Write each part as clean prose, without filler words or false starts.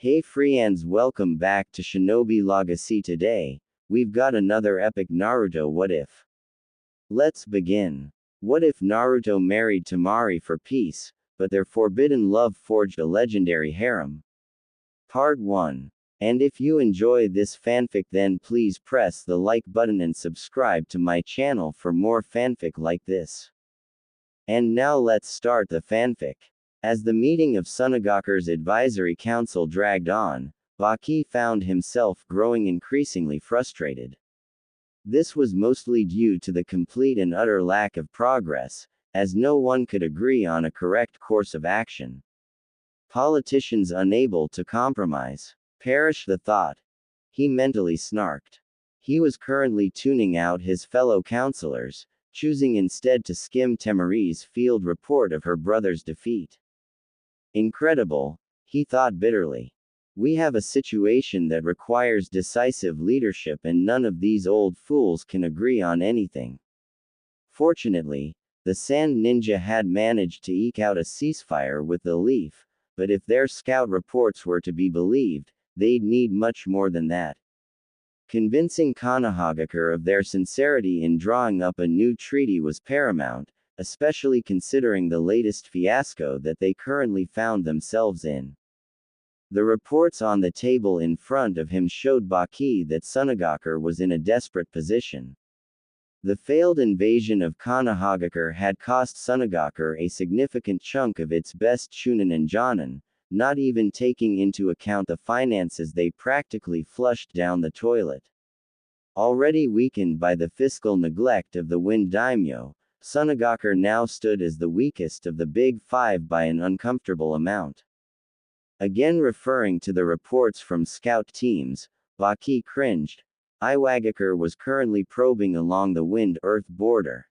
Hey friends, welcome back to Shinobi Legacy. Today, we've got another epic Naruto what if. Let's begin. What if Naruto married Temari for peace, but their forbidden love forged a legendary harem? Part 1. And if you enjoy this fanfic, then please press the like button and subscribe to my channel for more fanfic like this. And now let's start the fanfic. As the meeting of Sunagaku's advisory council dragged on, Baki found himself growing increasingly frustrated. This was mostly due to the complete and utter lack of progress, as no one could agree on a correct course of action. Politicians unable to compromise. Perish the thought. He mentally snarked. He was currently tuning out his fellow counselors, choosing instead to skim Temari's field report of her brother's defeat. Incredible, he thought bitterly. We have a situation that requires decisive leadership and none of these old fools can agree on anything. Fortunately, the Sand Ninja had managed to eke out a ceasefire with the Leaf, but if their scout reports were to be believed, they'd need much more than that. Convincing Konohagakure of their sincerity in drawing up a new treaty was paramount, especially considering the latest fiasco that they currently found themselves in. The reports on the table in front of him showed Baki that Sunagaku was in a desperate position. The failed invasion of Konohagakure had cost Sunagaku a significant chunk of its best Chunin and Jonin, not even taking into account the finances they practically flushed down the toilet. Already weakened by the fiscal neglect of the Wind Daimyo, Sunagaku now stood as the weakest of the Big Five by an uncomfortable amount. Again referring to the reports from scout teams, Baki cringed. Iwagakure was currently probing along the Wind-Earth border.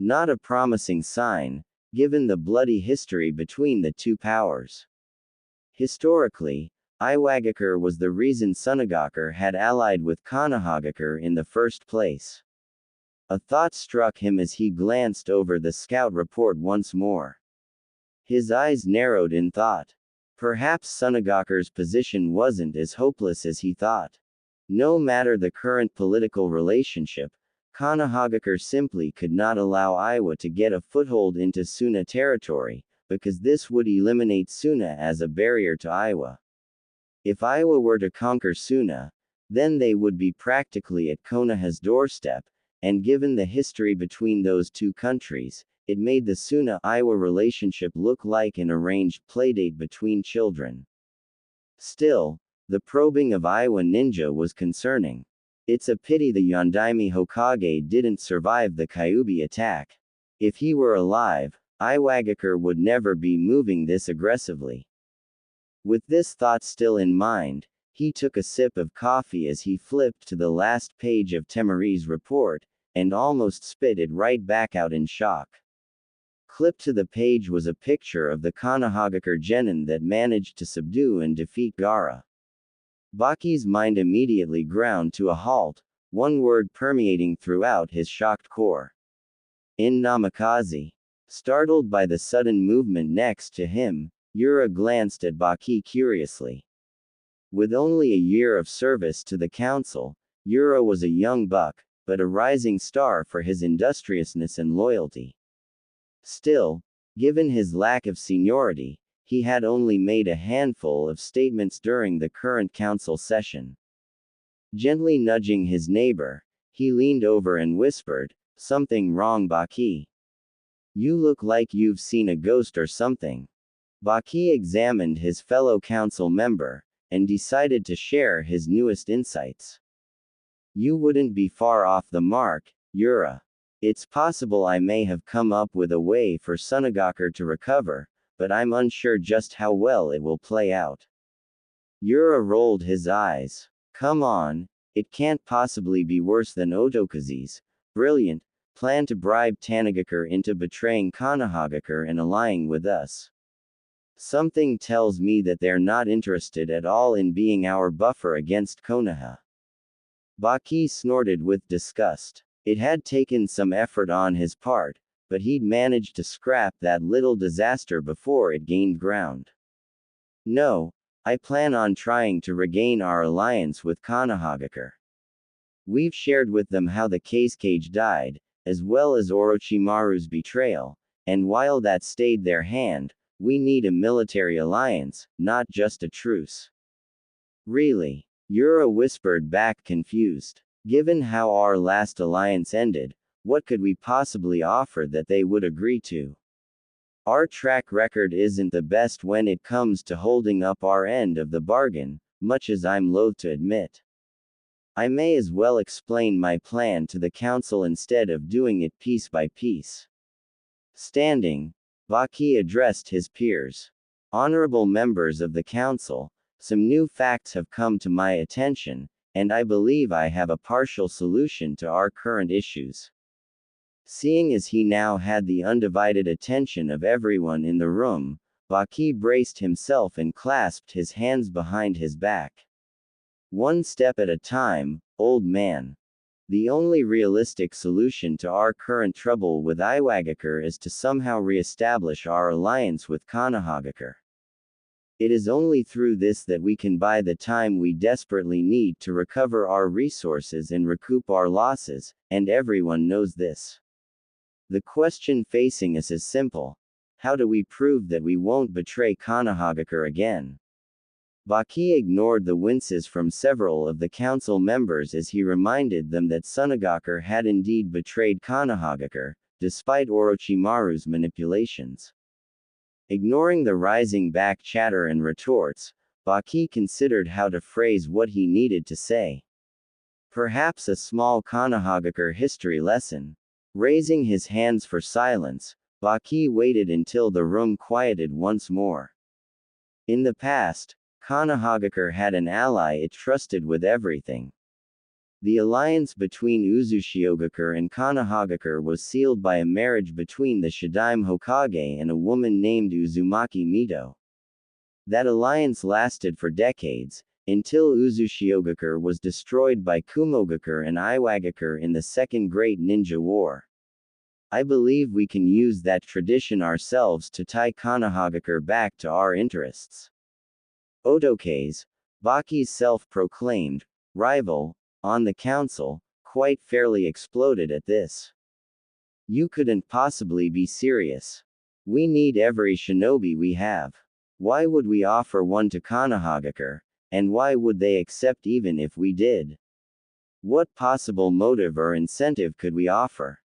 Not a promising sign, given the bloody history between the two powers. Historically, Iwagakure was the reason Sunagaku had allied with Konohagakure in the first place. A thought struck him as he glanced over the scout report once more. His eyes narrowed in thought. Perhaps Sunagaku's position wasn't as hopeless as he thought. No matter the current political relationship, Konohagakure simply could not allow Iwa to get a foothold into Suna territory, because this would eliminate Suna as a barrier to Iwa. If Iwa were to conquer Suna, then they would be practically at Konoha's doorstep, and given the history between those two countries, it made the Suna-Iwa relationship look like an arranged playdate between children. Still, the probing of Iwa Ninja was concerning. It's a pity the Yondaime Hokage didn't survive the Kyuubi attack. If he were alive, Iwagakure would never be moving this aggressively. With this thought still in mind, he took a sip of coffee as he flipped to the last page of Temari's report, and almost spit it right back out in shock. Clipped to the page was a picture of the Konohagakure genin that managed to subdue and defeat Gaara. Baki's mind immediately ground to a halt, one word permeating throughout his shocked core. In Namikaze. Startled by the sudden movement next to him, Yura glanced at Baki curiously. With only a year of service to the council, Yura was a young buck, but a rising star for his industriousness and loyalty. Still, given his lack of seniority, he had only made a handful of statements during the current council session. Gently nudging his neighbor, he leaned over and whispered, "Something wrong, Baki? You look like you've seen a ghost or something." Baki examined his fellow council member, and decided to share his newest insights. "You wouldn't be far off the mark, Yura. It's possible I may have come up with a way for Sunagaku to recover, but I'm unsure just how well it will play out." Yura rolled his eyes. "Come on, it can't possibly be worse than Otokaze's brilliant plan to bribe Tanagakure into betraying Konohagakure and allying with us. Something tells me that they're not interested at all in being our buffer against Konoha." Baki snorted with disgust. It had taken some effort on his part, but he'd managed to scrap that little disaster before it gained ground. "No, I plan on trying to regain our alliance with Konohagakure. We've shared with them how the Cage died, as well as Orochimaru's betrayal, and while that stayed their hand, we need a military alliance, not just a truce. Really? Yura whispered back, confused. Given how our last alliance ended, what could we possibly offer that they would agree to? Our track record isn't the best when it comes to holding up our end of the bargain, much as I'm loath to admit. I may as well explain my plan to the council instead of doing it piece by piece. Standing, Baki addressed his peers. Honorable members of the council, some new facts have come to my attention, and I believe I have a partial solution to our current issues. Seeing as he now had the undivided attention of everyone in the room, Baki braced himself and clasped his hands behind his back. One step at a time, old man. The only realistic solution to our current trouble with Iwagakure is to somehow re-establish our alliance with Konohagakure. It is only through this that we can buy the time we desperately need to recover our resources and recoup our losses, and everyone knows this. The question facing us is simple. How do we prove that we won't betray Konohagakure again? Baki ignored the winces from several of the council members as he reminded them that Sunagakure had indeed betrayed Konohagakure, despite Orochimaru's manipulations. Ignoring the rising back chatter and retorts, Baki considered how to phrase what he needed to say. Perhaps a small Konohagakure history lesson. Raising his hands for silence, Baki waited until the room quieted once more. In the past, Konohagakure had an ally it trusted with everything. The alliance between Uzushiogakure and Konohagakure was sealed by a marriage between the Shidaime Hokage and a woman named Uzumaki Mito. That alliance lasted for decades, until Uzushiogakure was destroyed by Kumogakure and Iwagakure in the Second Great Ninja War. I believe we can use that tradition ourselves to tie Konohagakure back to our interests. Otoke's, Baki's self-proclaimed rival on the council, quite fairly exploded at this. You couldn't possibly be serious. We need every shinobi we have. Why would we offer one to Konohagakure, and why would they accept even if we did? What possible motive or incentive could we offer?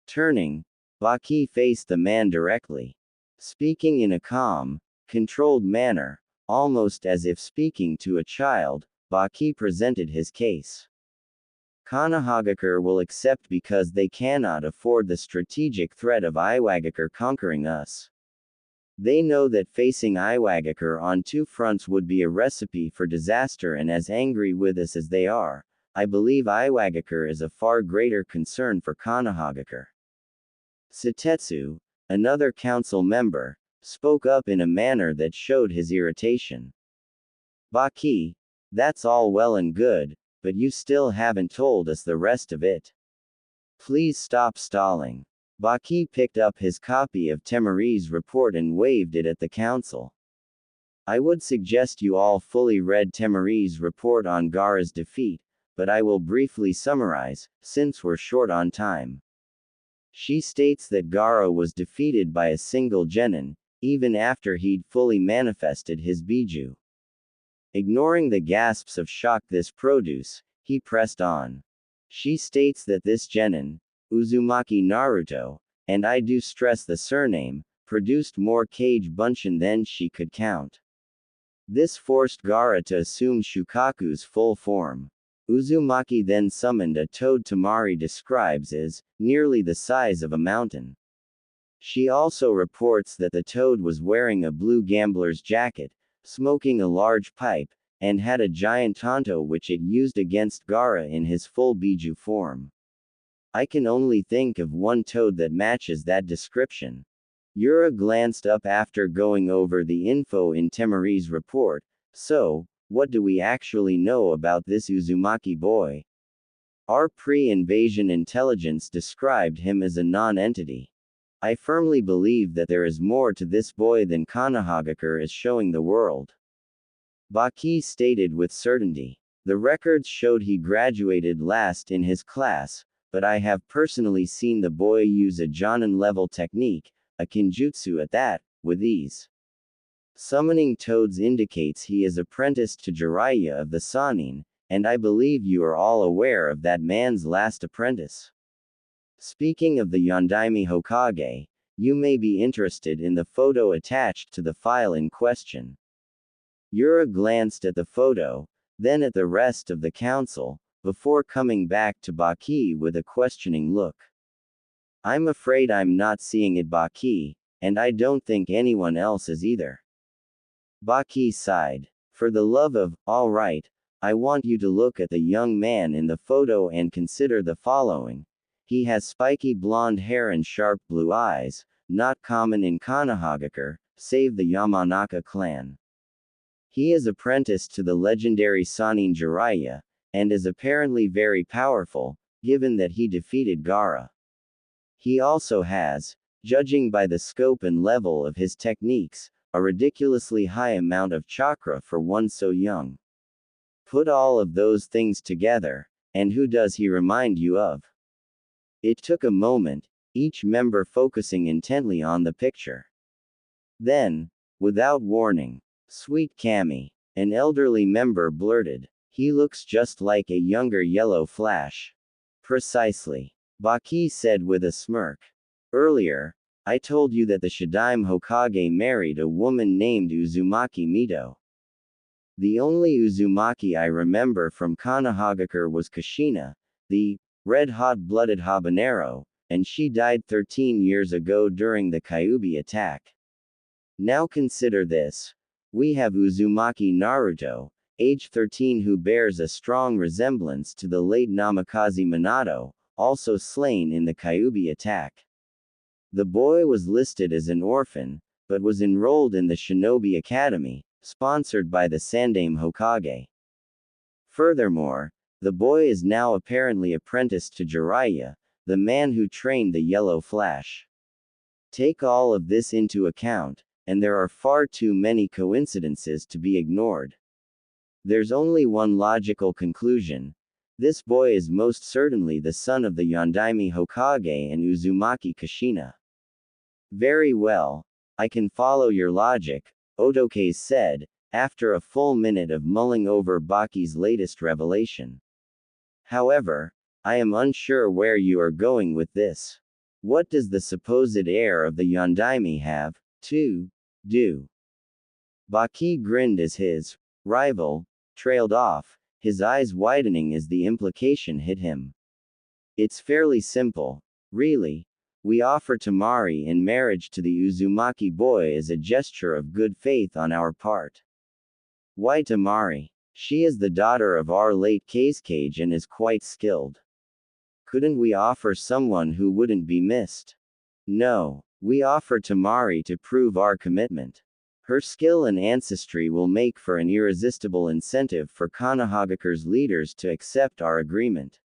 Turning, Baki faced the man directly. Speaking in a calm, controlled manner, almost as if speaking to a child, Baki presented his case. Konohagakure will accept because they cannot afford the strategic threat of Iwagakure conquering us. They know that facing Iwagakure on two fronts would be a recipe for disaster, and as angry with us as they are, I believe Iwagakure is a far greater concern for Konohagakure. Satetsu, another council member, spoke up in a manner that showed his irritation. Baki, that's all well and good, but you still haven't told us the rest of it. Please stop stalling. Baki picked up his copy of Temari's report and waved it at the council. I would suggest you all fully read Temari's report on Gaara's defeat, but I will briefly summarize, since we're short on time. She states that Gaara was defeated by a single genin, even after he'd fully manifested his Biju. Ignoring the gasps of shock this produced, he pressed on. She states that this genin, Uzumaki Naruto, and I do stress the surname, produced more Kage Bunshin than she could count. This forced Gaara to assume Shukaku's full form. Uzumaki then summoned a toad Temari describes as nearly the size of a mountain. She also reports that the toad was wearing a blue gambler's jacket, smoking a large pipe, and had a giant tanto which it used against Gaara in his full Biju form. I can only think of one toad that matches that description. Yura glanced up after going over the info in Temari's report. So, what do we actually know about this Uzumaki boy? Our pre-invasion intelligence described him as a non-entity. I firmly believe that there is more to this boy than Konohagakure is showing the world. Baki stated with certainty. The records showed he graduated last in his class, but I have personally seen the boy use a Jonin-level technique, a kinjutsu at that, with ease. Summoning toads indicates he is apprenticed to Jiraiya of the Sannin, and I believe you are all aware of that man's last apprentice. Speaking of the Yondaime Hokage, you may be interested in the photo attached to the file in question. Yura glanced at the photo, then at the rest of the council, before coming back to Baki with a questioning look. I'm afraid I'm not seeing it, Baki, and I don't think anyone else is either. Baki sighed. For the love of, all right, I want you to look at the young man in the photo and consider the following. He has spiky blonde hair and sharp blue eyes, not common in Konohagakure, save the Yamanaka clan. He is apprenticed to the legendary Sannin Jiraiya, and is apparently very powerful, given that he defeated Gaara. He also has, judging by the scope and level of his techniques, a ridiculously high amount of chakra for one so young. Put all of those things together, and who does he remind you of? It took a moment, each member focusing intently on the picture. Then, without warning, Sweet Kami, an elderly member blurted, "He looks just like a younger Yellow Flash." Precisely. Baki said with a smirk. Earlier, I told you that the Shadaime Hokage married a woman named Uzumaki Mito. The only Uzumaki I remember from Konohagakure was Kushina, the red-hot-blooded habanero, and she died 13 years ago during the Kyuubi attack. Now consider this. We have Uzumaki Naruto, age 13, who bears a strong resemblance to the late Namikaze Minato, also slain in the Kyuubi attack. The boy was listed as an orphan, but was enrolled in the Shinobi Academy, sponsored by the Sandaime Hokage. Furthermore, the boy is now apparently apprenticed to Jiraiya, the man who trained the Yellow Flash. Take all of this into account, and there are far too many coincidences to be ignored. There's only one logical conclusion. This boy is most certainly the son of the Yondaime Hokage and Uzumaki Kushina. Very well, I can follow your logic, Otoke said, after a full minute of mulling over Baki's latest revelation. However, I am unsure where you are going with this. What does the supposed heir of the Yondaime have to do? Baki grinned as his rival trailed off, his eyes widening as the implication hit him. It's fairly simple, really. We offer Temari in marriage to the Uzumaki boy as a gesture of good faith on our part. Why Temari? She is the daughter of our late Kazekage and is quite skilled. Couldn't we offer someone who wouldn't be missed? No, we offer Temari to prove our commitment. Her skill and ancestry will make for an irresistible incentive for Konohagakure's leaders to accept our agreement.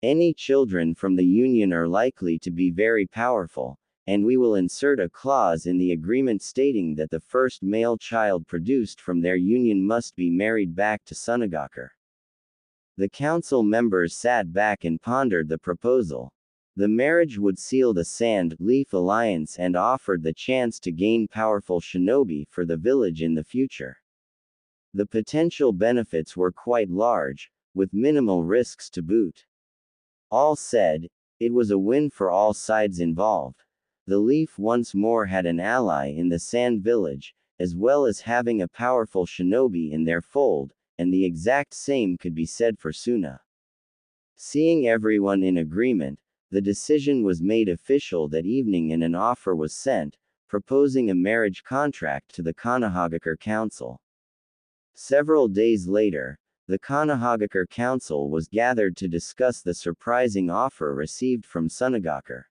Any children from the union are likely to be very powerful, and we will insert a clause in the agreement stating that the first male child produced from their union must be married back to Sunagakure. The council members sat back and pondered the proposal. The marriage would seal the Sand-Leaf alliance and offered the chance to gain powerful shinobi for the village in the future. The potential benefits were quite large, with minimal risks to boot. All said, it was a win for all sides involved. The Leaf once more had an ally in the Sand Village, as well as having a powerful shinobi in their fold, and the exact same could be said for Suna. Seeing everyone in agreement, the decision was made official that evening and an offer was sent, proposing a marriage contract to the Konohagakure Council. Several days later, the Konohagakure Council was gathered to discuss the surprising offer received from Sunagakure.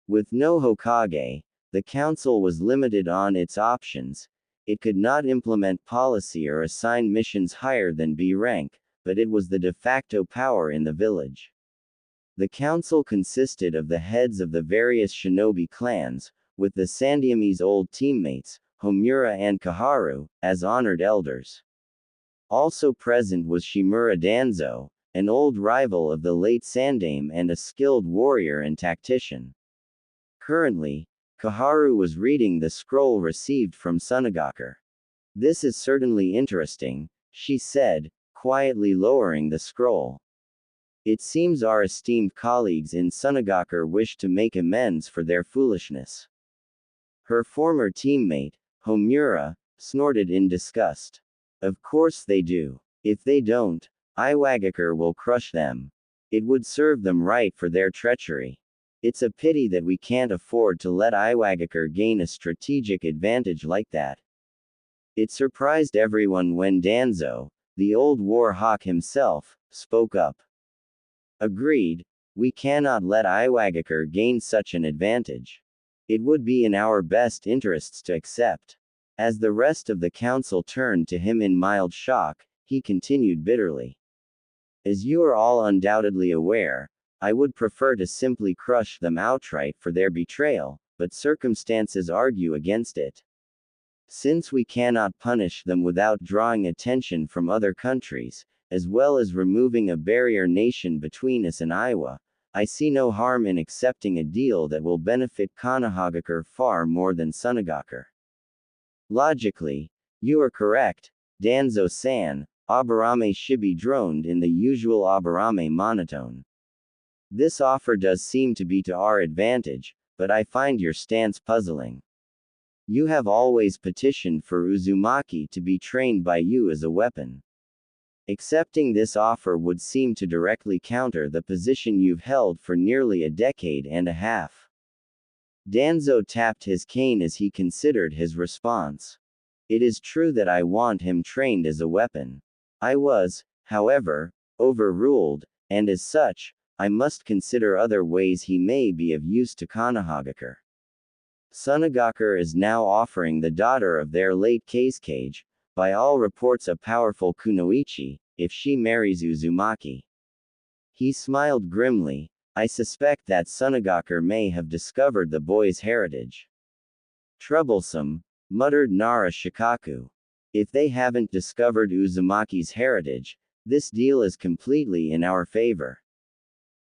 With no Hokage, the council was limited on its options. It could not implement policy or assign missions higher than B rank, but it was the de facto power in the village. The council consisted of the heads of the various shinobi clans, with the Sandaeme's old teammates, Homura and Kaharu, as honored elders. Also present was Shimura Danzo, an old rival of the late Sandaime and a skilled warrior and tactician. Currently, Kaharu was reading the scroll received from Sunagaku. "This is certainly interesting," she said, quietly lowering the scroll. "It seems our esteemed colleagues in Sunagaku wish to make amends for their foolishness." Her former teammate, Homura, snorted in disgust. "Of course they do. If they don't, Iwagakure will crush them. It would serve them right for their treachery. It's a pity that we can't afford to let Iwagakure gain a strategic advantage like that." It surprised everyone when Danzo, the old war hawk himself, spoke up. "Agreed, we cannot let Iwagakure gain such an advantage. It would be in our best interests to accept." As the rest of the council turned to him in mild shock, he continued bitterly. "As you are all undoubtedly aware, I would prefer to simply crush them outright for their betrayal, but circumstances argue against it. Since we cannot punish them without drawing attention from other countries, as well as removing a barrier nation between us and Iowa, I see no harm in accepting a deal that will benefit Konohagakure far more than Sunagaku." "Logically, you are correct, Danzo-san," Aburame Shibi droned in the usual Aburame monotone. "This offer does seem to be to our advantage, but I find your stance puzzling. You have always petitioned for Uzumaki to be trained by you as a weapon. Accepting this offer would seem to directly counter the position you've held for nearly a decade and a half." Danzo tapped his cane as he considered his response. "It is true that I want him trained as a weapon. I was, however, overruled, and as such, I must consider other ways he may be of use to Konohagakure. Sunagaku is now offering the daughter of their late Kazekage, by all reports a powerful kunoichi, if she marries Uzumaki." He smiled grimly. "I suspect that Sunagaku may have discovered the boy's heritage." "Troublesome," muttered Nara Shikaku. "If they haven't discovered Uzumaki's heritage, this deal is completely in our favor.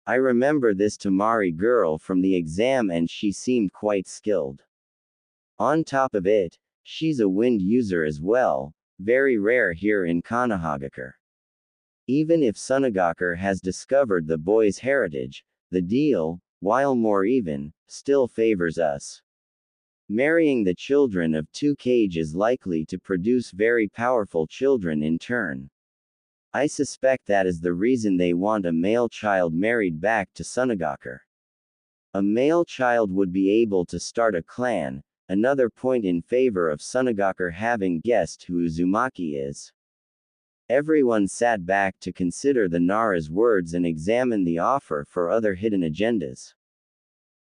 I remember this Temari girl from the exam and she seemed quite skilled. On top of it, she's a wind user as well, very rare here in Konohagakure. Even if Sunagaku has discovered the boy's heritage, the deal, while more even, still favors us. Marrying the children of two Kage is likely to produce very powerful children in turn. I suspect that is the reason they want a male child married back to Sunagaku. A male child would be able to start a clan, another point in favor of Sunagaku having guessed who Uzumaki is." Everyone sat back to consider the Nara's words and examine the offer for other hidden agendas.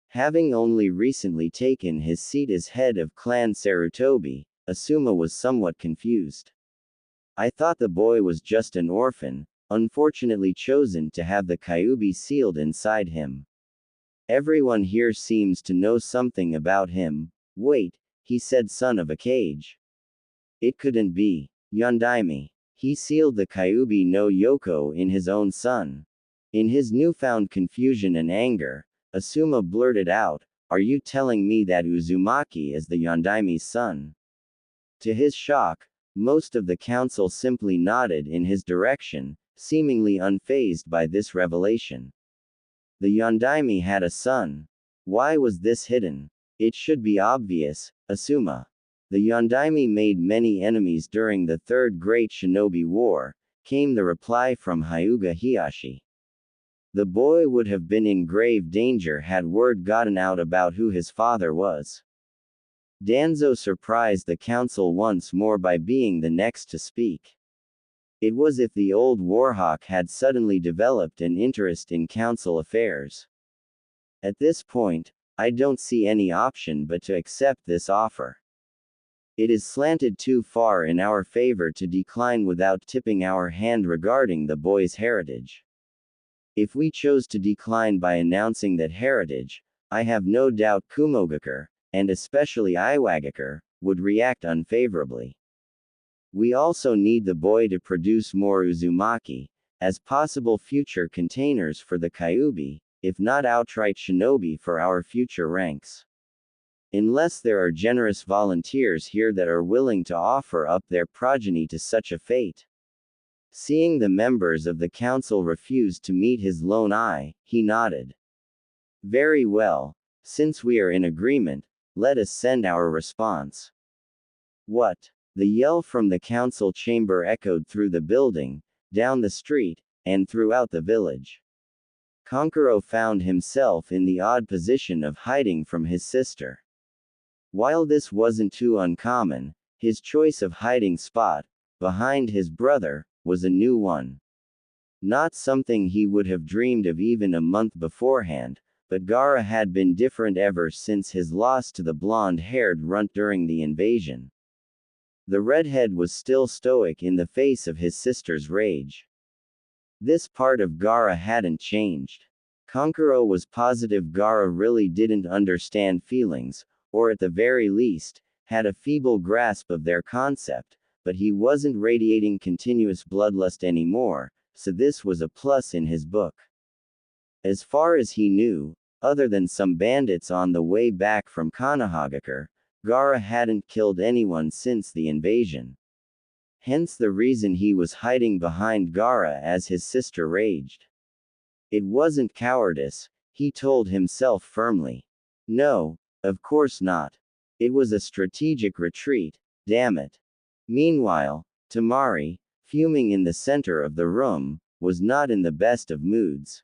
Having only recently taken his seat as head of Clan Sarutobi, Asuma was somewhat confused. "I thought the boy was just an orphan, unfortunately chosen to have the Kyuubi sealed inside him. Everyone here seems to know something about him." "Wait," he said, "son of a Kage. It couldn't be. Yondaime. He sealed the Kyuubi no Yoko in his own son." In his newfound confusion and anger, Asuma blurted out, "Are you telling me that Uzumaki is the Yondaime's son?" To his shock, most of the council simply nodded in his direction, seemingly unfazed by this revelation. The Yondaime had a son. Why was this hidden? It should be obvious, Asuma. The Yondaime made many enemies during the Third Great Shinobi War, came the reply from Hyuga Hiyashi. The boy would have been in grave danger had word gotten out about who his father was. Danzo surprised the council once more by being the next to speak. It was as if the old warhawk had suddenly developed an interest in council affairs. "At this point, I don't see any option but to accept this offer. It is slanted too far in our favor to decline without tipping our hand regarding the boy's heritage. If we chose to decline by announcing that heritage, I have no doubt Kumogakure, and especially Iwagakure, would react unfavorably. We also need the boy to produce more Uzumaki, as possible future containers for the Kyuubi, if not outright shinobi for our future ranks. Unless there are generous volunteers here that are willing to offer up their progeny to such a fate. Seeing the members of the council refuse to meet his lone eye, he nodded. Very well, since we are in agreement, let us send our response. What? The yell from the council chamber echoed through the building, down the street, and throughout the village. Kankuro found himself in the odd position of hiding from his sister. While this wasn't too uncommon, his choice of hiding spot, behind his brother, was a new one. Not something he would have dreamed of even a month beforehand, but Gaara had been different ever since his loss to the blonde-haired runt during the invasion. The redhead was still stoic in the face of his sister's rage. This part of Gaara hadn't changed. Kankuro was positive Gaara really didn't understand feelings, or at the very least, had a feeble grasp of their concept, but he wasn't radiating continuous bloodlust anymore, so this was a plus in his book. As far as he knew, other than some bandits on the way back from Konohagakure, Gaara hadn't killed anyone since the invasion. Hence the reason he was hiding behind Gaara as his sister raged. It wasn't cowardice, he told himself firmly. No, of course not. It was a strategic retreat, damn it. Meanwhile, Temari, fuming in the center of the room, was not in the best of moods.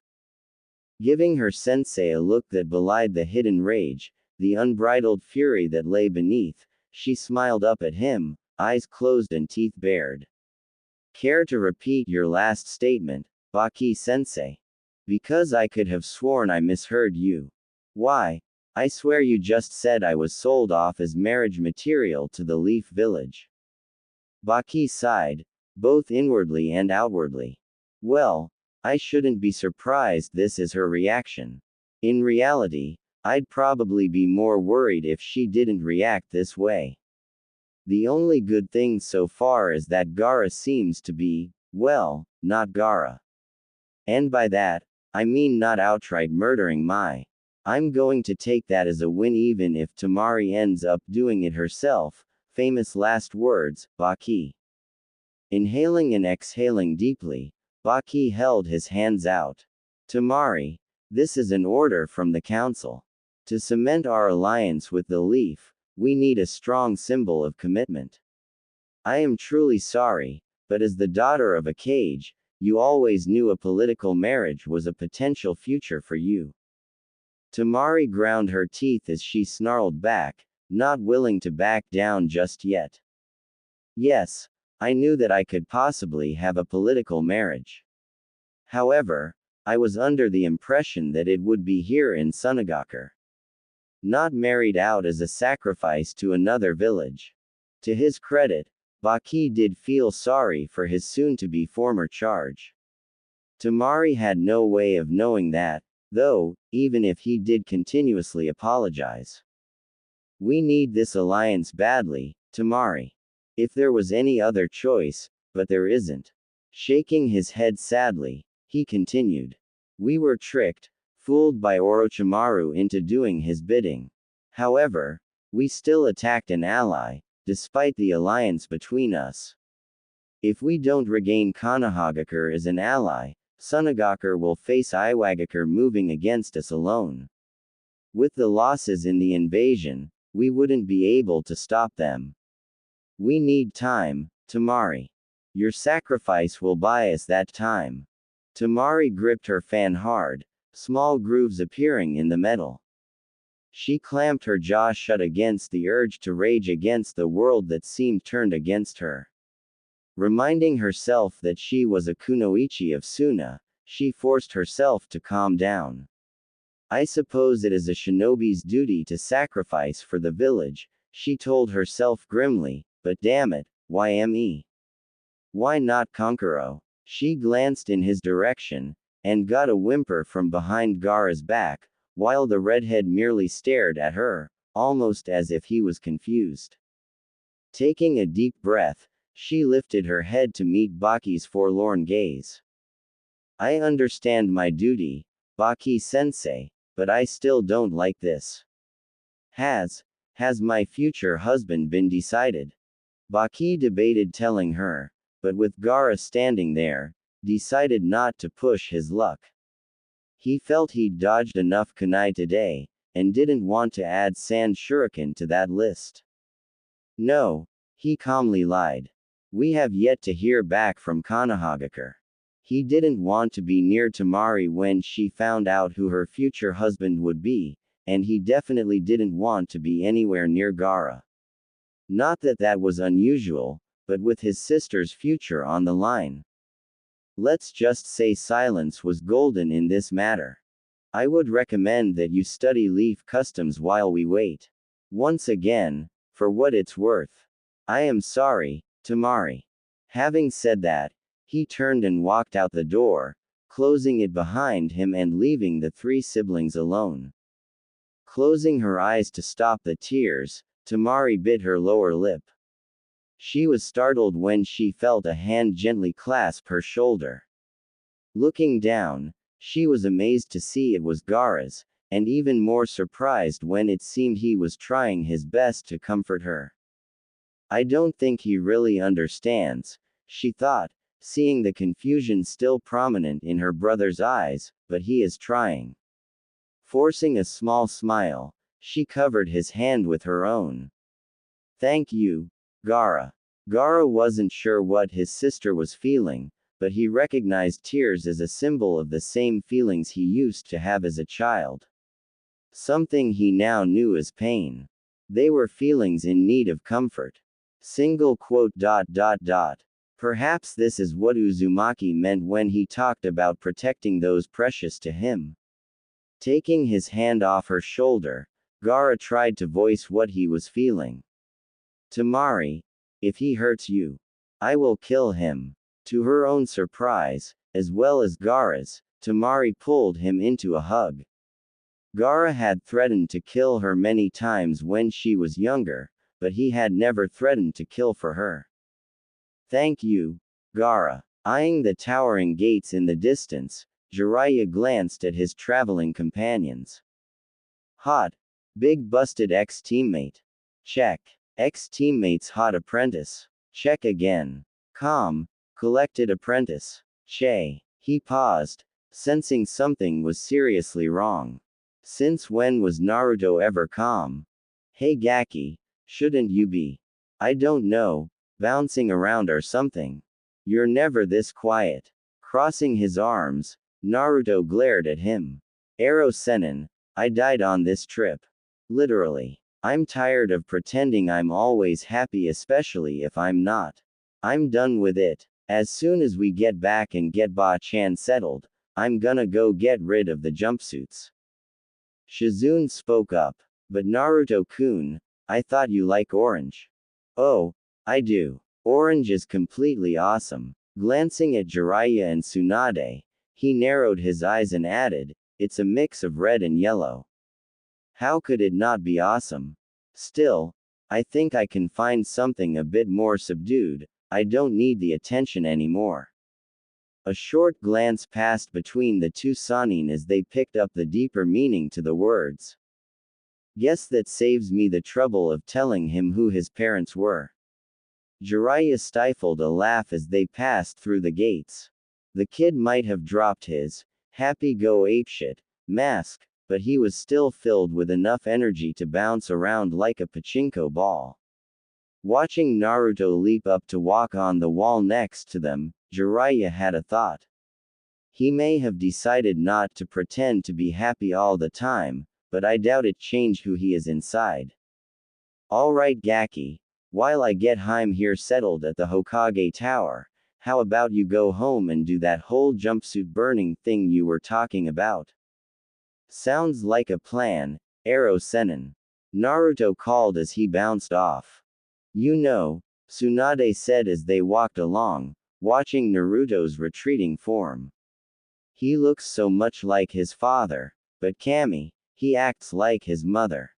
Giving her sensei a look that belied the hidden rage, the unbridled fury that lay beneath, she smiled up at him, eyes closed and teeth bared. Care to repeat your last statement, Baki-sensei? Because I could have sworn I misheard you. Why? I swear you just said I was sold off as marriage material to the Leaf Village. Baki sighed, both inwardly and outwardly. Well, I shouldn't be surprised this is her reaction. In reality, I'd probably be more worried if she didn't react this way. The only good thing so far is that Gaara seems to be, well, not Gaara. And by that, I mean not outright murdering Mai. I'm going to take that as a win even if Temari ends up doing it herself. Famous last words, Baki. Inhaling and exhaling deeply, Baki held his hands out. Temari, this is an order from the council. To cement our alliance with the Leaf, we need a strong symbol of commitment. I am truly sorry, but as the daughter of a cage, you always knew a political marriage was a potential future for you. Temari ground her teeth as she snarled back, not willing to back down just yet. Yes, I knew that I could possibly have a political marriage. However, I was under the impression that it would be here in Sunagakure. Not married out as a sacrifice to another village. To his credit, Baki did feel sorry for his soon-to-be former charge. Temari had no way of knowing that, though, even if he did continuously apologize. We need this alliance badly, Temari. If there was any other choice, but there isn't. Shaking his head sadly, he continued. We were tricked, fooled by Orochimaru into doing his bidding. However, we still attacked an ally, despite the alliance between us. If we don't regain Konohagakure as an ally, Sunagakure will face Iwagakure moving against us alone. With the losses in the invasion, we wouldn't be able to stop them. We need time, Temari. Your sacrifice will buy us that time. Temari gripped her fan hard, small grooves appearing in the metal. She clamped her jaw shut against the urge to rage against the world that seemed turned against her. Reminding herself that she was a kunoichi of Suna, she forced herself to calm down. I suppose it is a shinobi's duty to sacrifice for the village, she told herself grimly, but damn it, why me? Why not Kankuro? She glanced in his direction, and got a whimper from behind Gaara's back, while the redhead merely stared at her, almost as if he was confused. Taking a deep breath, she lifted her head to meet Baki's forlorn gaze. I understand my duty, Baki-sensei, but I still don't like this. Has my future husband been decided? Baki debated telling her, but with Gaara standing there, decided not to push his luck. He felt he'd dodged enough kunai today, and didn't want to add sand shuriken to that list. No, he calmly lied. We have yet to hear back from Konohagakure. He didn't want to be near Temari when she found out who her future husband would be, and he definitely didn't want to be anywhere near Gaara. Not that that was unusual, but with his sister's future on the line. Let's just say silence was golden in this matter. I would recommend that you study leaf customs while we wait. Once again, for what it's worth. I am sorry, Temari. Having said that, he turned and walked out the door, closing it behind him and leaving the three siblings alone. Closing her eyes to stop the tears, Temari bit her lower lip. She was startled when she felt a hand gently clasp her shoulder. Looking down, she was amazed to see it was Gaara's, and even more surprised when it seemed he was trying his best to comfort her. I don't think he really understands, she thought, seeing the confusion still prominent in her brother's eyes, but he is trying. Forcing a small smile, she covered his hand with her own. Thank you, Gaara. Gaara wasn't sure what his sister was feeling, but he recognized tears as a symbol of the same feelings he used to have as a child. Something he now knew as pain. They were feelings in need of comfort. Single quote. Perhaps this is what Uzumaki meant when he talked about protecting those precious to him. Taking his hand off her shoulder, Gaara tried to voice what he was feeling. Temari, if he hurts you, I will kill him. To her own surprise, as well as Gaara's, Temari pulled him into a hug. Gaara had threatened to kill her many times when she was younger, but he had never threatened to kill for her. Thank you, Gaara. Eyeing the towering gates in the distance, Jiraiya glanced at his traveling companions. Hot. Big busted ex-teammate. Check. Ex-teammate's hot apprentice. Check again. Calm. Collected apprentice. Che. He paused, sensing something was seriously wrong. Since when was Naruto ever calm? Hey Gaki, shouldn't you be? I don't know, bouncing around or something. You're never this quiet. Crossing his arms, Naruto glared at him. Arrow Sennin, I died on this trip. Literally. I'm tired of pretending I'm always happy, especially if I'm not. I'm done with it. As soon as we get back and get Ba-chan settled, I'm gonna go get rid of the jumpsuits. Shizune spoke up. But Naruto-kun, I thought you like orange. Oh, I do. Orange is completely awesome. Glancing at Jiraiya and Tsunade, he narrowed his eyes and added, it's a mix of red and yellow. How could it not be awesome? Still, I think I can find something a bit more subdued. I don't need the attention anymore. A short glance passed between the two Sannin as they picked up the deeper meaning to the words. Guess that saves me the trouble of telling him who his parents were. Jiraiya stifled a laugh as they passed through the gates. The kid might have dropped his happy-go-apeshit mask, but he was still filled with enough energy to bounce around like a pachinko ball. Watching Naruto leap up to walk on the wall next to them, Jiraiya had a thought. He may have decided not to pretend to be happy all the time, but I doubt it changed who he is inside. Alright Gaki, while I get Harem here settled at the Hokage Tower, how about you go home and do that whole jumpsuit burning thing you were talking about? Sounds like a plan, Arrow Sennin. Naruto called as he bounced off. You know, Tsunade said as they walked along, watching Naruto's retreating form. He looks so much like his father, but Kami, he acts like his mother.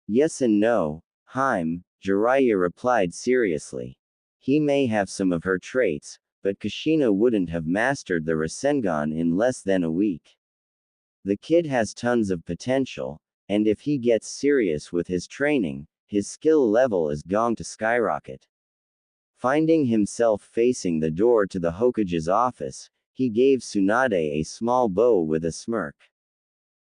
Yes and no, Harem, Jiraiya replied seriously. He may have some of her traits, but Kushina wouldn't have mastered the Rasengan in less than a week. The kid has tons of potential, and if he gets serious with his training, his skill level is going to skyrocket. Finding himself facing the door to the Hokage's office, he gave Tsunade a small bow with a smirk.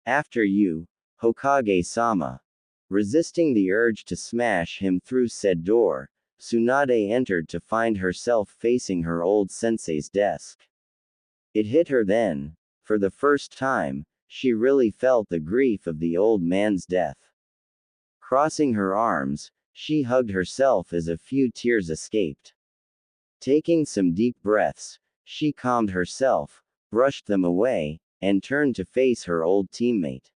After you, Hokage-sama. Resisting the urge to smash him through said door, Tsunade entered to find herself facing her old sensei's desk. It hit her then. For the first time, she really felt the grief of the old man's death. Crossing her arms, she hugged herself as a few tears escaped. Taking some deep breaths, she calmed herself, brushed them away, and turned to face her old teammate.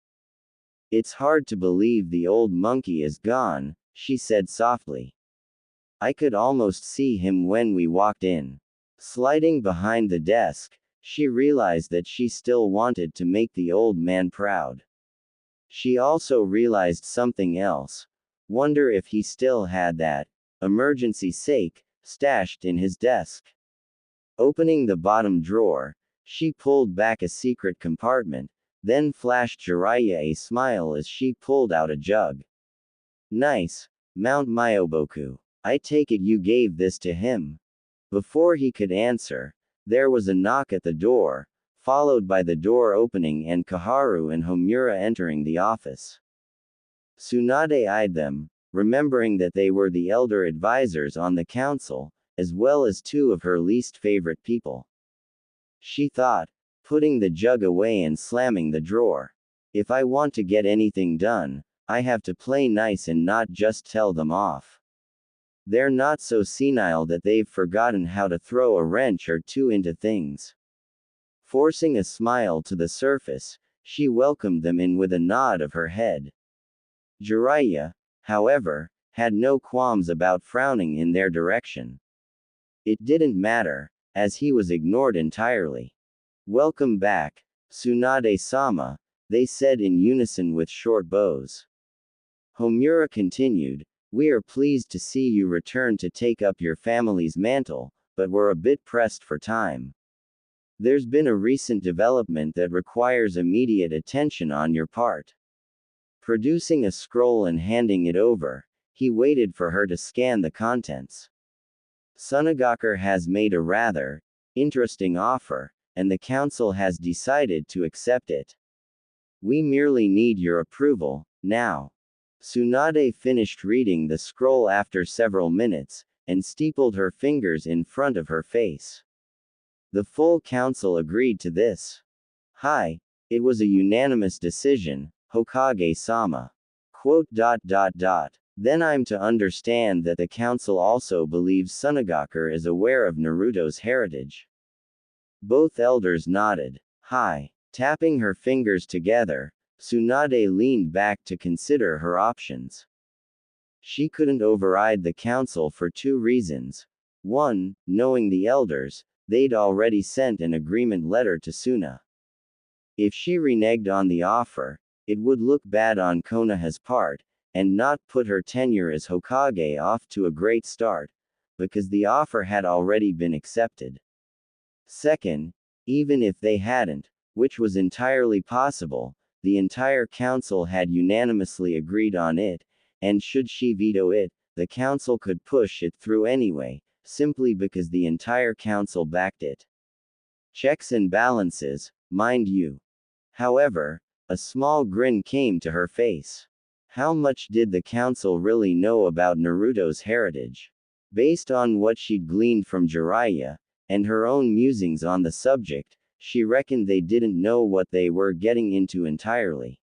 It's hard to believe the old monkey is gone, she said softly. I could almost see him when we walked in. Sliding behind the desk, she realized that she still wanted to make the old man proud. She also realized something else. Wonder if he still had that emergency sake stashed in his desk. Opening the bottom drawer, she pulled back a secret compartment, then flashed Jiraiya a smile as she pulled out a jug. Nice, Mount Myoboku. I take it you gave this to him. Before he could answer, there was a knock at the door, followed by the door opening and Kaharu and Homura entering the office. Tsunade eyed them, remembering that they were the elder advisors on the council, as well as two of her least favorite people. She thought, putting the jug away and slamming the drawer. If I want to get anything done, I have to play nice and not just tell them off. They're not so senile that they've forgotten how to throw a wrench or two into things. Forcing a smile to the surface, she welcomed them in with a nod of her head. Jiraiya, however, had no qualms about frowning in their direction. It didn't matter, as he was ignored entirely. Welcome back, Tsunade-sama, they said in unison with short bows. Homura continued, we are pleased to see you return to take up your family's mantle, but we're a bit pressed for time. There's been a recent development that requires immediate attention on your part. Producing a scroll and handing it over, he waited for her to scan the contents. Sunagakur has made a rather interesting offer, and the council has decided to accept it. We merely need your approval, now. Tsunade finished reading the scroll after several minutes, and steepled her fingers in front of her face. The full council agreed to this. Hi, it was a unanimous decision, Hokage-sama. Then I'm to understand that the council also believes Sunagakur is aware of Naruto's heritage. Both elders nodded. Hi. Tapping her fingers together, Tsunade leaned back to consider her options. She couldn't override the council for two reasons. One, knowing the elders, they'd already sent an agreement letter to Suna. If she reneged on the offer, it would look bad on Konoha's part, and not put her tenure as Hokage off to a great start, because the offer had already been accepted. Second, even if they hadn't, which was entirely possible, the entire council had unanimously agreed on it, and should she veto it, the council could push it through anyway, simply because the entire council backed it. Checks and balances, mind you. However, a small grin came to her face. How much did the council really know about Naruto's heritage? Based on what she'd gleaned from Jiraiya, and her own musings on the subject, she reckoned they didn't know what they were getting into entirely.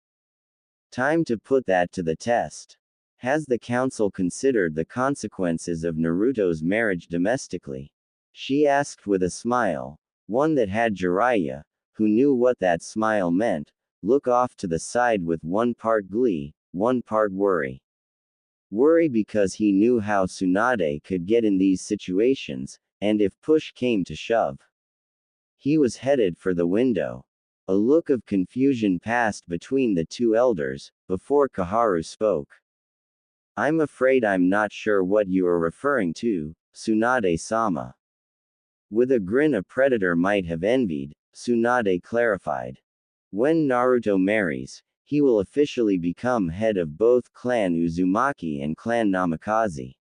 Time to put that to the test. Has the council considered the consequences of Naruto's marriage domestically? She asked with a smile, one that had Jiraiya, who knew what that smile meant, look off to the side with one part glee, one part worry. Worry because he knew how Tsunade could get in these situations, and if push came to shove. He was headed for the window. A look of confusion passed between the two elders, before Kaharu spoke. I'm afraid I'm not sure what you are referring to, Tsunade-sama. With a grin a predator might have envied, Tsunade clarified. When Naruto marries, he will officially become head of both Clan Uzumaki and Clan Namikaze.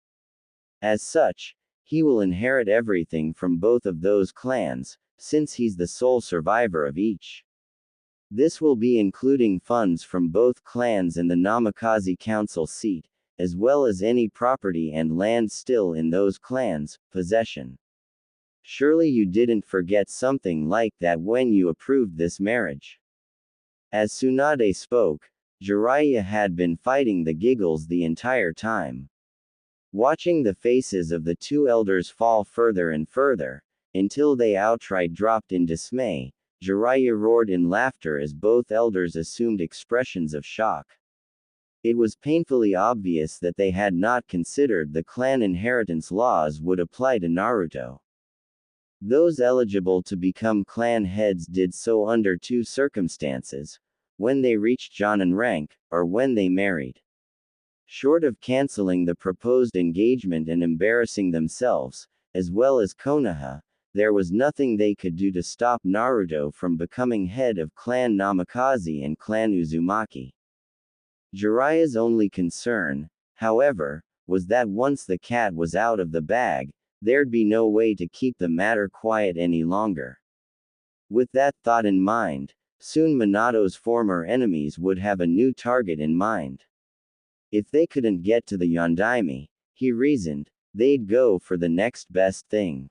As such, he will inherit everything from both of those clans, since he's the sole survivor of each. This will be including funds from both clans and the Namikaze council seat, as well as any property and land still in those clans' possession. Surely you didn't forget something like that when you approved this marriage. As Tsunade spoke, Jiraiya had been fighting the giggles the entire time. Watching the faces of the two elders fall further and further, until they outright dropped in dismay, Jiraiya roared in laughter as both elders assumed expressions of shock. It was painfully obvious that they had not considered the clan inheritance laws would apply to Naruto. Those eligible to become clan heads did so under two circumstances: when they reached Jonin rank, or when they married. Short of canceling the proposed engagement and embarrassing themselves, as well as Konoha, there was nothing they could do to stop Naruto from becoming head of Clan Namikaze and Clan Uzumaki. Jiraiya's only concern, however, was that once the cat was out of the bag, there'd be no way to keep the matter quiet any longer. With that thought in mind, soon Minato's former enemies would have a new target in mind. If they couldn't get to the Yondaime, he reasoned, they'd go for the next best thing.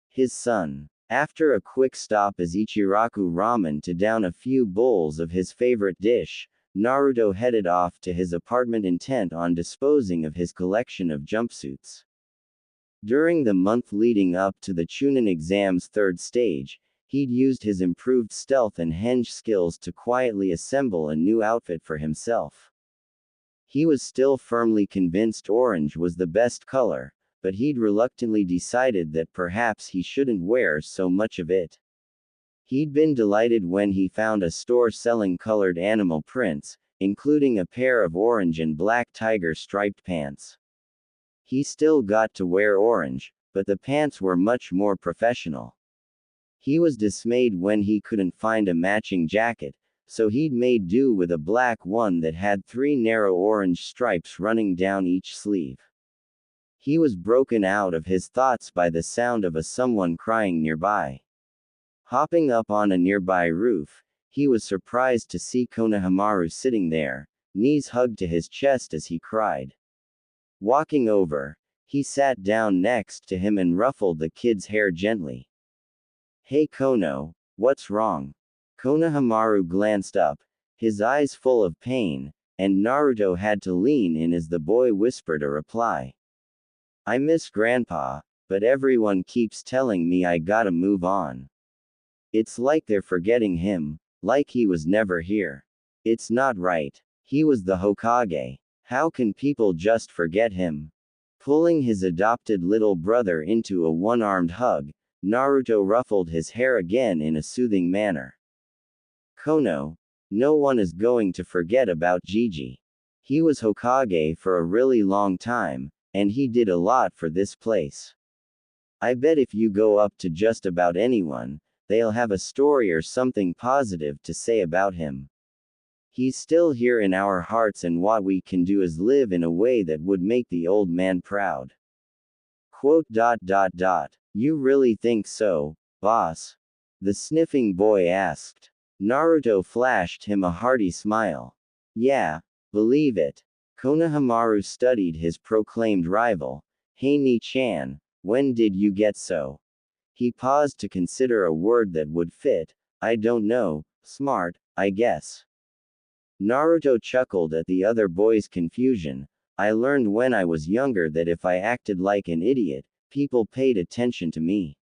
His son. After a quick stop as Ichiraku Ramen to down a few bowls of his favorite dish, Naruto headed off to his apartment intent on disposing of his collection of jumpsuits. During the month leading up to the Chunin exam's third stage, he'd used his improved stealth and henge skills to quietly assemble a new outfit for himself. He was still firmly convinced orange was the best color, but he'd reluctantly decided that perhaps he shouldn't wear so much of it. He'd been delighted when he found a store selling colored animal prints, including a pair of orange and black tiger striped pants. He still got to wear orange, but the pants were much more professional. He was dismayed when he couldn't find a matching jacket, so he'd made do with a black one that had 3 narrow orange stripes running down each sleeve. He was broken out of his thoughts by the sound of someone crying nearby. Hopping up on a nearby roof, he was surprised to see Konohamaru sitting there, knees hugged to his chest as he cried. Walking over, he sat down next to him and ruffled the kid's hair gently. "Hey Kono, what's wrong?" Konohamaru glanced up, his eyes full of pain, and Naruto had to lean in as the boy whispered a reply. "I miss Grandpa, but everyone keeps telling me I gotta move on. It's like they're forgetting him, like he was never here. It's not right. He was the Hokage. How can people just forget him?" Pulling his adopted little brother into a one-armed hug, Naruto ruffled his hair again in a soothing manner. "Kono, no one is going to forget about Gigi. He was Hokage for a really long time, and he did a lot for this place. I bet if you go up to just about anyone, they'll have a story or something positive to say about him. He's still here in our hearts, and what we can do is live in a way that would make the old man proud." Quote. "You really think so, boss?" the sniffing boy asked. Naruto flashed him a hearty smile. "Yeah, believe it." Konohamaru studied his proclaimed rival. "Hey Ni-chan, when did you get so?" He paused to consider a word that would fit. "I don't know, smart, I guess." Naruto chuckled at the other boy's confusion. "I learned when I was younger that if I acted like an idiot, people paid attention to me.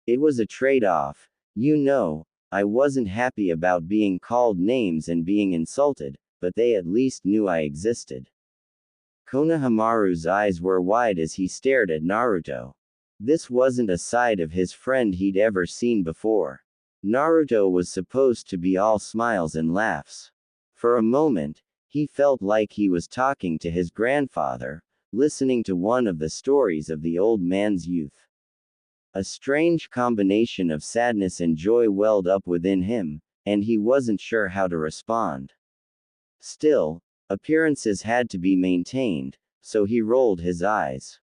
It was a trade-off. You know, I wasn't happy about being called names and being insulted, but they at least knew I existed." Konohamaru's eyes were wide as he stared at Naruto. This wasn't a side of his friend he'd ever seen before. Naruto was supposed to be all smiles and laughs. For a moment, He felt like he was talking to his grandfather, listening to one of the stories of the old man's youth. A strange combination of sadness and joy welled up within him, and he wasn't sure how to respond. Still, appearances had to be maintained, so he rolled his eyes.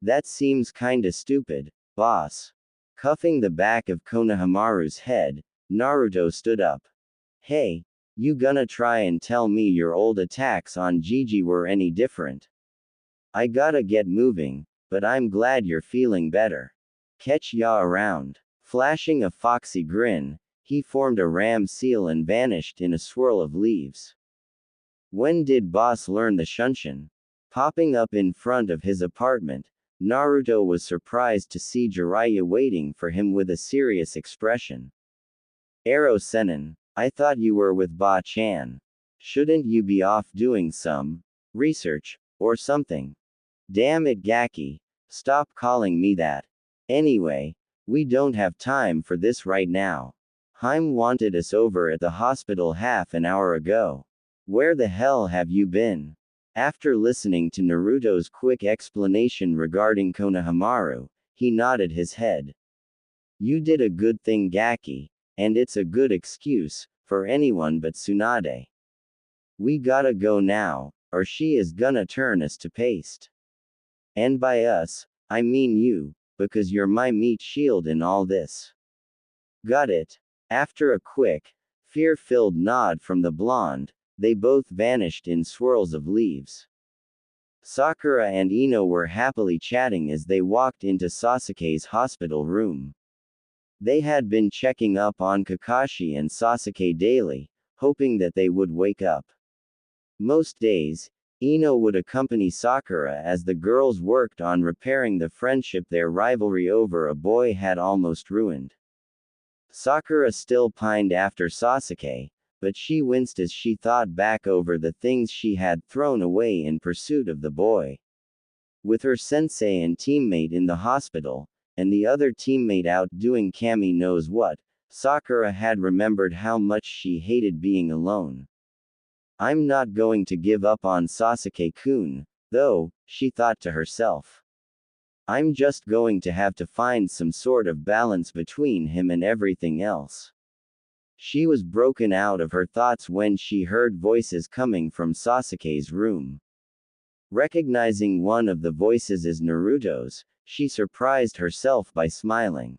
That seems kinda stupid, boss. Cuffing the back of Konohamaru's head, Naruto stood up. Hey, you gonna try and tell me your old attacks on Gigi were any different? I gotta get moving, but I'm glad you're feeling better. Catch ya around. Flashing a foxy grin, he formed a ram seal and vanished in a swirl of leaves. When did boss learn the shunshin? Popping up in front of his apartment, Naruto was surprised to see Jiraiya waiting for him with a serious expression. Ero Sennin, I thought you were with Ba-chan. Shouldn't you be off doing some research or something? Damn it, Gaki. Stop calling me that. Anyway, we don't have time for this right now. Harem wanted us over at the hospital half an hour ago. Where the hell have you been? After listening to Naruto's quick explanation regarding Konohamaru, he nodded his head. You did a good thing, Gaki, and it's a good excuse for anyone but Tsunade. We gotta go now, or she is gonna turn us to paste. And by us, I mean you, because you're my meat shield in all this. Got it. After a quick, fear-filled nod from the blonde, they both vanished in swirls of leaves. Sakura and Ino were happily chatting as they walked into Sasuke's hospital room. They had been checking up on Kakashi and Sasuke daily, hoping that they would wake up. Most days, Ino would accompany Sakura as the girls worked on repairing the friendship their rivalry over a boy had almost ruined. Sakura still pined after Sasuke, but she winced as she thought back over the things she had thrown away in pursuit of the boy. With her sensei and teammate in the hospital, and the other teammate out doing Kami knows what, Sakura had remembered how much she hated being alone. I'm not going to give up on Sasuke-kun, though, she thought to herself. I'm just going to have to find some sort of balance between him and everything else. She was broken out of her thoughts when she heard voices coming from Sasuke's room. Recognizing one of the voices as Naruto's, she surprised herself by smiling.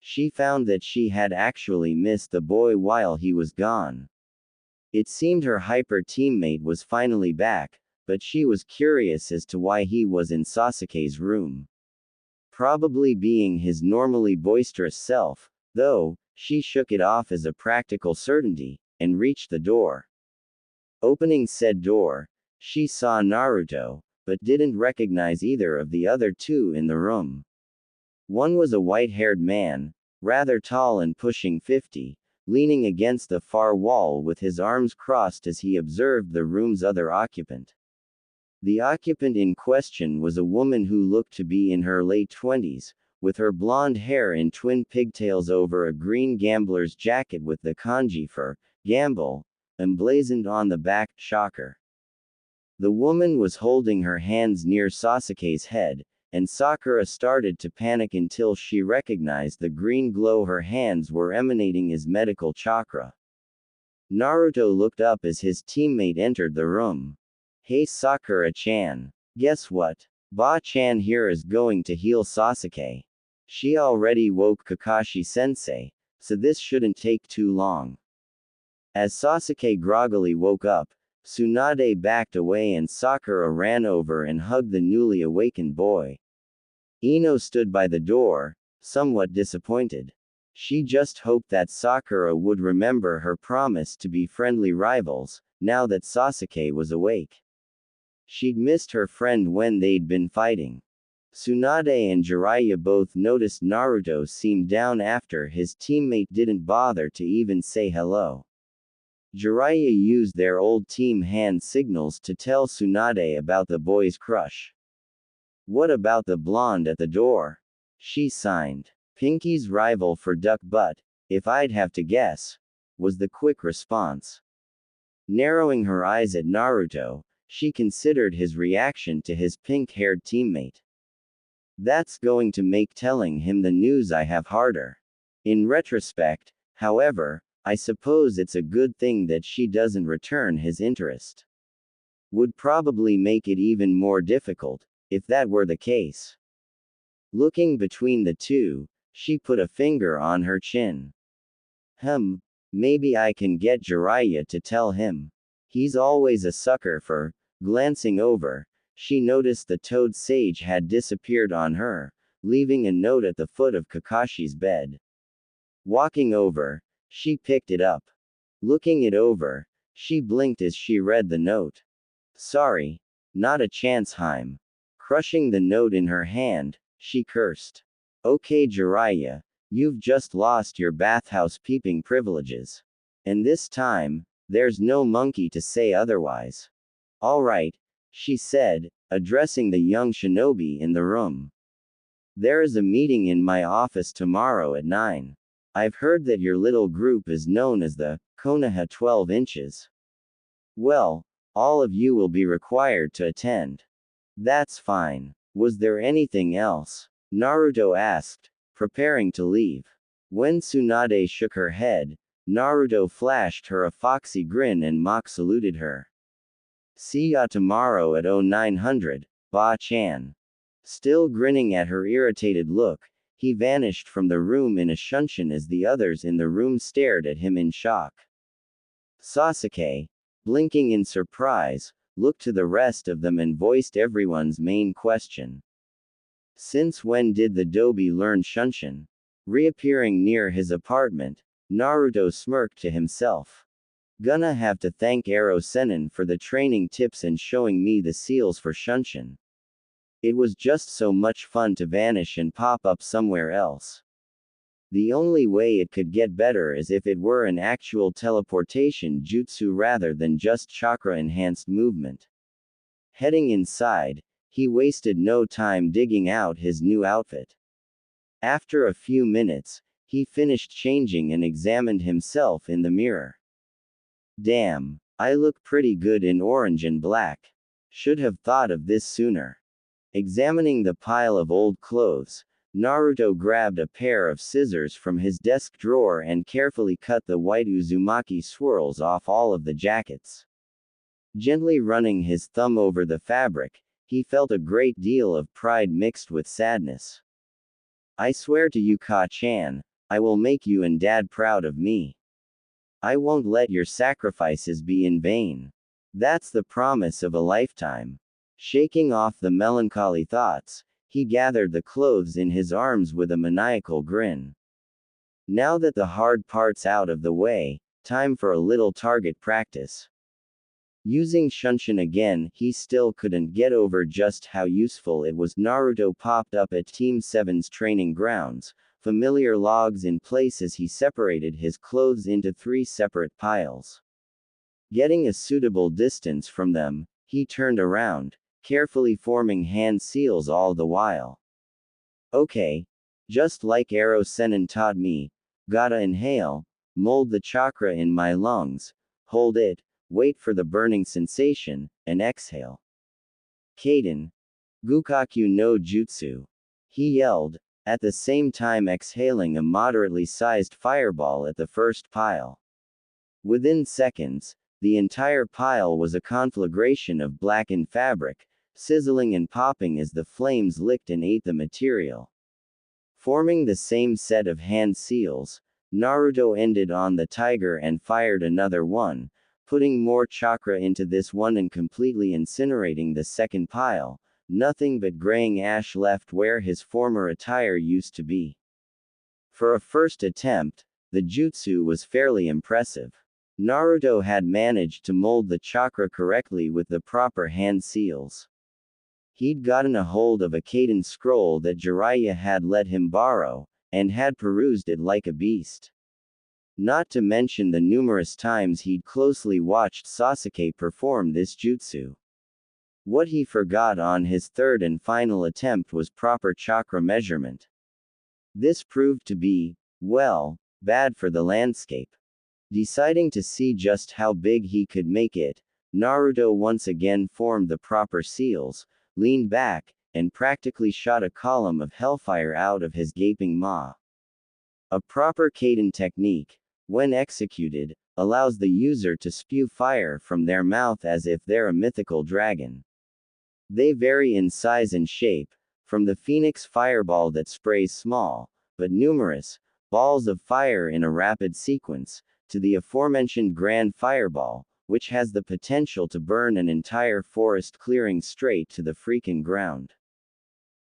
She found that she had actually missed the boy while he was gone. It seemed her hyper teammate was finally back, but she was curious as to why he was in Sasuke's room. Probably being his normally boisterous self, though, she shook it off as a practical certainty, and reached the door. Opening said door, she saw Naruto, but didn't recognize either of the other two in the room. One was a white-haired man, rather tall and pushing 50, leaning against the far wall with his arms crossed as he observed the room's other occupant. The occupant in question was a woman who looked to be in her late 20s, with her blonde hair in twin pigtails over a green gambler's jacket with the kanji for gamble emblazoned on the back. Shocker. The woman was holding her hands near Sasuke's head, and Sakura started to panic until she recognized the green glow her hands were emanating as medical chakra. Naruto looked up as his teammate entered the room. Hey Sakura-chan. Guess what? Ba-chan here is going to heal Sasuke. She already woke Kakashi-sensei, so this shouldn't take too long. As Sasuke groggily woke up, Tsunade backed away and Sakura ran over and hugged the newly awakened boy. Ino stood by the door, somewhat disappointed. She just hoped that Sakura would remember her promise to be friendly rivals, now that Sasuke was awake. She'd missed her friend when they'd been fighting. Tsunade and Jiraiya both noticed Naruto seemed down after his teammate didn't bother to even say hello. Jiraiya used their old team hand signals to tell Tsunade about the boy's crush. What about the blonde at the door? She signed. Pinky's rival for duck butt, if I'd have to guess, was the quick response. Narrowing her eyes at Naruto, she considered his reaction to his pink-haired teammate. That's going to make telling him the news I have harder. In retrospect, however, I suppose it's a good thing that she doesn't return his interest. Would probably make it even more difficult, if that were the case. Looking between the two, she put a finger on her chin. Maybe I can get Jiraiya to tell him. He's always a sucker for. Glancing over, she noticed the toad sage had disappeared on her, leaving a note at the foot of Kakashi's bed. Walking over, she picked it up. Looking it over, she blinked as she read the note. Sorry, not a chance, Harem. Crushing the note in her hand, she cursed. Okay, Jiraiya, you've just lost your bathhouse peeping privileges. And this time, there's no monkey to say otherwise. All right, she said, addressing the young shinobi in the room. There is a meeting in my office tomorrow at 9. I've heard that your little group is known as the Konoha 12 inches. Well, all of you will be required to attend. That's fine. Was there anything else? Naruto asked, preparing to leave. When Tsunade shook her head, Naruto flashed her a foxy grin and mock saluted her. See ya tomorrow at 0900, Ba-chan. Still grinning at her irritated look, he vanished from the room in a shunshin as the others in the room stared at him in shock. Sasuke, blinking in surprise, looked to the rest of them and voiced everyone's main question. Since when did the Dobi learn shunshin? Reappearing near his apartment, Naruto smirked to himself. Gonna have to thank Ero Sennin for the training tips and showing me the seals for shunshin. It was just so much fun to vanish and pop up somewhere else. The only way it could get better is if it were an actual teleportation jutsu rather than just chakra-enhanced movement. Heading inside, he wasted no time digging out his new outfit. After a few minutes, he finished changing and examined himself in the mirror. Damn, I look pretty good in orange and black. Should have thought of this sooner. Examining the pile of old clothes, Naruto grabbed a pair of scissors from his desk drawer and carefully cut the white Uzumaki swirls off all of the jackets. Gently running his thumb over the fabric, he felt a great deal of pride mixed with sadness. I swear to you, Ka-chan, I will make you and Dad proud of me. I won't let your sacrifices be in vain. That's the promise of a lifetime. Shaking off the melancholy thoughts, he gathered the clothes in his arms with a maniacal grin. Now that the hard part's out of the way, time for a little target practice. Using shunshin again, he still couldn't get over just how useful it was. Naruto popped up at Team 7's training grounds, familiar logs in place as he separated his clothes into 3 separate piles. Getting a suitable distance from them, he turned around, carefully forming hand seals all the while. Okay. Just like Ero Sennin taught me, gotta inhale, mold the chakra in my lungs, hold it, wait for the burning sensation, and exhale. Kaden. Gukaku no Jutsu. He yelled, at the same time exhaling a moderately sized fireball at the first pile. Within seconds, the entire pile was a conflagration of blackened fabric, sizzling and popping as the flames licked and ate the material. Forming the same set of hand seals, Naruto ended on the tiger and fired another one, putting more chakra into this one and completely incinerating the second pile, nothing but graying ash left where his former attire used to be. For a first attempt, the jutsu was fairly impressive. Naruto had managed to mold the chakra correctly with the proper hand seals. He'd gotten a hold of a Kaden scroll that Jiraiya had let him borrow, and had perused it like a beast. Not to mention the numerous times he'd closely watched Sasuke perform this jutsu. What he forgot on his third and final attempt was proper chakra measurement. This proved to be, well, bad for the landscape. Deciding to see just how big he could make it, Naruto once again formed the proper seals, leaned back, and practically shot a column of hellfire out of his gaping maw. A proper Kaiden technique, when executed, allows the user to spew fire from their mouth as if they're a mythical dragon. They vary in size and shape, from the phoenix fireball that sprays small, but numerous, balls of fire in a rapid sequence, to the aforementioned grand fireball, which has the potential to burn an entire forest clearing straight to the freaking ground.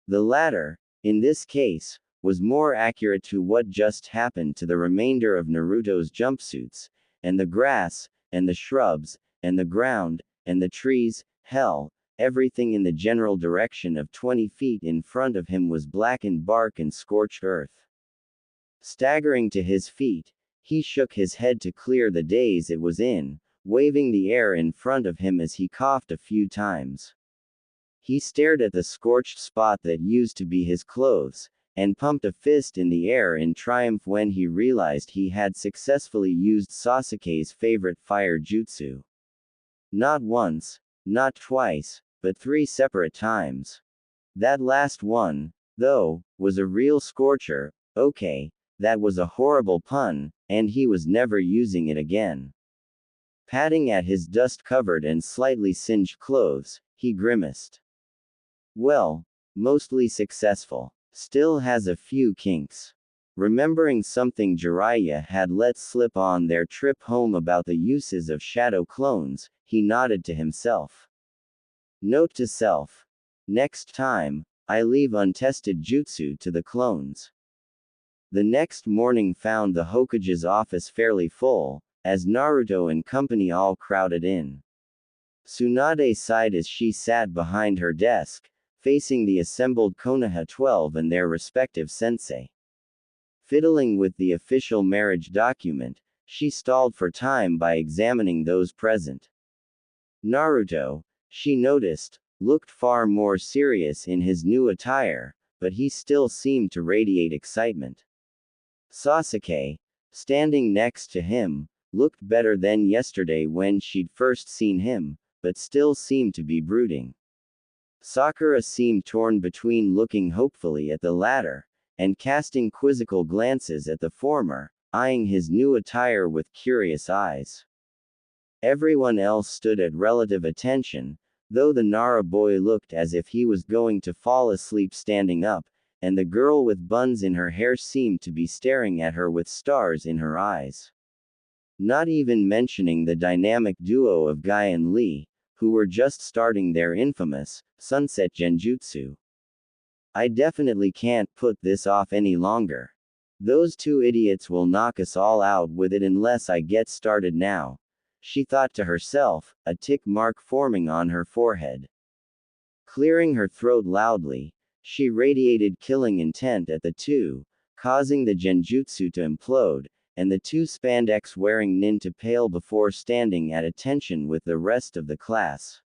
The latter, in this case, was more accurate to what just happened to the remainder of Naruto's jumpsuits, and the grass, and the shrubs, and the ground, and the trees, hell, everything in the general direction of 20 feet in front of him was blackened bark and scorched earth. Staggering to his feet, he shook his head to clear the daze it was in, waving the air in front of him as he coughed a few times. He stared at the scorched spot that used to be his clothes, and pumped a fist in the air in triumph when he realized he had successfully used Sasuke's favorite fire jutsu. Not once, not twice, but 3 separate times. That last one, though, was a real scorcher. Okay, that was a horrible pun, and he was never using it again. Patting at his dust-covered and slightly singed clothes, he grimaced. Well, mostly successful. Still has a few kinks. Remembering something Jiraiya had let slip on their trip home about the uses of shadow clones, he nodded to himself. Note to self. Next time, I leave untested jutsu to the clones. The next morning found the Hokage's office fairly full, as Naruto and company all crowded in. Tsunade sighed as she sat behind her desk, facing the assembled Konoha 12 and their respective sensei. Fiddling with the official marriage document, she stalled for time by examining those present. Naruto, she noticed, looked far more serious in his new attire, but he still seemed to radiate excitement. Sasuke, standing next to him, looked better than yesterday when she'd first seen him, but still seemed to be brooding. Sakura seemed torn between looking hopefully at the latter, and casting quizzical glances at the former, eyeing his new attire with curious eyes. Everyone else stood at relative attention, though the Nara boy looked as if he was going to fall asleep standing up, and the girl with buns in her hair seemed to be staring at her with stars in her eyes. Not even mentioning the dynamic duo of Guy and Lee, who were just starting their infamous sunset genjutsu. I definitely can't put this off any longer. Those 2 idiots will knock us all out with it unless I get started now, she thought to herself, a tick mark forming on her forehead. Clearing her throat loudly, she radiated killing intent at the 2, causing the genjutsu to implode, and the 2 spandex-wearing nin to pale before standing at attention with the rest of the class.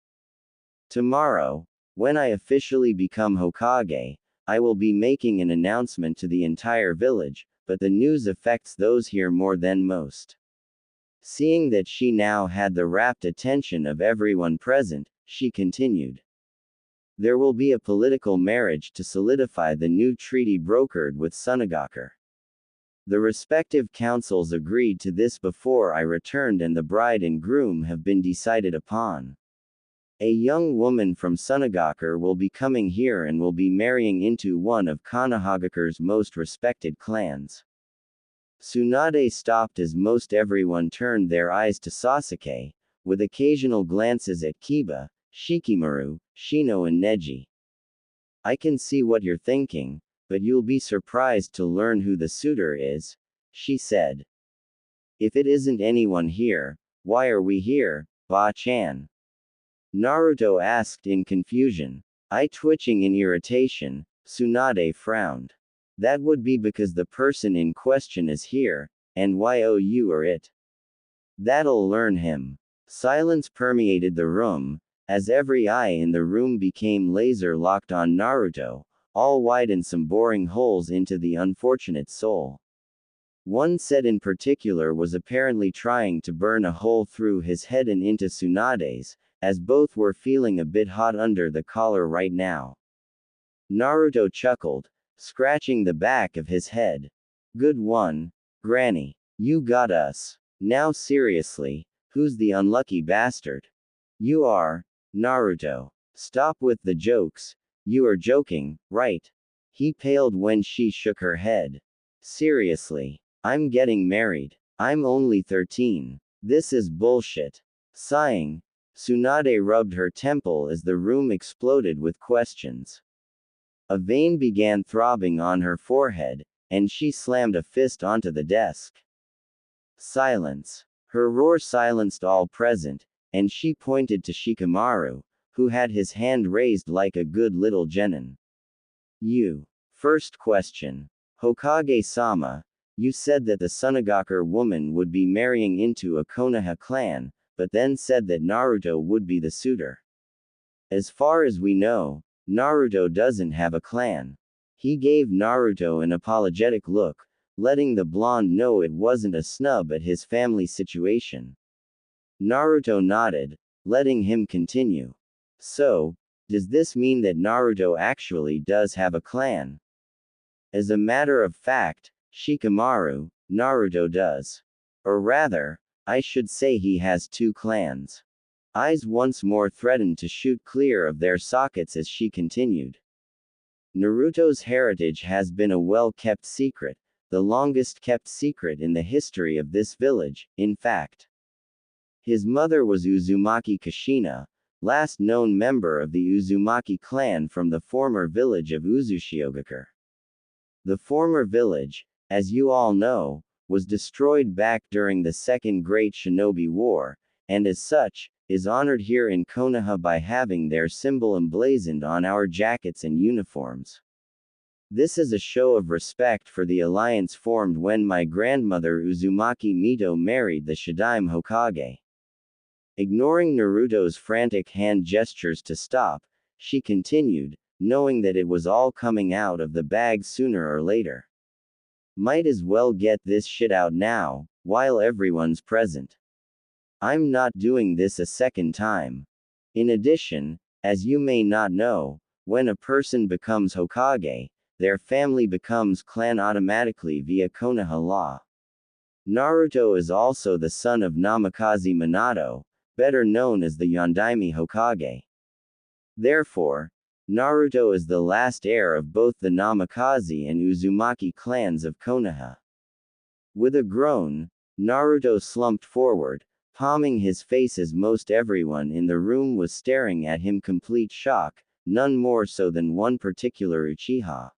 Tomorrow, when I officially become Hokage, I will be making an announcement to the entire village, but the news affects those here more than most. Seeing that she now had the rapt attention of everyone present, she continued. There will be a political marriage to solidify the new treaty brokered with Sunagakur. The respective councils agreed to this before I returned and the bride and groom have been decided upon. A young woman from Sunagakur will be coming here and will be marrying into one of Konohagakur's most respected clans. Tsunade stopped as most everyone turned their eyes to Sasuke, with occasional glances at Kiba, Shikamaru, Shino and Neji. I can see what you're thinking, but you'll be surprised to learn who the suitor is, she said. If it isn't anyone here, why are we here, Ba-chan? Naruto asked in confusion. Eye twitching in irritation, Tsunade frowned. That would be because the person in question is here, and you are it. That'll learn him. Silence permeated the room, as every eye in the room became laser-locked on Naruto, all widen some boring holes into the unfortunate soul. One set in particular was apparently trying to burn a hole through his head and into Tsunade's, as both were feeling a bit hot under the collar right now. Naruto chuckled, scratching the back of his head. Good one, Granny. You got us. Now seriously, who's the unlucky bastard? You are, Naruto. Stop with the jokes. You are joking, right? He paled when she shook her head. Seriously. I'm getting married. I'm only 13. This is bullshit. Sighing, Tsunade rubbed her temple as the room exploded with questions. A vein began throbbing on her forehead, and she slammed a fist onto the desk. Silence. Her roar silenced all present, and she pointed to Shikamaru, who had his hand raised like a good little genin. You. First question. Hokage-sama, you said that the Sunagakur woman would be marrying into a Konoha clan, but then said that Naruto would be the suitor. As far as we know, Naruto doesn't have a clan. He gave Naruto an apologetic look, letting the blonde know it wasn't a snub at his family situation. Naruto nodded, letting him continue. So, does this mean that Naruto actually does have a clan? As a matter of fact, Shikamaru, Naruto does. Or rather, I should say he has two clans. Eyes once more threatened to shoot clear of their sockets as she continued. Naruto's heritage has been a well-kept secret, the longest-kept secret in the history of this village, in fact. His mother was Uzumaki Kushina, last known member of the Uzumaki clan from the former village of Uzushiogakure. The former village, as you all know, was destroyed back during the Second Great Shinobi War, and as such, is honored here in Konoha by having their symbol emblazoned on our jackets and uniforms. This is a show of respect for the alliance formed when my grandmother Uzumaki Mito married the Shadaime Hokage. Ignoring Naruto's frantic hand gestures to stop, she continued, knowing that it was all coming out of the bag sooner or later. Might as well get this shit out now, while everyone's present. I'm not doing this a second time. In addition, as you may not know, when a person becomes Hokage, their family becomes clan automatically via Konoha law. Naruto is also the son of Namikaze Minato, better known as the Yondaime Hokage. Therefore, Naruto is the last heir of both the Namikaze and Uzumaki clans of Konoha. With a groan, Naruto slumped forward, palming his face as most everyone in the room was staring at him complete shock, none more so than one particular Uchiha.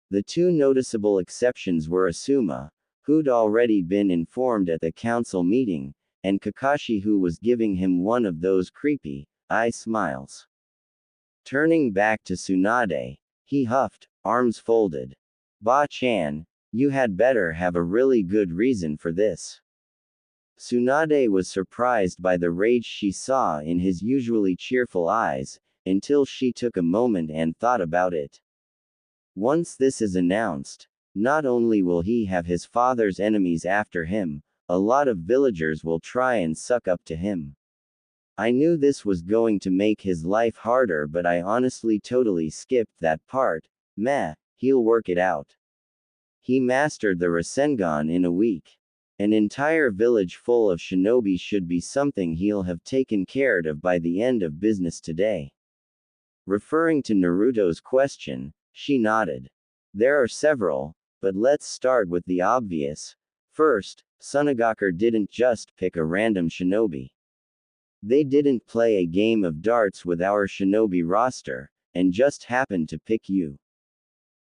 The two noticeable exceptions were Asuma, who'd already been informed at the council meeting, and Kakashi, who was giving him one of those creepy eye smiles. Turning back to Tsunade, he huffed, arms folded. Ba-chan, you had better have a really good reason for this. Tsunade was surprised by the rage she saw in his usually cheerful eyes, until she took a moment and thought about it. Once this is announced, not only will he have his father's enemies after him, a lot of villagers will try and suck up to him. I knew this was going to make his life harder, but I honestly totally skipped that part. Meh, he'll work it out. He mastered the Rasengan in a week. An entire village full of shinobi should be something he'll have taken care of by the end of business today. Referring to Naruto's question, she nodded. There are several, but let's start with the obvious. First, Sunagakur didn't just pick a random shinobi. They didn't play a game of darts with our shinobi roster, and just happened to pick you.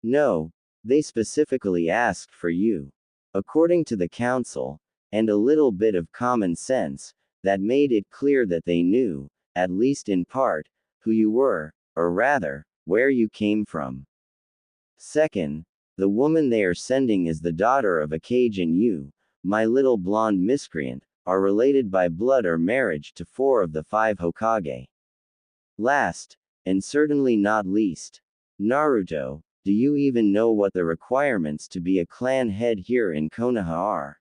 No, they specifically asked for you. According to the council, and a little bit of common sense, that made it clear that they knew, at least in part, who you were, or rather, where you came from. Second, the woman they are sending is the daughter of a Kage, and you, my little blonde miscreant, are related by blood or marriage to 4 of the 5 Hokage. Last, and certainly not least, Naruto, Do you even know what the requirements to be a clan head here in Konoha are?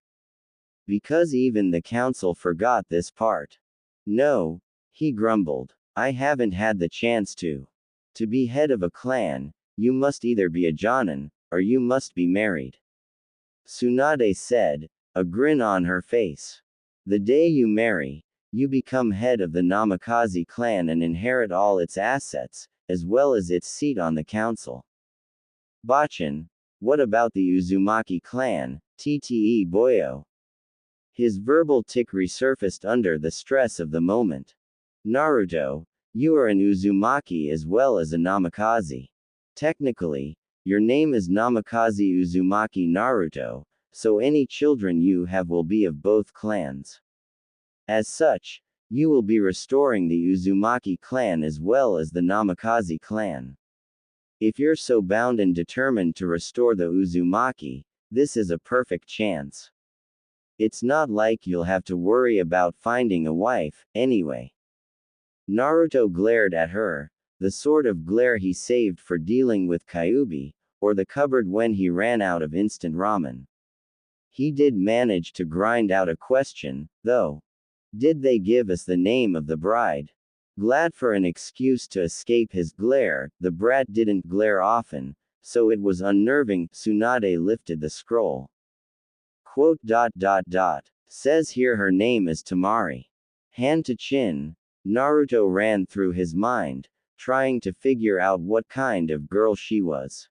Because even the council forgot this part. No, he grumbled. I haven't had the chance to. To be head of a clan, you must either be a Jonin, or you must be married. Tsunade said, a grin on her face. The day you marry, you become head of the Namikaze clan and inherit all its assets, as well as its seat on the council. Bachan, what about the Uzumaki clan, Tte Boyo? His verbal tic resurfaced under the stress of the moment. Naruto, you are an Uzumaki as well as a Namikaze. Technically, your name is Namikaze Uzumaki Naruto, so any children you have will be of both clans. As such, you will be restoring the Uzumaki clan as well as the Namikaze clan. If you're so bound and determined to restore the Uzumaki, this is a perfect chance. It's not like you'll have to worry about finding a wife, anyway. Naruto glared at her, the sort of glare he saved for dealing with Kyuubi, or the cupboard when he ran out of instant ramen. He did manage to grind out a question, though. Did they give us the name of the bride? Glad for an excuse to escape his glare, the brat didn't glare often, so it was unnerving. Tsunade lifted the scroll. Quote. Says here her name is Temari. Hand to chin, Naruto ran through his mind, trying to figure out what kind of girl she was.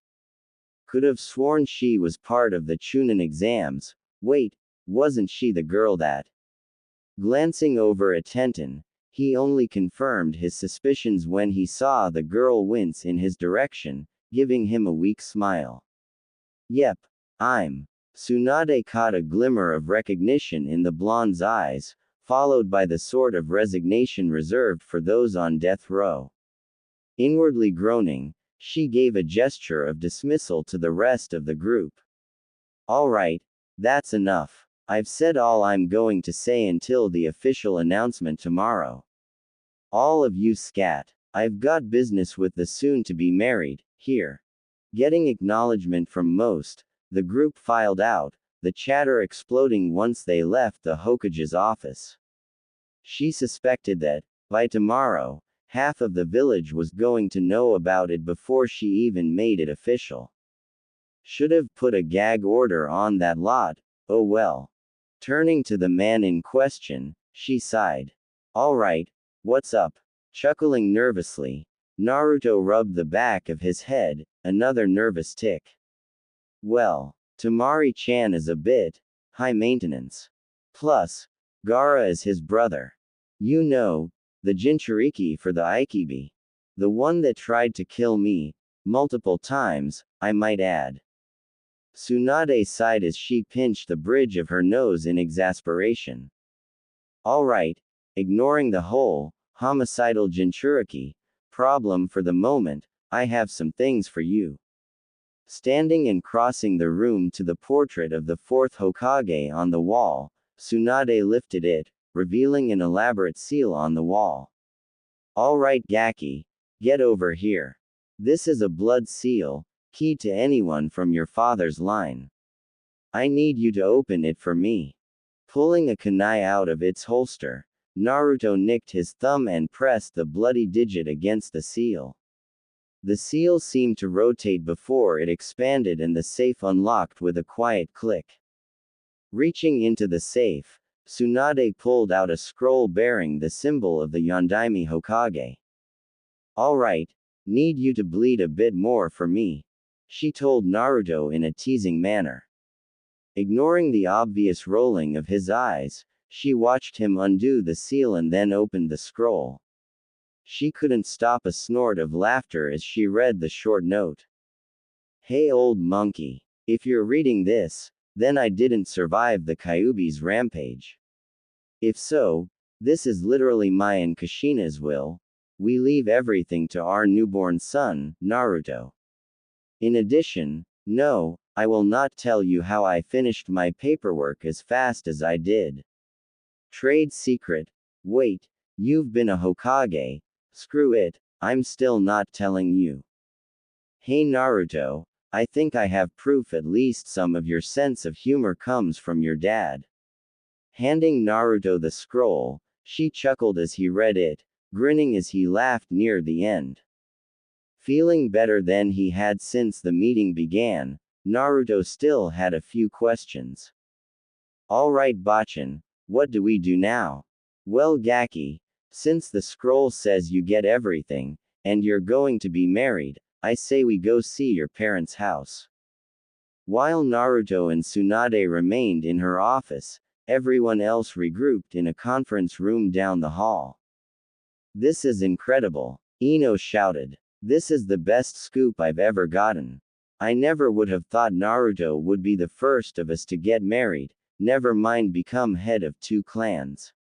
Could have sworn she was part of the Chunin exams. Wait, wasn't she the girl that? Glancing over at Tenten, he only confirmed his suspicions when he saw the girl wince in his direction, giving him a weak smile. Yep, I'm. Tsunade caught a glimmer of recognition in the blonde's eyes, followed by the sort of resignation reserved for those on death row. Inwardly groaning, she gave a gesture of dismissal to the rest of the group. All right, that's enough. I've said all I'm going to say until the official announcement tomorrow. All of you scat. I've got business with the soon-to-be married, here. Getting acknowledgement from most, the group filed out, the chatter exploding once they left the Hokage's office. She suspected that, by tomorrow, half of the village was going to know about it before she even made it official. Should have put a gag order on that lot, oh well. Turning to the man in question, she sighed. All right, what's up? Chuckling nervously, Naruto rubbed the back of his head, another nervous tic. Well, Temari-chan is a bit high maintenance. Plus, Gaara is his brother. You know, the Jinchuriki for the Aikibi. The one that tried to kill me, multiple times, I might add. Tsunade sighed as she pinched the bridge of her nose in exasperation. All right, ignoring the whole homicidal Jinchuriki problem for the moment, I have some things for you. Standing and crossing the room to the portrait of the fourth Hokage on the wall, Tsunade lifted it, revealing an elaborate seal on the wall. All right, Gaki, get over here. This is a blood seal, key to anyone from your father's line. I need you to open it for me. Pulling a kunai out of its holster, Naruto nicked his thumb and pressed the bloody digit against the seal. The seal seemed to rotate before it expanded and the safe unlocked with a quiet click. Reaching into the safe, Tsunade pulled out a scroll bearing the symbol of the Yondaime Hokage. All right, need you to bleed a bit more for me, she told Naruto in a teasing manner. Ignoring the obvious rolling of his eyes, she watched him undo the seal and then opened the scroll. She couldn't stop a snort of laughter as she read the short note. Hey old monkey, if you're reading this, then I didn't survive the Kyuubi's rampage. If so, this is literally my and Kushina's will. We leave everything to our newborn son, Naruto. In addition, no, I will not tell you how I finished my paperwork as fast as I did. Trade secret. Wait, you've been a Hokage. Screw it, I'm still not telling you. Hey Naruto, I think I have proof at least some of your sense of humor comes from your dad. Handing Naruto the scroll, she chuckled as he read it, grinning as he laughed near the end. Feeling better than he had since the meeting began, Naruto still had a few questions. Alright Bachan, what do we do now? Well Gaki, since the scroll says you get everything, and you're going to be married, I say we go see your parents' house. While Naruto and Tsunade remained in her office, everyone else regrouped in a conference room down the hall. This is incredible, Ino shouted. This is the best scoop I've ever gotten. I never would have thought Naruto would be the first of us to get married, never mind become head of 2 clans.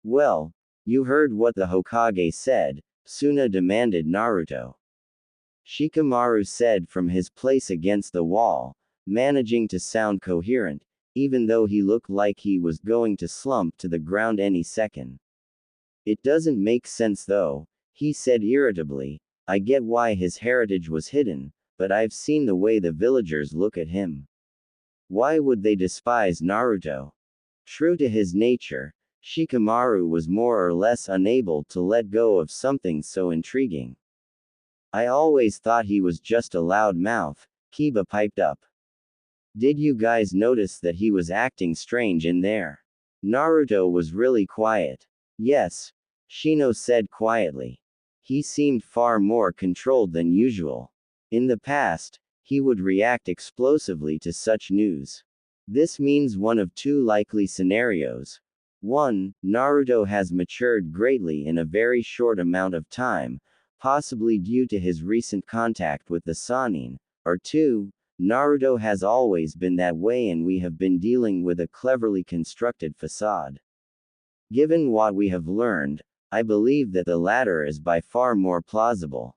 Well, you heard what the Hokage said, Suna demanded Naruto. Shikamaru said from his place against the wall, managing to sound coherent, even though he looked like he was going to slump to the ground any second. It doesn't make sense though, he said irritably. I get why his heritage was hidden, but I've seen the way the villagers look at him. Why would they despise Naruto? True to his nature, Shikamaru was more or less unable to let go of something so intriguing. I always thought he was just a loud mouth, Kiba piped up. Did you guys notice that he was acting strange in there? Naruto was really quiet. Yes, Shino said quietly. He seemed far more controlled than usual. In the past, he would react explosively to such news. This means one of 2 likely scenarios. 1. Naruto has matured greatly in a very short amount of time, possibly due to his recent contact with the Sannin, or 2. Naruto has always been that way and we have been dealing with a cleverly constructed facade. Given what we have learned, I believe that the latter is by far more plausible.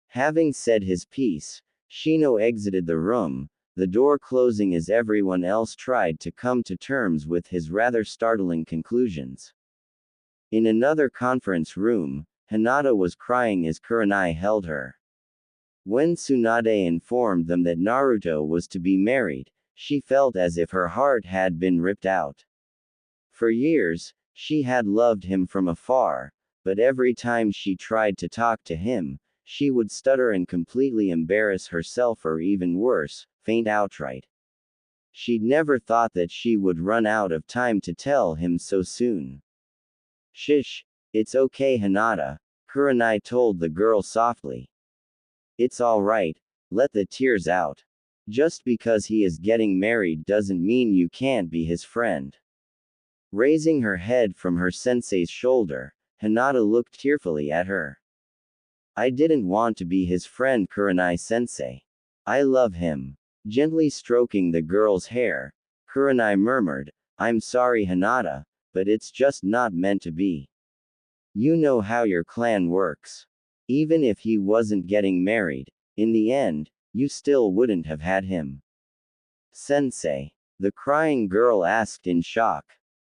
Having said his piece, Shino exited the room, the door closing as everyone else tried to come to terms with his rather startling conclusions. In another conference room, Hinata was crying as Kurenai held her. When Tsunade informed them that Naruto was to be married, she felt as if her heart had been ripped out. For years, she had loved him from afar, but every time she tried to talk to him, she would stutter and completely embarrass herself or even worse, faint outright. She'd never thought that she would run out of time to tell him so soon. Shish, it's okay Hinata, Kurenai told the girl softly. It's alright, let the tears out. Just because he is getting married doesn't mean you can't be his friend. Raising her head from her sensei's shoulder, Hinata looked tearfully at her. I didn't want to be his friend Kurenai-sensei. I love him. Gently stroking the girl's hair, Kurenai murmured, I'm sorry Hinata, but it's just not meant to be. You know how your clan works. Even if he wasn't getting married, in the end, you still wouldn't have had him. Sensei, the crying girl asked in shock.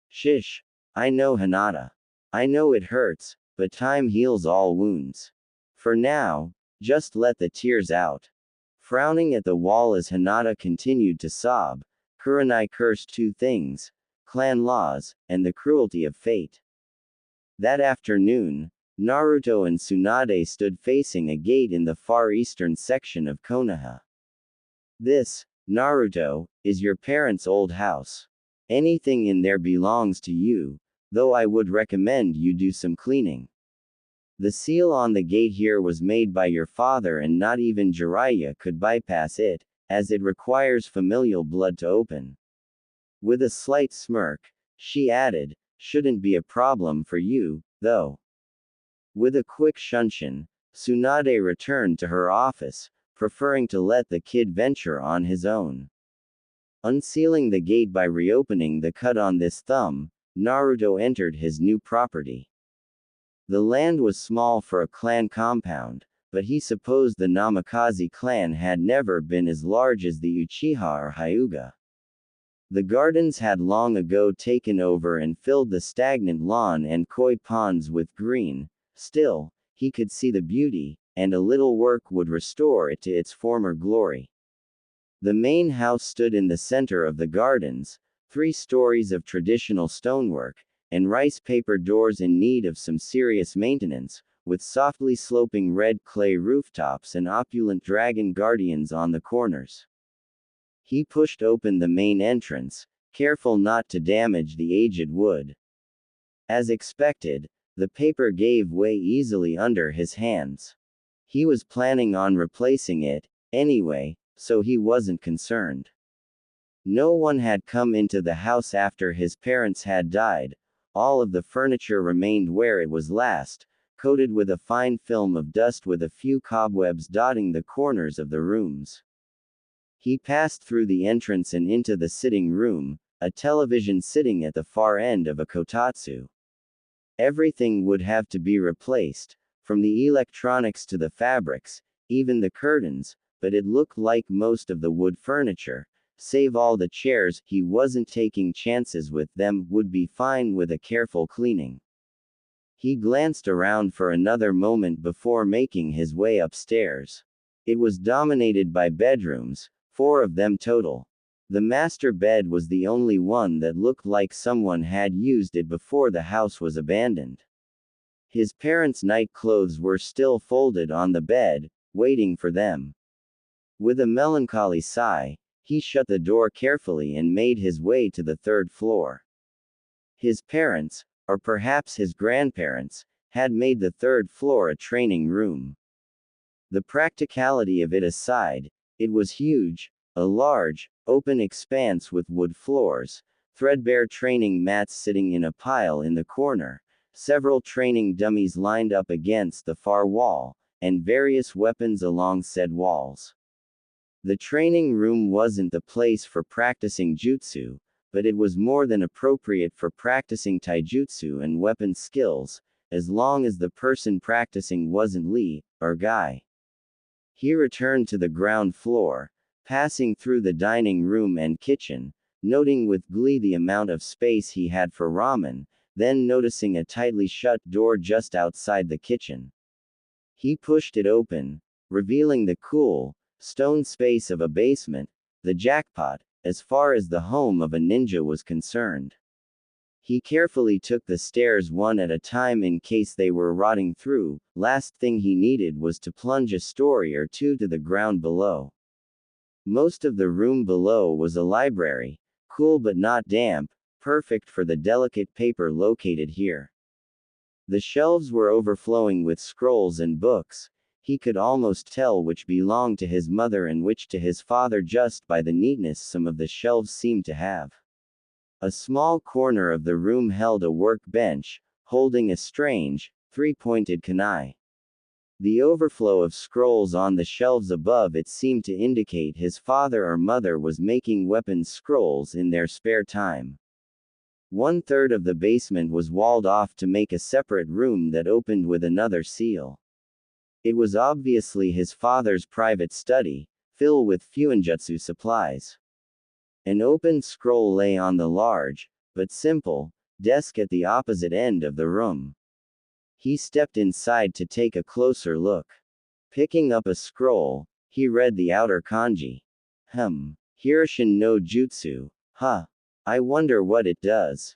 Shish, I know Hinata. I know it hurts, but time heals all wounds. For now, just let the tears out. Frowning at the wall as Hinata continued to sob, Kurenai cursed 2 things, clan laws, and the cruelty of fate. That afternoon, Naruto and Tsunade stood facing a gate in the far eastern section of Konoha. This, Naruto, is your parents' old house. Anything in there belongs to you, though I would recommend you do some cleaning. The seal on the gate here was made by your father and not even Jiraiya could bypass it, as it requires familial blood to open. With a slight smirk, she added, shouldn't be a problem for you, though. With a quick shunshin, Tsunade returned to her office, preferring to let the kid venture on his own. Unsealing the gate by reopening the cut on this thumb, Naruto entered his new property. The land was small for a clan compound, but he supposed the Namikaze clan had never been as large as the Uchiha or Hyuga. The gardens had long ago taken over and filled the stagnant lawn and koi ponds with green. Still, he could see the beauty, and a little work would restore it to its former glory. The main house stood in the center of the gardens, 3 stories of traditional stonework, and rice paper doors in need of some serious maintenance, with softly sloping red clay rooftops and opulent dragon guardians on the corners. He pushed open the main entrance, careful not to damage the aged wood. As expected, the paper gave way easily under his hands. He was planning on replacing it, anyway, so he wasn't concerned. No one had come into the house after his parents had died. All of the furniture remained where it was last, coated with a fine film of dust with a few cobwebs dotting the corners of the rooms. He passed through the entrance and into the sitting room, a television sitting at the far end of a kotatsu. Everything would have to be replaced, from the electronics to the fabrics, even the curtains, but it looked like most of the wood furniture, save all the chairs, he wasn't taking chances with them, would be fine with a careful cleaning. He glanced around for another moment before making his way upstairs. It was dominated by bedrooms, 4 of them total. The master bed was the only one that looked like someone had used it before the house was abandoned. His parents' night clothes were still folded on the bed, waiting for them. With a melancholy sigh, he shut the door carefully and made his way to the 3rd floor. His parents, or perhaps his grandparents, had made the 3rd floor a training room. The practicality of it aside, it was huge, a large, open expanse with wood floors, threadbare training mats sitting in a pile in the corner, several training dummies lined up against the far wall, and various weapons along said walls. The training room wasn't the place for practicing jutsu, but it was more than appropriate for practicing taijutsu and weapon skills, as long as the person practicing wasn't Lee, or Guy. He returned to the ground floor, passing through the dining room and kitchen, noting with glee the amount of space he had for ramen, then noticing a tightly shut door just outside the kitchen. He pushed it open, revealing the cool, stone space of a basement, the jackpot, as far as the home of a ninja was concerned. He carefully took the stairs one at a time in case they were rotting through. Last thing he needed was to plunge a story or two to the ground below. Most of the room below was a library, cool but not damp, perfect for the delicate paper located here. The shelves were overflowing with scrolls and books. He could almost tell which belonged to his mother and which to his father just by the neatness some of the shelves seemed to have. A small corner of the room held a workbench, holding a strange, 3-pointed kunai. The overflow of scrolls on the shelves above it seemed to indicate his father or mother was making weapons scrolls in their spare time. 1/3 of the basement was walled off to make a separate room that opened with another seal. It was obviously his father's private study, filled with fuinjutsu supplies. An open scroll lay on the large, but simple, desk at the opposite end of the room. He stepped inside to take a closer look. Picking up a scroll, he read the outer kanji. Hiroshin no Jutsu, huh. I wonder what it does.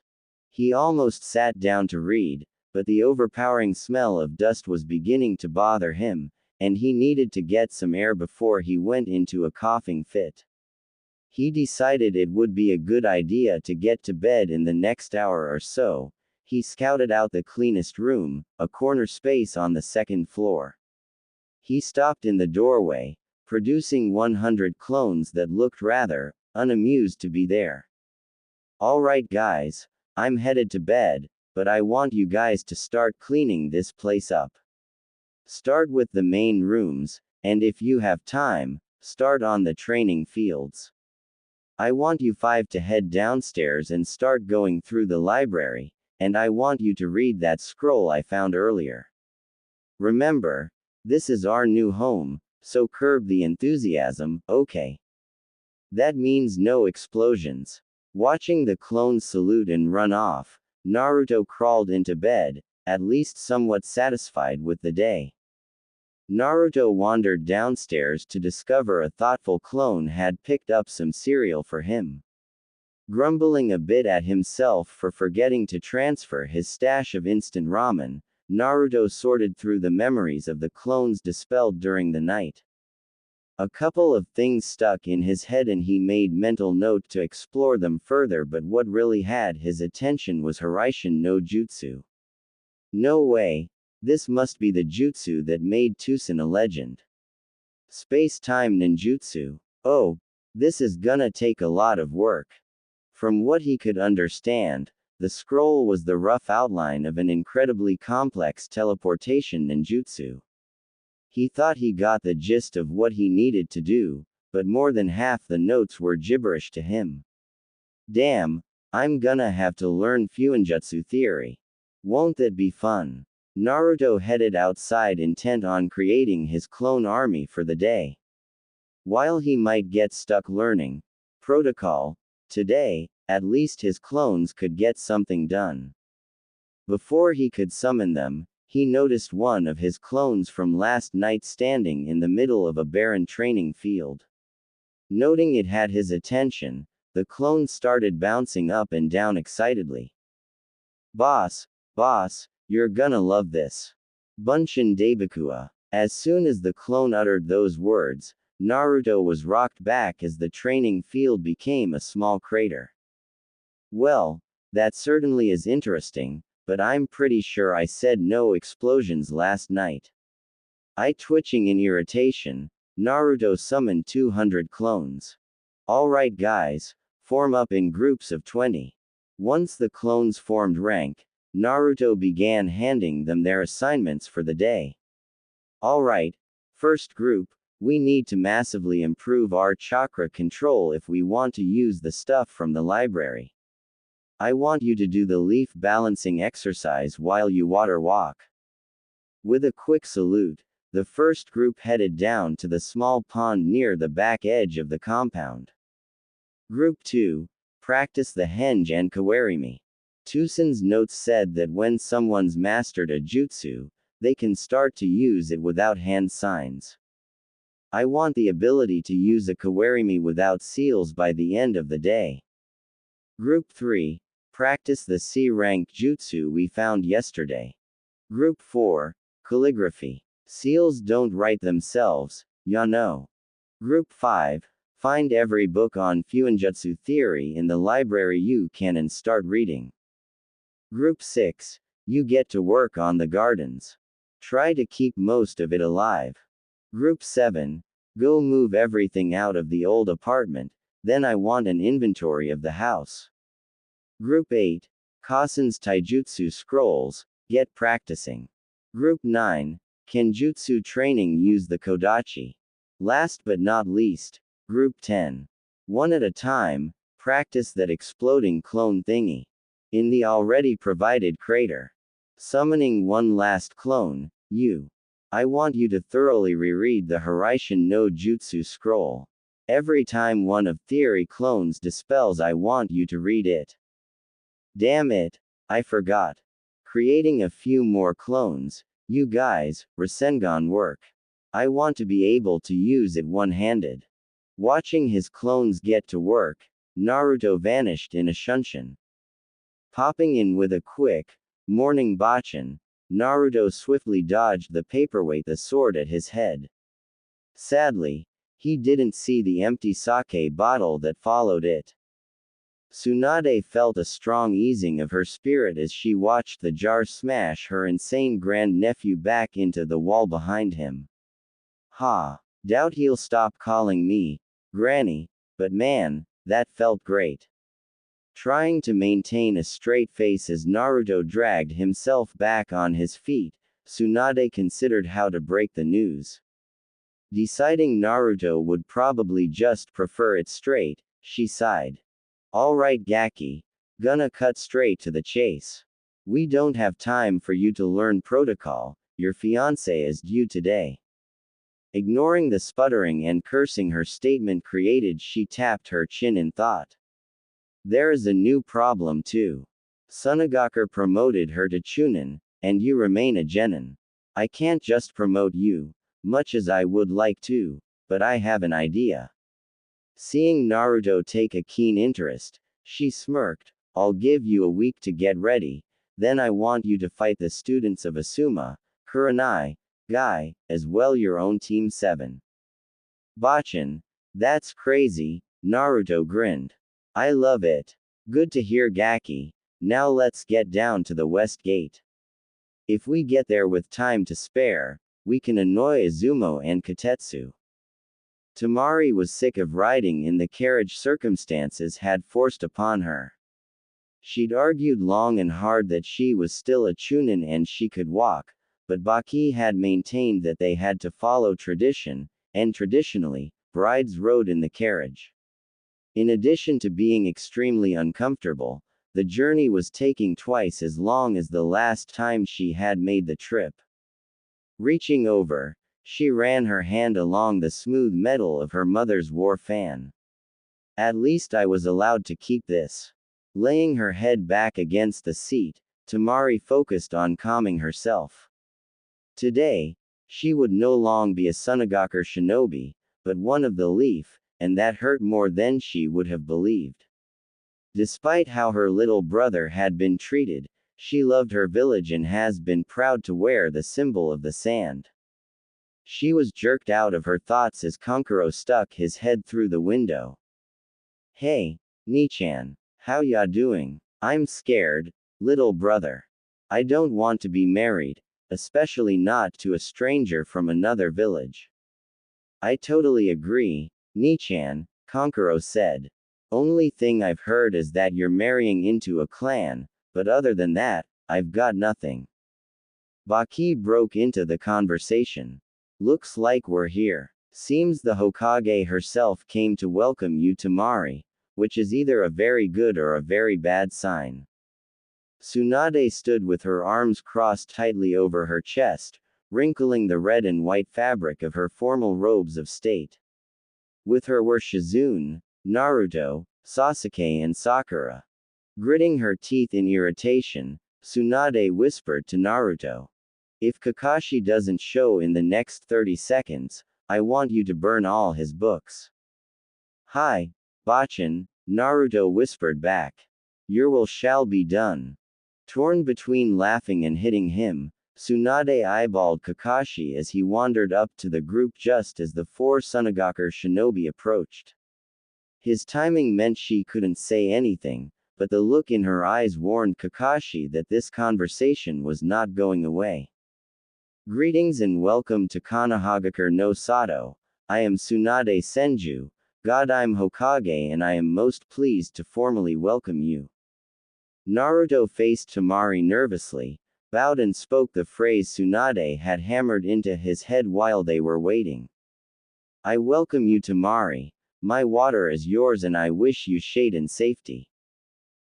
He almost sat down to read, but the overpowering smell of dust was beginning to bother him, and he needed to get some air before he went into a coughing fit. He decided it would be a good idea to get to bed in the next hour or so. He scouted out the cleanest room, a corner space on the 2nd floor. He stopped in the doorway, producing 100 clones that looked rather unamused to be there. Alright guys, I'm headed to bed, but I want you guys to start cleaning this place up. Start with the main rooms, and if you have time, start on the training fields. I want you 5 to head downstairs and start going through the library, and I want you to read that scroll I found earlier. Remember, this is our new home, so curb the enthusiasm, okay? That means no explosions. Watching the clones salute and run off, Naruto crawled into bed, at least somewhat satisfied with the day. Naruto wandered downstairs to discover a thoughtful clone had picked up some cereal for him. Grumbling a bit at himself for forgetting to transfer his stash of instant ramen, Naruto sorted through the memories of the clones dispelled during the night. A couple of things stuck in his head and he made mental note to explore them further, but what really had his attention was Hiraishin no Jutsu. No way, this must be the jutsu that made Tusen a legend. Space-time ninjutsu. Oh, this is gonna take a lot of work. From what he could understand, the scroll was the rough outline of an incredibly complex teleportation ninjutsu. He thought he got the gist of what he needed to do, but more than half the notes were gibberish to him. Damn, I'm gonna have to learn Fuinjutsu theory. Won't that be fun? Naruto headed outside intent on creating his clone army for the day. While he might get stuck learning protocol today, at least his clones could get something done. Before he could summon them, he noticed one of his clones from last night standing in the middle of a barren training field. Noting it had his attention, the clone started bouncing up and down excitedly. Boss, you're gonna love this. Bunshin Daibakua. As soon as the clone uttered those words, Naruto was rocked back as the training field became a small crater. Well, that certainly is interesting, but I'm pretty sure I said no explosions last night. Twitching in irritation, Naruto summoned 200 clones. Alright guys, form up in groups of 20. Once the clones formed rank, Naruto began handing them their assignments for the day. Alright, first group, we need to massively improve our chakra control if we want to use the stuff from the library. I want you to do the leaf balancing exercise while you water walk. With a quick salute, the first group headed down to the small pond near the back edge of the compound. Group 2, practice the henge and kawarimi. Tusen's notes said that when someone's mastered a jutsu, they can start to use it without hand signs. I want the ability to use a kawarimi without seals by the end of the day. Group 3, practice the C-rank jutsu we found yesterday. Group 4, calligraphy. Seals don't write themselves, ya know. Group 5, find every book on Fuinjutsu theory in the library you can and start reading. Group 6, you get to work on the gardens. Try to keep most of it alive. Group 7, go move everything out of the old apartment, then I want an inventory of the house. Group 8, Kasen's Taijutsu scrolls, get practicing. Group 9, Kenjutsu training use the Kodachi. Last but not least, Group 10. One at a time, practice that exploding clone thingy. In the already provided crater. Summoning one last clone, you. I want you to thoroughly reread the Hiraishin no Jutsu scroll. Every time one of theory clones dispels, I want you to read it. Damn it, I forgot. Creating a few more clones, you guys, Rasengan work. I want to be able to use it one-handed. Watching his clones get to work, Naruto vanished in a shunshin. Popping in with a quick, morning bachan, Naruto swiftly dodged the paperweight the sword at his head. Sadly, he didn't see the empty sake bottle that followed it. Tsunade felt a strong easing of her spirit as she watched the jar smash her insane grandnephew back into the wall behind him. Ha! Doubt he'll stop calling me Granny, but man, that felt great. Trying to maintain a straight face as Naruto dragged himself back on his feet, Tsunade considered how to break the news. Deciding Naruto would probably just prefer it straight, she sighed. Alright Gaki, gonna cut straight to the chase. We don't have time for you to learn protocol, your fiancé is due today. Ignoring the sputtering and cursing her statement created, she tapped her chin in thought. There is a new problem too. Sunagaker promoted her to Chunin, and you remain a genin. I can't just promote you, much as I would like to, but I have an idea. Seeing Naruto take a keen interest, she smirked. I'll give you a week to get ready, then I want you to fight the students of Asuma, Kurenai, Guy, as well your own Team 7. Bachan, that's crazy, Naruto grinned. I love it. Good to hear Gaki. Now let's get down to the West Gate. If we get there with time to spare, we can annoy Izumo and Katetsu. Temari was sick of riding in the carriage circumstances had forced upon her. She'd argued long and hard that she was still a chunin and she could walk, but Baki had maintained that they had to follow tradition, and traditionally, brides rode in the carriage. In addition to being extremely uncomfortable, the journey was taking twice as long as the last time she had made the trip. Reaching over, she ran her hand along the smooth metal of her mother's war fan. At least I was allowed to keep this. Laying her head back against the seat, Temari focused on calming herself. Today, she would no longer be a Sunagaku shinobi, but one of the Leaf, and that hurt more than she would have believed. Despite how her little brother had been treated, she loved her village and has been proud to wear the symbol of the sand. She was jerked out of her thoughts as Kankuro stuck his head through the window. Hey, Nichan, how ya doing? I'm scared, little brother. I don't want to be married, especially not to a stranger from another village. I totally agree, Nichan, Kankuro said. Only thing I've heard is that you're marrying into a clan, but other than that, I've got nothing. Baki broke into the conversation. Looks like we're here. Seems the Hokage herself came to welcome you to Mari, which is either a very good or a very bad sign. Tsunade stood with her arms crossed tightly over her chest, wrinkling the red and white fabric of her formal robes of state. With her were Shizune, Naruto, Sasuke and Sakura. Gritting her teeth in irritation, Tsunade whispered to Naruto. If Kakashi doesn't show in the next 30 seconds, I want you to burn all his books. Hi, Bachan, Naruto whispered back. Your will shall be done. Torn between laughing and hitting him, Tsunade eyeballed Kakashi as he wandered up to the group just as the 4 Sunagaku shinobi approached. His timing meant she couldn't say anything, but the look in her eyes warned Kakashi that this conversation was not going away. Greetings and welcome to Konohagakure no Sato. I am Tsunade Senju, God I'm Hokage and I am most pleased to formally welcome you. Naruto faced Temari nervously, bowed and spoke the phrase Tsunade had hammered into his head while they were waiting. I welcome you Temari, my water is yours and I wish you shade and safety.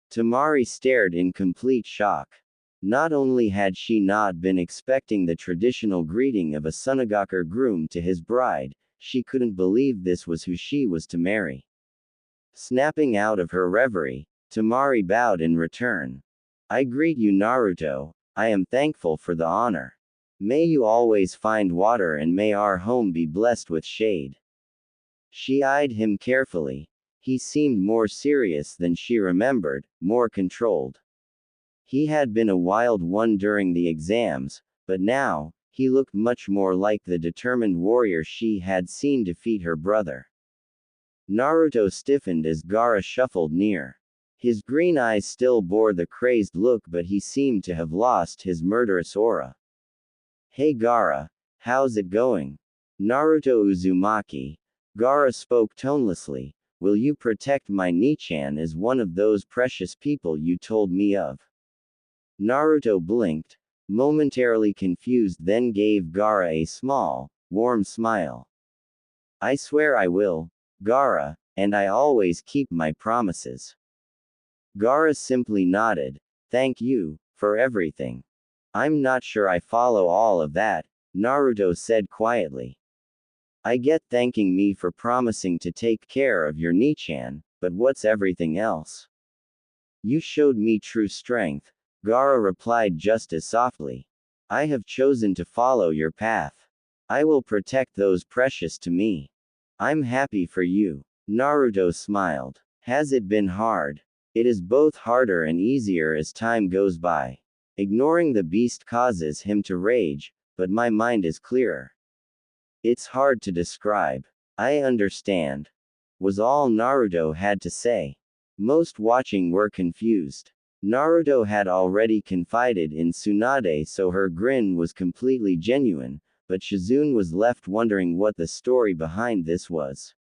Temari stared in complete shock. Not only had she not been expecting the traditional greeting of a Sunagaku groom to his bride, she couldn't believe this was who she was to marry. Snapping out of her reverie, Temari bowed in return. I greet you Naruto, I am thankful for the honor. May you always find water and may our home be blessed with shade. She eyed him carefully. He seemed more serious than she remembered, more controlled. He had been a wild one during the exams, but now, he looked much more like the determined warrior she had seen defeat her brother. Naruto stiffened as Gaara shuffled near. His green eyes still bore the crazed look but he seemed to have lost his murderous aura. Hey Gaara, how's it going? Naruto Uzumaki. Gaara spoke tonelessly. Will you protect my Nichan as one of those precious people you told me of? Naruto blinked, momentarily confused then gave Gaara a small, warm smile. I swear I will, Gaara, and I always keep my promises. Gaara simply nodded. Thank you, for everything. I'm not sure I follow all of that, Naruto said quietly. I get thanking me for promising to take care of your Nichan, but what's everything else? You showed me true strength, Gaara replied just as softly. I have chosen to follow your path. I will protect those precious to me. I'm happy for you. Naruto smiled. Has it been hard? It is both harder and easier as time goes by. Ignoring the beast causes him to rage, but my mind is clearer. It's hard to describe. I understand, was all Naruto had to say. Most watching were confused. Naruto had already confided in Tsunade, so her grin was completely genuine, but Shizune was left wondering what the story behind this was.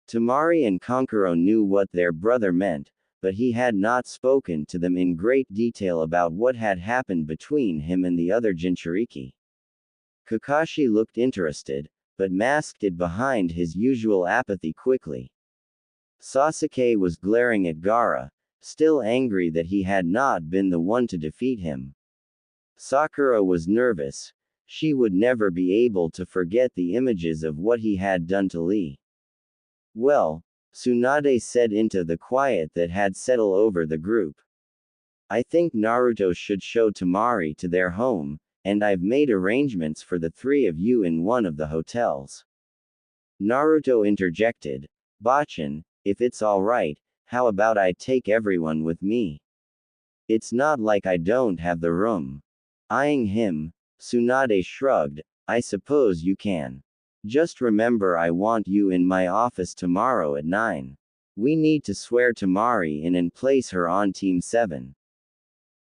Temari and Kankuro knew what their brother meant, but he had not spoken to them in great detail about what had happened between him and the other Jinchuriki. Kakashi looked interested, but masked it behind his usual apathy quickly. Sasuke was glaring at Gaara, still angry that he had not been the one to defeat him. Sakura was nervous. She would never be able to forget the images of what he had done to Lee. Well, Tsunade said into the quiet that had settled over the group. I think Naruto should show Temari to their home, and I've made arrangements for the three of you in one of the hotels. Naruto interjected. Bachan, if it's alright, how about I take everyone with me? It's not like I don't have the room. Eyeing him, Tsunade shrugged. I suppose you can. Just remember, I want you in my office tomorrow at 9. We need to swear Temari in and place her on Team 7.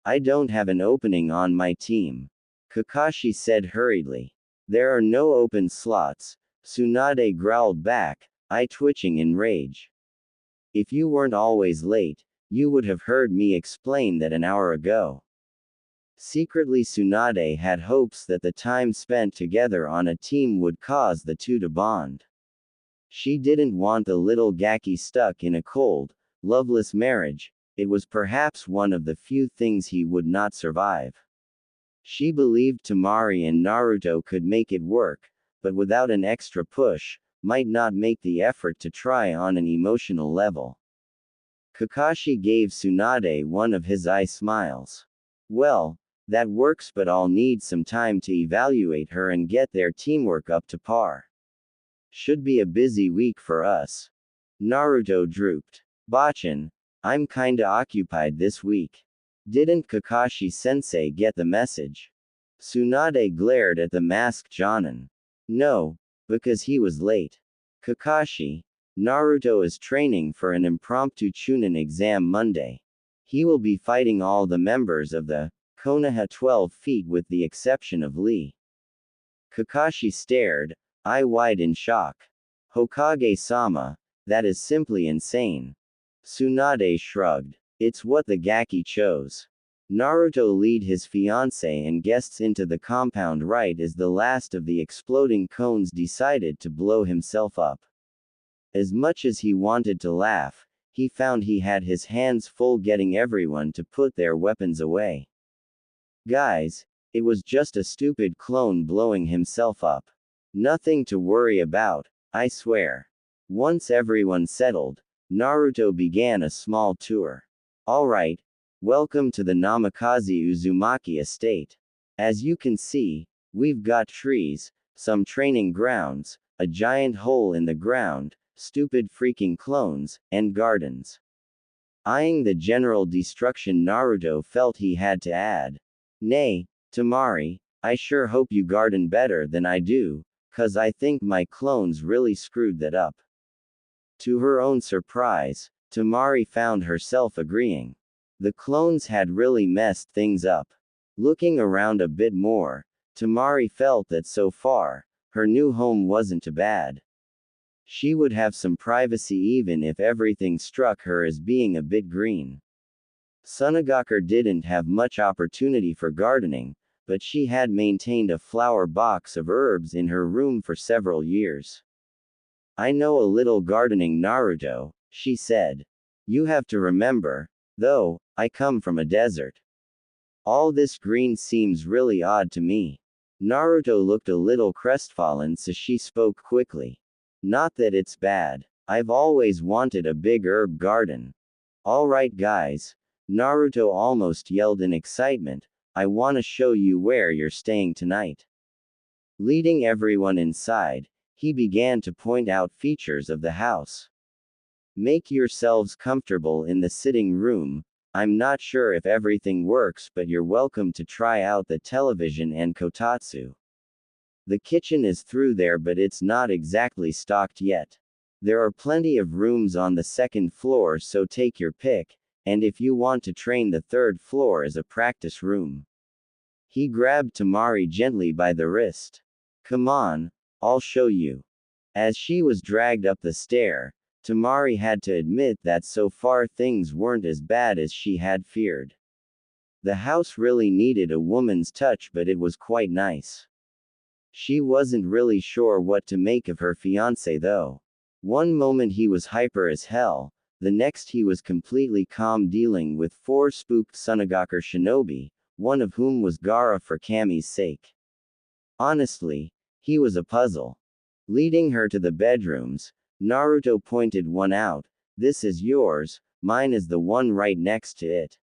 I don't have an opening on my team, Kakashi said hurriedly. There are no open slots, Tsunade growled back, eye twitching in rage. If you weren't always late, you would have heard me explain that an hour ago. Secretly, Tsunade had hopes that the time spent together on a team would cause the two to bond. She didn't want the little Gaki stuck in a cold, loveless marriage. It was perhaps one of the few things he would not survive. She believed Temari and Naruto could make it work, but without an extra push, might not make the effort to try on an emotional level. Kakashi gave Tsunade one of his eye smiles. Well, that works, but I'll need some time to evaluate her and get their teamwork up to par. Should be a busy week for us. Naruto drooped. Bachan, I'm kinda occupied this week. Didn't Kakashi-sensei get the message? Tsunade glared at the masked Jonin. No, because he was late. Kakashi, Naruto is training for an impromptu Chunin exam Monday. He will be fighting all the members of the Konoha 12 feet with the exception of Lee. Kakashi stared, eye wide in shock. Hokage-sama, that is simply insane. Tsunade shrugged. It's what the Gaki chose. Naruto lead his fiancée and guests into the compound right as the last of the exploding cones decided to blow himself up. As much as he wanted to laugh, he found he had his hands full getting everyone to put their weapons away. Guys, it was just a stupid clone blowing himself up. Nothing to worry about, I swear. Once everyone settled, Naruto began a small tour. Alright, welcome to the Namikaze Uzumaki estate. As you can see, we've got trees, some training grounds, a giant hole in the ground, stupid freaking clones, and gardens. Eyeing the general destruction, Naruto felt he had to add. Nay, Temari, I sure hope you garden better than I do, 'cause I think my clones really screwed that up. To her own surprise, Temari found herself agreeing. The clones had really messed things up. Looking around a bit more, Temari felt that so far, her new home wasn't too bad. She would have some privacy even if everything struck her as being a bit green. Sunagaker didn't have much opportunity for gardening, but she had maintained a flower box of herbs in her room for several years. I know a little gardening, Naruto, she said. You have to remember, though, I come from a desert. All this green seems really odd to me. Naruto looked a little crestfallen, so she spoke quickly. Not that it's bad. I've always wanted a big herb garden. Alright guys, Naruto almost yelled in excitement, I wanna show you where you're staying tonight. Leading everyone inside, he began to point out features of the house. Make yourselves comfortable in the sitting room. I'm not sure if everything works, but you're welcome to try out the television and kotatsu. The kitchen is through there, but it's not exactly stocked yet. There are plenty of rooms on the second floor, so take your pick, and if you want to train, the third floor as a practice room. He grabbed Temari gently by the wrist. Come on, I'll show you. As she was dragged up the stair, Temari had to admit that so far things weren't as bad as she had feared. The house really needed a woman's touch, but it was quite nice. She wasn't really sure what to make of her fiancé though. One moment he was hyper as hell, the next he was completely calm, dealing with 4 spooked Sunagaker shinobi, one of whom was Gaara for Kami's sake. Honestly, he was a puzzle. Leading her to the bedrooms, Naruto pointed one out. This is yours, mine is the one right next to it.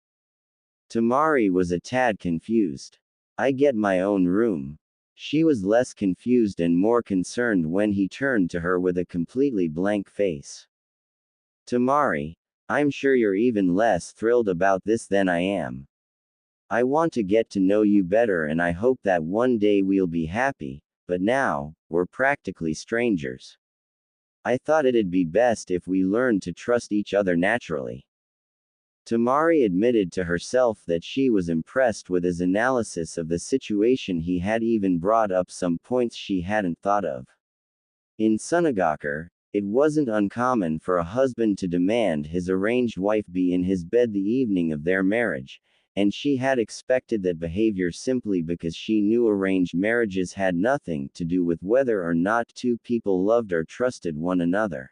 Temari was a tad confused. I get my own room. She was less confused and more concerned when he turned to her with a completely blank face. Temari, I'm sure you're even less thrilled about this than I am. I want to get to know you better, and I hope that one day we'll be happy, but now, we're practically strangers. I thought it'd be best if we learned to trust each other naturally. Temari admitted to herself that she was impressed with his analysis of the situation. He had even brought up some points she hadn't thought of. In Sunagaker, it wasn't uncommon for a husband to demand his arranged wife be in his bed the evening of their marriage, and she had expected that behavior simply because she knew arranged marriages had nothing to do with whether or not 2 people loved or trusted one another.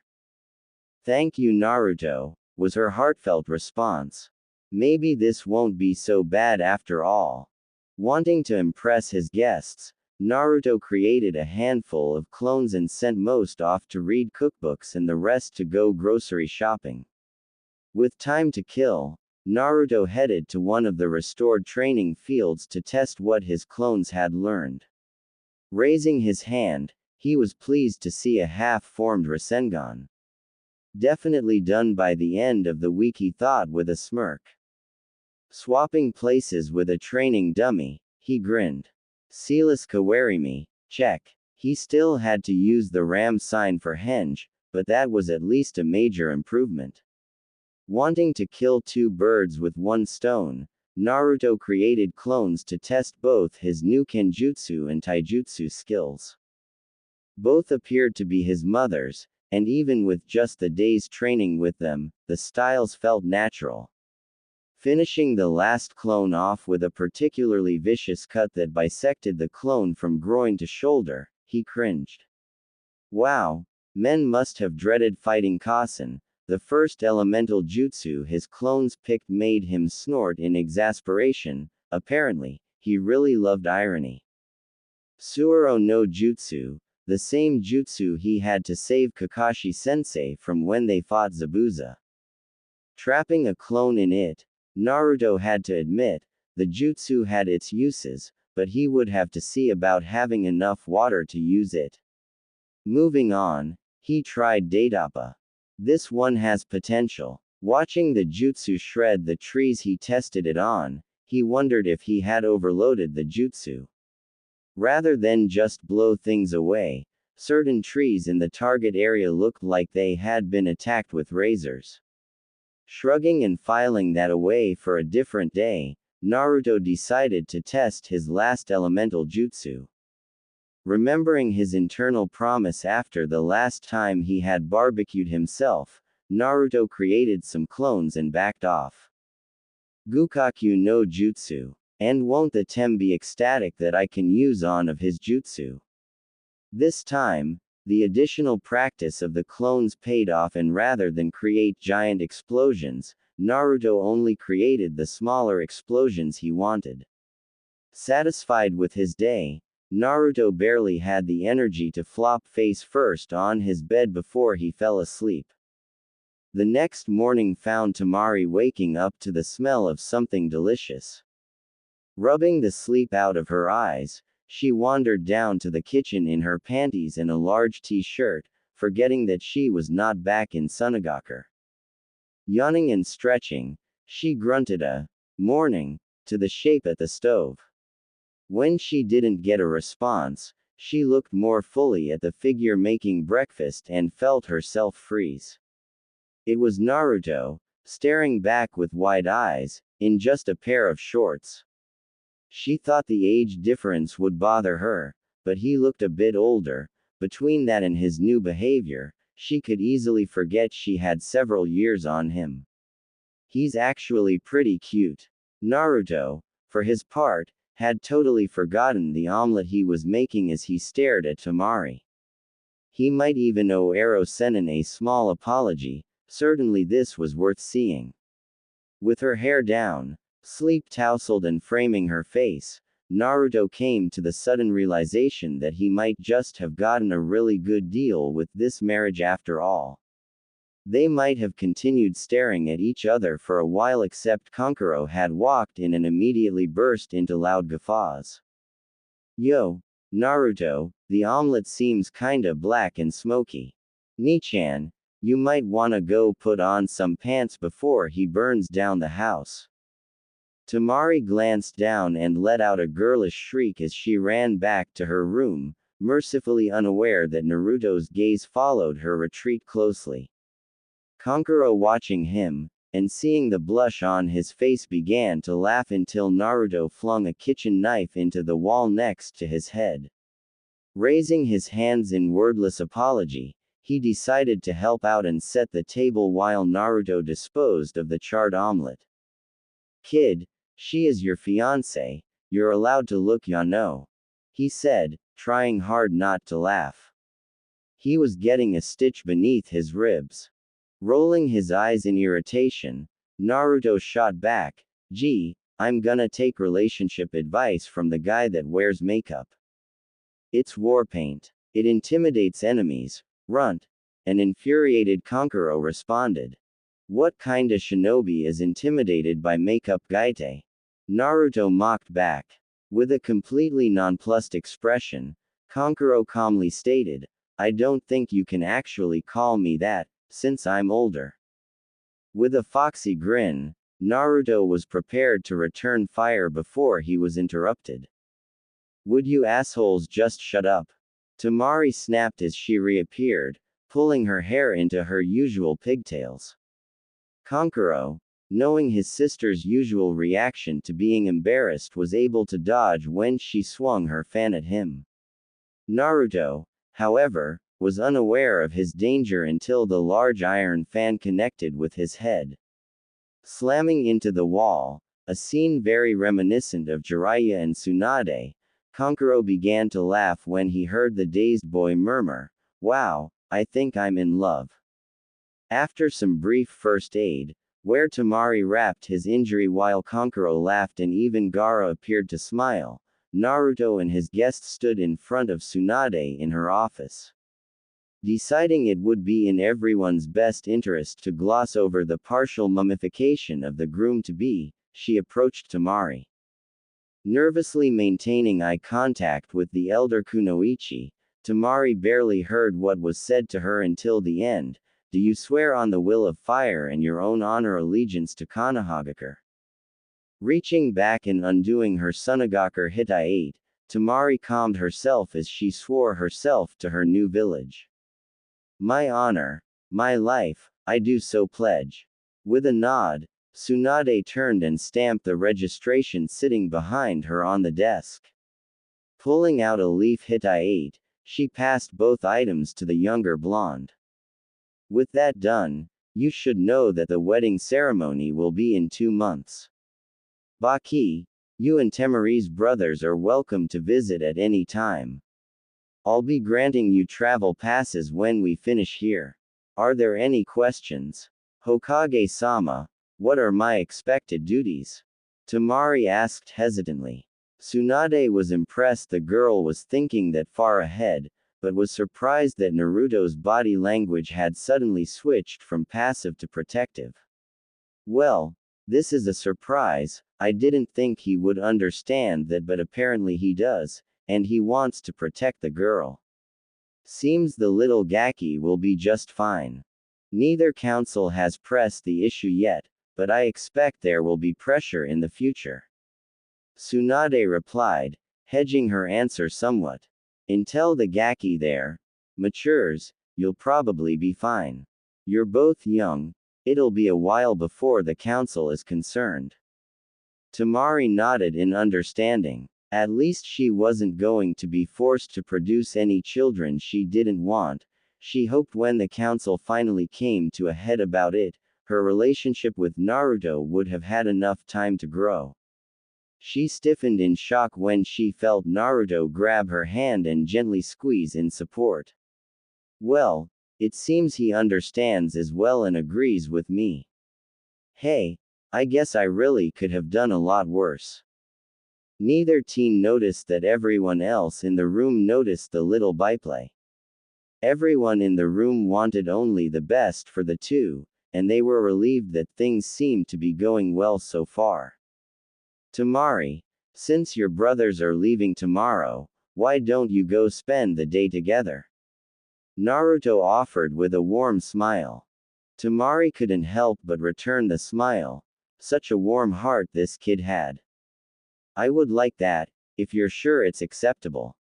Thank you, Naruto, was her heartfelt response. Maybe this won't be so bad after all. Wanting to impress his guests, Naruto created a handful of clones and sent most off to read cookbooks and the rest to go grocery shopping. With time to kill, Naruto headed to one of the restored training fields to test what his clones had learned. Raising his hand, he was pleased to see a half-formed Rasengan. Definitely done by the end of the week, he thought with a smirk. Swapping places with a training dummy, he grinned. Silas Kawarimi, check. He still had to use the ram sign for henge, but that was at least a major improvement. Wanting to kill 2 birds with 1 stone, Naruto created clones to test both his new kenjutsu and taijutsu skills. Both appeared to be his mother's, and even with just the day's training with them, the styles felt natural. Finishing the last clone off with a particularly vicious cut that bisected the clone from groin to shoulder, he cringed. Wow, men must have dreaded fighting Kasen. The first elemental jutsu his clones picked made him snort in exasperation. Apparently, he really loved irony. Suoro no Jutsu, the same jutsu he had to save Kakashi-sensei from when they fought Zabuza. Trapping a clone in it, Naruto had to admit, the jutsu had its uses, but he would have to see about having enough water to use it. Moving on, he tried Datapa. This one has potential. Watching the jutsu shred the trees he tested it on, he wondered if he had overloaded the jutsu. Rather than just blow things away, certain trees in the target area looked like they had been attacked with razors. Shrugging and filing that away for a different day, Naruto decided to test his last elemental jutsu. Remembering his internal promise after the last time he had barbecued himself, Naruto created some clones and backed off. Gukaku no Jutsu. And won't the Tem be ecstatic that I can use on of his jutsu? This time, the additional practice of the clones paid off, and rather than create giant explosions, Naruto only created the smaller explosions he wanted. Satisfied with his day, Naruto barely had the energy to flop face first on his bed before he fell asleep. The next morning found Temari waking up to the smell of something delicious. Rubbing the sleep out of her eyes, she wandered down to the kitchen in her panties and a large t-shirt, forgetting that she was not back in Sunagaker. Yawning and stretching, she grunted a morning to the shape at the stove. When she didn't get a response, she looked more fully at the figure making breakfast and felt herself freeze. It was Naruto, staring back with wide eyes, in just a pair of shorts. She thought the age difference would bother her, but he looked a bit older. Between that and his new behavior, she could easily forget she had several years on him. He's actually pretty cute. Naruto, for his part, had totally forgotten the omelet he was making as he stared at Temari. He might even owe Ero-Sennin a small apology, certainly this was worth seeing. With her hair down, sleep tousled and framing her face, Naruto came to the sudden realization that he might just have gotten a really good deal with this marriage after all. They might have continued staring at each other for a while except Kankuro had walked in and immediately burst into loud guffaws. Yo, Naruto, the omelet seems kinda black and smoky. Nichan, you might wanna go put on some pants before he burns down the house. Temari glanced down and let out a girlish shriek as she ran back to her room, mercifully unaware that Naruto's gaze followed her retreat closely. Kankuro watching him, and seeing the blush on his face began to laugh until Naruto flung a kitchen knife into the wall next to his head. Raising his hands in wordless apology, he decided to help out and set the table while Naruto disposed of the charred omelet. Kid, she is your fiancé, you're allowed to look Yano, he said, trying hard not to laugh. He was getting a stitch beneath his ribs. Rolling his eyes in irritation, Naruto shot back, gee, I'm gonna take relationship advice from the guy that wears makeup. It's war paint. It intimidates enemies, runt. An infuriated Kankuro responded. What kinda shinobi is intimidated by makeup gaite? Naruto mocked back. With a completely nonplussed expression, Kankuro calmly stated, I don't think you can actually call me that, since I'm older. With a foxy grin, Naruto was prepared to return fire before he was interrupted. Would you assholes just shut up? Temari snapped as she reappeared, pulling her hair into her usual pigtails. Kankuro, knowing his sister's usual reaction to being embarrassed, was able to dodge when she swung her fan at him. Naruto, however, was unaware of his danger until the large iron fan connected with his head. Slamming into the wall, a scene very reminiscent of Jiraiya and Tsunade, Kankuro began to laugh when he heard the dazed boy murmur, wow, I think I'm in love. After some brief first aid, where Temari wrapped his injury while Kankuro laughed and even Gaara appeared to smile, Naruto and his guest stood in front of Tsunade in her office. Deciding it would be in everyone's best interest to gloss over the partial mummification of the groom-to-be, she approached Temari. Nervously maintaining eye contact with the elder Kunoichi, Temari barely heard what was said to her until the end. Do you swear on the will of fire and your own honor allegiance to Konohagakure? Reaching back and undoing her Sunagaker Hitai-8, Temari calmed herself as she swore herself to her new village. My honor, my life, I do so pledge. With a nod, Tsunade turned and stamped the registration sitting behind her on the desk. Pulling out a leaf Hitai-8, she passed both items to the younger blonde. With that done, you should know that the wedding ceremony will be in 2 months. Baki, you and Temari's brothers are welcome to visit at any time. I'll be granting you travel passes when we finish here. Are there any questions? Hokage-sama, what are my expected duties? Temari asked hesitantly. Tsunade was impressed the girl was thinking that far ahead, but was surprised that Naruto's body language had suddenly switched from passive to protective. Well, this is a surprise, I didn't think he would understand that, but apparently he does, and he wants to protect the girl. Seems the little Gaki will be just fine. Neither council has pressed the issue yet, but I expect there will be pressure in the future. Tsunade replied, hedging her answer somewhat. Until the Gaki there matures, you'll probably be fine. You're both young, it'll be a while before the council is concerned. Temari nodded in understanding. At least she wasn't going to be forced to produce any children she didn't want. She hoped when the council finally came to a head about it, her relationship with Naruto would have had enough time to grow. She stiffened in shock when she felt Naruto grab her hand and gently squeeze in support. Well, it seems he understands as well and agrees with me. Hey, I guess I really could have done a lot worse. Neither teen noticed that everyone else in the room noticed the little byplay. Everyone in the room wanted only the best for the two, and they were relieved that things seemed to be going well so far. Temari, since your brothers are leaving tomorrow, why don't you go spend the day together? Naruto offered with a warm smile. Temari couldn't help but return the smile. Such a warm heart this kid had. I would like that, if you're sure it's acceptable.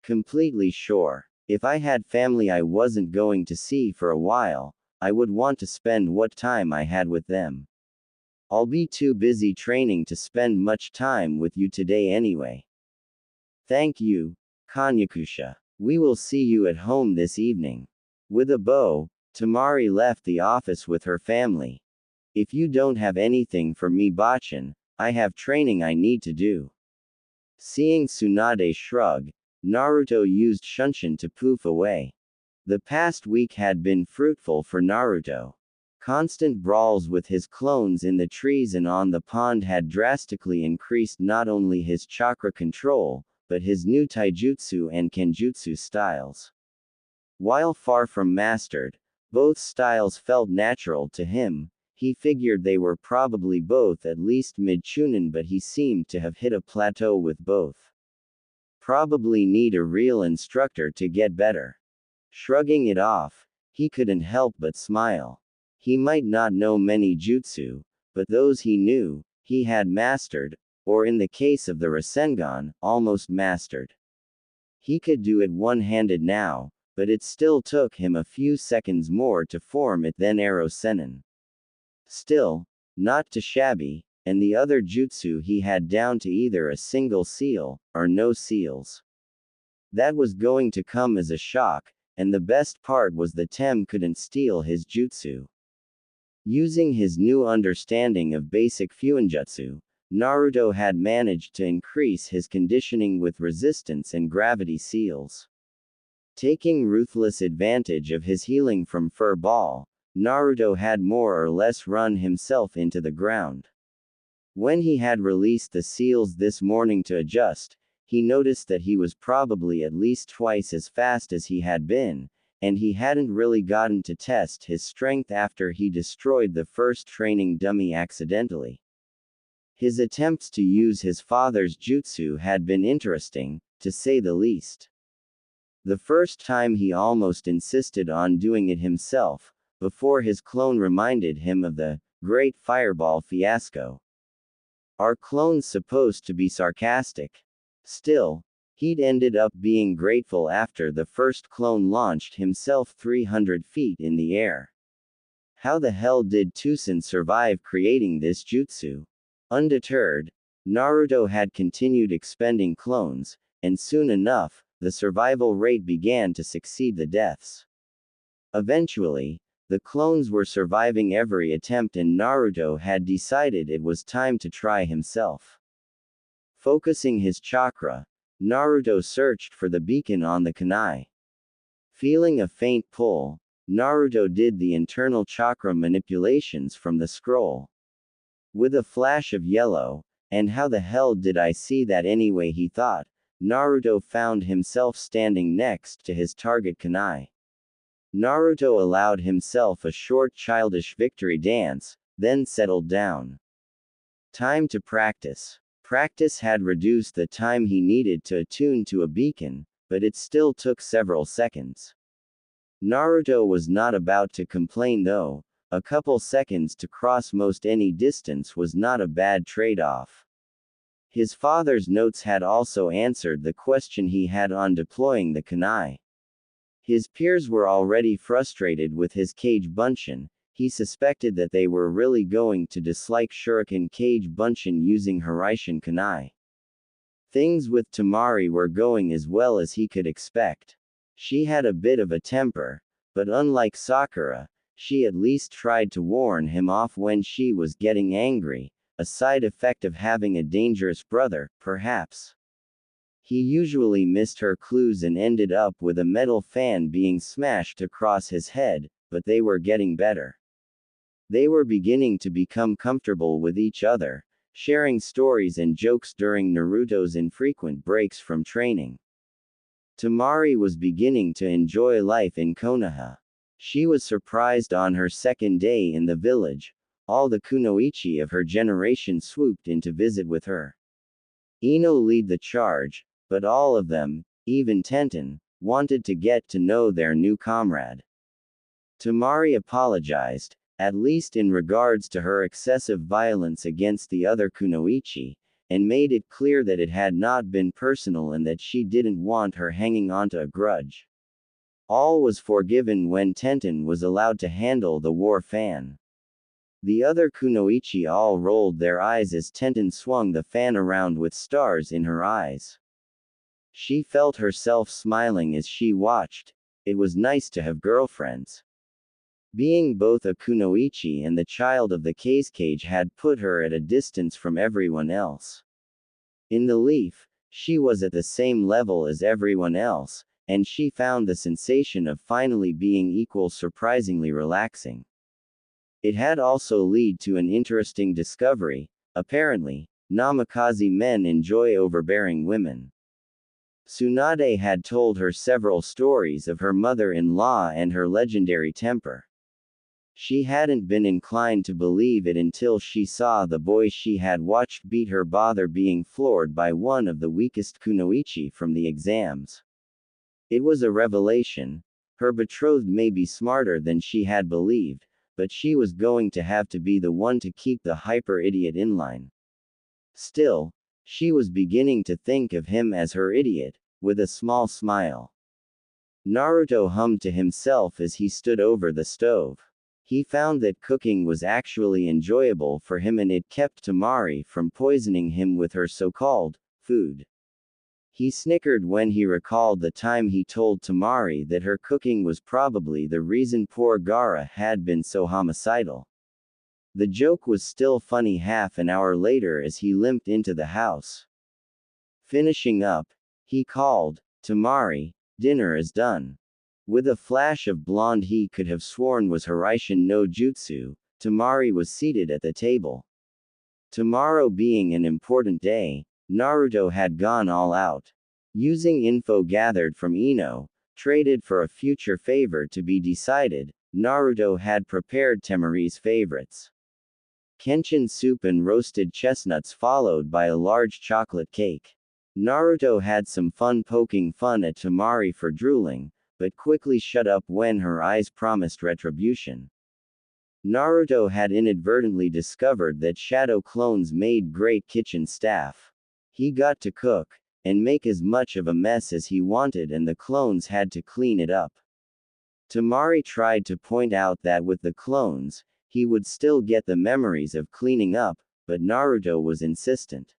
Completely sure. If I had family I wasn't going to see for a while, I would want to spend what time I had with them. I'll be too busy training to spend much time with you today anyway. Thank you, Kanyakusha. We will see you at home this evening. With a bow, Temari left the office with her family. If you don't have anything for me, Bachan, I have training I need to do. Seeing Tsunade shrug, Naruto used Shunshin to poof away. The past week had been fruitful for Naruto. Constant brawls with his clones in the trees and on the pond had drastically increased not only his chakra control, but his new taijutsu and kenjutsu styles. While far from mastered, both styles felt natural to him. He figured they were probably both at least mid-chunin, but he seemed to have hit a plateau with both. Probably need a real instructor to get better. Shrugging it off, he couldn't help but smile. He might not know many jutsu, but those he knew, he had mastered, or in the case of the Rasengan, almost mastered. He could do it one-handed now, but it still took him a few seconds more to form it than Arrow Sennin. Still, not too shabby, and the other jutsu he had down to either a single seal, or no seals. That was going to come as a shock, and the best part was the Tem couldn't steal his jutsu. Using his new understanding of basic fuinjutsu, Naruto had managed to increase his conditioning with resistance and gravity seals. Taking ruthless advantage of his healing from Fur Ball, Naruto had more or less run himself into the ground. When he had released the seals this morning to adjust, he noticed that he was probably at least twice as fast as he had been, and he hadn't really gotten to test his strength after he destroyed the first training dummy accidentally. His attempts to use his father's jutsu had been interesting, to say the least. The first time he almost insisted on doing it himself, before his clone reminded him of the Great Fireball fiasco. Are clones supposed to be sarcastic? Still, he'd ended up being grateful after the first clone launched himself 300 feet in the air. How the hell did Tusen survive creating this jutsu? Undeterred, Naruto had continued expending clones, and soon enough, the survival rate began to succeed the deaths. Eventually, the clones were surviving every attempt and Naruto had decided it was time to try himself. Focusing his chakra, Naruto searched for the beacon on the kunai. Feeling a faint pull, Naruto did the internal chakra manipulations from the scroll. With a flash of yellow, and how the hell did I see that anyway, he thought, Naruto found himself standing next to his target kunai. Naruto allowed himself a short childish victory dance, then settled down. Time to practice. Practice had reduced the time he needed to attune to a beacon, but it still took several seconds. Naruto was not about to complain though. A couple seconds to cross most any distance was not a bad trade-off. His father's notes had also answered the question he had on deploying the kunai. His peers were already frustrated with his Kage Bunshin. He suspected that they were really going to dislike Shuriken Kage Bunshin using Hiraishin kunai. Things with Temari were going as well as he could expect. She had a bit of a temper, but unlike Sakura, she at least tried to warn him off when she was getting angry, a side effect of having a dangerous brother, perhaps. He usually missed her clues and ended up with a metal fan being smashed across his head, but they were getting better. They were beginning to become comfortable with each other, sharing stories and jokes during Naruto's infrequent breaks from training. Temari was beginning to enjoy life in Konoha. She was surprised on her second day in the village. All the kunoichi of her generation swooped in to visit with her. Ino led the charge, but all of them, even Tenten, wanted to get to know their new comrade. Temari apologized, at least in regards to her excessive violence against the other kunoichi, and made it clear that it had not been personal and that she didn't want her hanging onto a grudge. All was forgiven when Tenten was allowed to handle the war fan. The other kunoichi all rolled their eyes as Tenten swung the fan around with stars in her eyes. She felt herself smiling as she watched. It was nice to have girlfriends. Being both a kunoichi and the child of the Kazekage had put her at a distance from everyone else. In the leaf, she was at the same level as everyone else, and she found the sensation of finally being equal surprisingly relaxing. It had also led to an interesting discovery. Apparently, Namikaze men enjoy overbearing women. Tsunade had told her several stories of her mother-in-law and her legendary temper. She hadn't been inclined to believe it until she saw the boy she had watched beat her bother being floored by one of the weakest kunoichi from the exams. It was a revelation. Her betrothed may be smarter than she had believed, but she was going to have to be the one to keep the hyper-idiot in line. Still, she was beginning to think of him as her idiot, with a small smile. Naruto hummed to himself as he stood over the stove. He found that cooking was actually enjoyable for him and it kept Temari from poisoning him with her so-called food. He snickered when he recalled the time he told Temari that her cooking was probably the reason poor Gaara had been so homicidal. The joke was still funny half an hour later as he limped into the house. Finishing up, he called, "Temari, dinner is done." With a flash of blonde he could have sworn was Hiraishin no Jutsu, Temari was seated at the table. Tomorrow being an important day, Naruto had gone all out. Using info gathered from Ino, traded for a future favor to be decided, Naruto had prepared Temari's favorites. Kenshin soup and roasted chestnuts followed by a large chocolate cake. Naruto had some fun poking fun at Temari for drooling, but quickly shut up when her eyes promised retribution. Naruto had inadvertently discovered that shadow clones made great kitchen staff. He got to cook, and make as much of a mess as he wanted and the clones had to clean it up. Temari tried to point out that with the clones, he would still get the memories of cleaning up, but Naruto was insistent.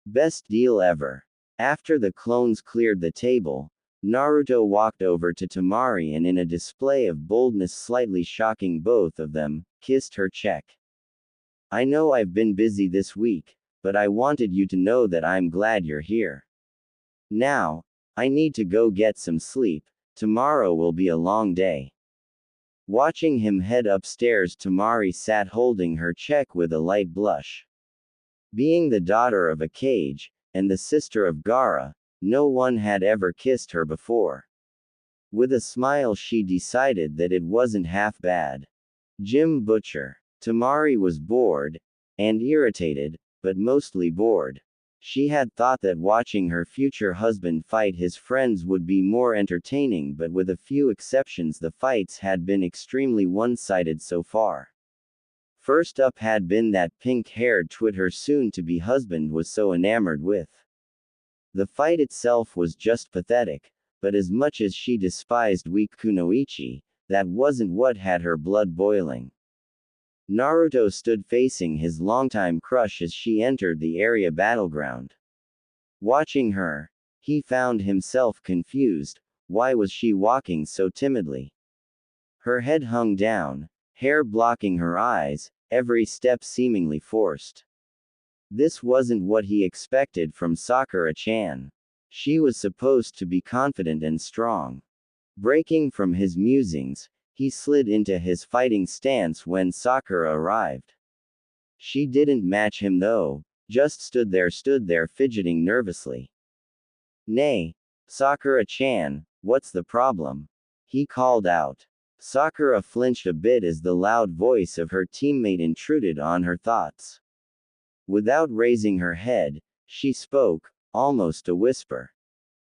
Best deal ever. After the clones cleared the table, Naruto walked over to Temari and in a display of boldness slightly shocking both of them, kissed her cheek. "I know I've been busy this week, but I wanted you to know that I'm glad you're here. Now, I need to go get some sleep, tomorrow will be a long day." Watching him head upstairs, Temari sat holding her cheek with a light blush. Being the daughter of a Kage, and the sister of Gaara, no one had ever kissed her before. With a smile she decided that it wasn't half bad. Jim Butcher. Temari was bored, and irritated, but mostly bored. She had thought that watching her future husband fight his friends would be more entertaining, but with a few exceptions, the fights had been extremely one-sided so far. First up had been that pink-haired twit her soon-to-be husband was so enamored with. The fight itself was just pathetic, but as much as she despised weak Kunoichi, that wasn't what had her blood boiling. Naruto stood facing his longtime crush as she entered the area battleground. Watching her, he found himself confused. Why was she walking so timidly? Her head hung down, hair blocking her eyes, every step seemingly forced. This wasn't what he expected from Sakura-chan. She was supposed to be confident and strong. Breaking from his musings, he slid into his fighting stance when Sakura arrived. She didn't match him though, just stood there fidgeting nervously. "Nay, Sakura-chan, what's the problem?" he called out. Sakura flinched a bit as the loud voice of her teammate intruded on her thoughts. Without raising her head, she spoke, almost a whisper.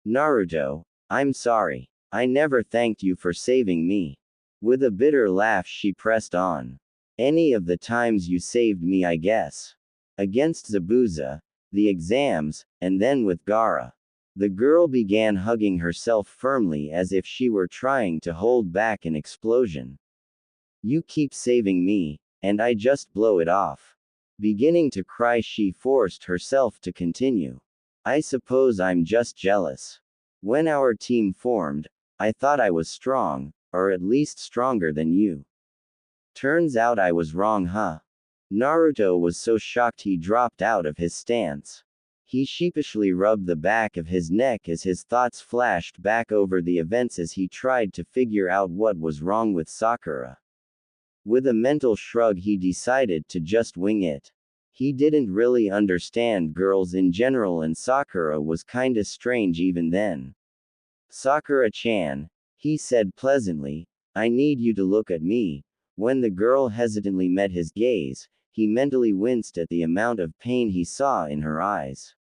"Naruto, I'm sorry. I never thanked you for saving me." With a bitter laugh she pressed on. "Any of the times you saved me, I guess. Against Zabuza, the exams, and then with Gaara." The girl began hugging herself firmly as if she were trying to hold back an explosion. "You keep saving me, and I just blow it off." Beginning to cry, she forced herself to continue. "I suppose I'm just jealous. When our team formed, I thought I was strong, or at least stronger than you. Turns out I was wrong, huh?" Naruto was so shocked he dropped out of his stance. He sheepishly rubbed the back of his neck as his thoughts flashed back over the events as he tried to figure out what was wrong with Sakura. With a mental shrug, he decided to just wing it. He didn't really understand girls in general, and Sakura was kinda strange even then. "Sakura-chan," he said pleasantly, "I need you to look at me." When the girl hesitantly met his gaze, he mentally winced at the amount of pain he saw in her eyes.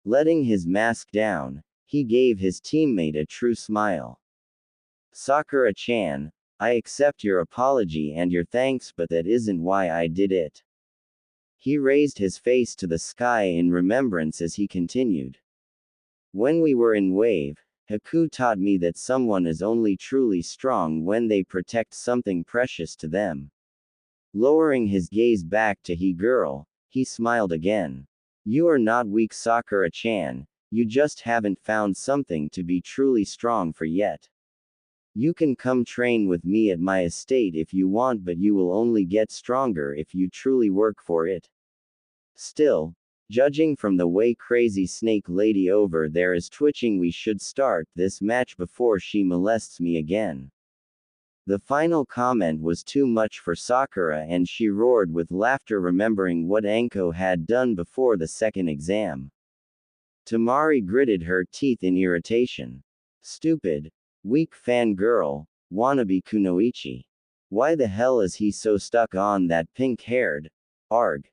Letting his mask down, he gave his teammate a true smile. "Sakura-chan, I accept your apology and your thanks, but that isn't why I did it." He raised his face to the sky in remembrance as he continued. "When we were in Wave, Haku taught me that someone is only truly strong when they protect something precious to them." Lowering his gaze back to he girl, he smiled again. "You are not weak, Sakura-chan, you just haven't found something to be truly strong for yet. You can come train with me at my estate if you want, but you will only get stronger if you truly work for it. Still, judging from the way Crazy Snake Lady over there is twitching, we should start this match before she molests me again." The final comment was too much for Sakura and she roared with laughter, remembering what Anko had done before the second exam. Temari gritted her teeth in irritation. "Stupid, weak fangirl, wannabe Kunoichi. Why the hell is he so stuck on that pink-haired? Arg.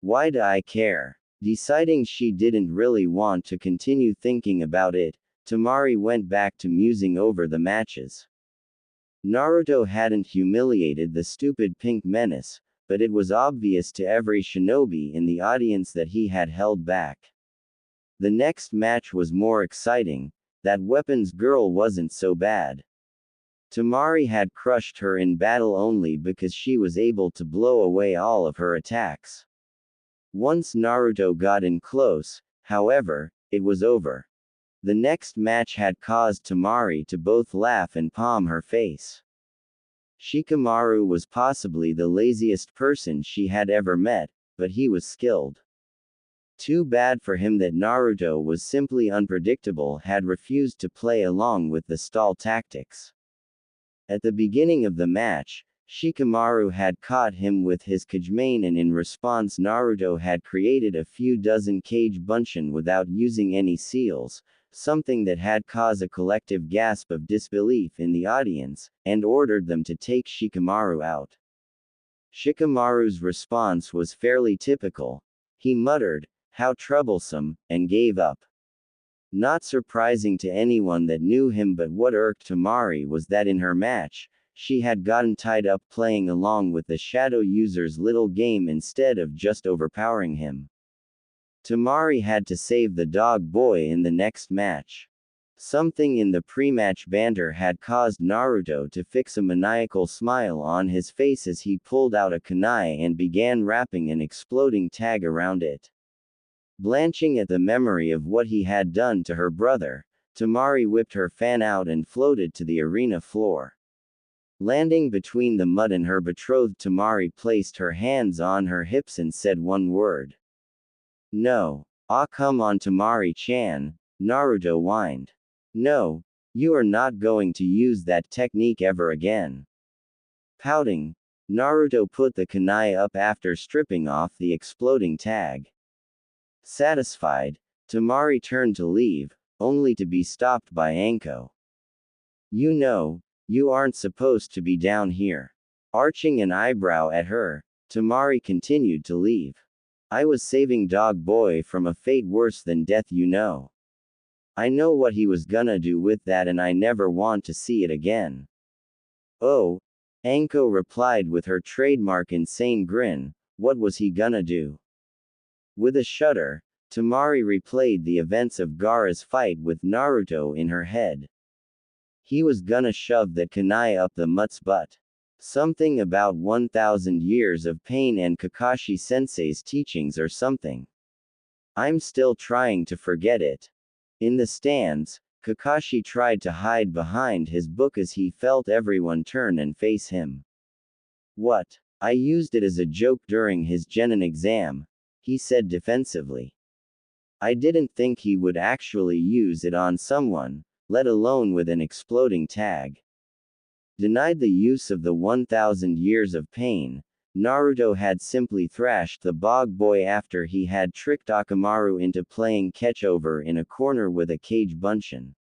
Why do I care?" Deciding she didn't really want to continue thinking about it, Temari went back to musing over the matches. Naruto hadn't humiliated the stupid pink menace, but it was obvious to every shinobi in the audience that he had held back. The next match was more exciting. That weapons girl wasn't so bad. Temari had crushed her in battle only because she was able to blow away all of her attacks. Once Naruto got in close, however, it was over. The next match had caused Temari to both laugh and palm her face. Shikamaru was possibly the laziest person she had ever met, but he was skilled. Too bad for him that Naruto was simply unpredictable, had refused to play along with the stall tactics. At the beginning of the match, Shikamaru had caught him with his Kajimane, and in response Naruto had created a few dozen Kage Bunshin without using any seals, something that had caused a collective gasp of disbelief in the audience, and ordered them to take Shikamaru out. Shikamaru's response was fairly typical. He muttered, "How troublesome," and gave up. Not surprising to anyone that knew him, but what irked Temari was that in her match, she had gotten tied up playing along with the shadow user's little game instead of just overpowering him. Temari had to save the dog boy in the next match. Something in the pre-match banter had caused Naruto to fix a maniacal smile on his face as he pulled out a kunai and began wrapping an exploding tag around it. Blanching at the memory of what he had done to her brother, Temari whipped her fan out and floated to the arena floor. Landing between the mud and her betrothed, Temari placed her hands on her hips and said one word. "No. Ah, come on, Temari-chan," Naruto whined. "No, you are not going to use that technique ever again." Pouting, Naruto put the kunai up after stripping off the exploding tag. Satisfied, Temari turned to leave, only to be stopped by Anko. "You know, you aren't supposed to be down here." Arching an eyebrow at her, Temari continued to leave. "I was saving Dog Boy from a fate worse than death, you know. I know what he was gonna do with that and I never want to see it again." "Oh," Anko replied with her trademark insane grin, "what was he gonna do?" With a shudder, Temari replayed the events of Gaara's fight with Naruto in her head. He was gonna shove that kunai up the mutt's butt. Something about 1,000 years of pain and Kakashi-sensei's teachings or something. I'm still trying to forget it. In the stands, Kakashi tried to hide behind his book as he felt everyone turn and face him. "What? I used it as a joke during his genin exam," he said defensively. "I didn't think he would actually use it on someone, let alone with an exploding tag." Denied the use of the 1,000 years of pain, Naruto had simply thrashed the Bog Boy after he had tricked Akamaru into playing catch-over in a corner with a cage bunshin.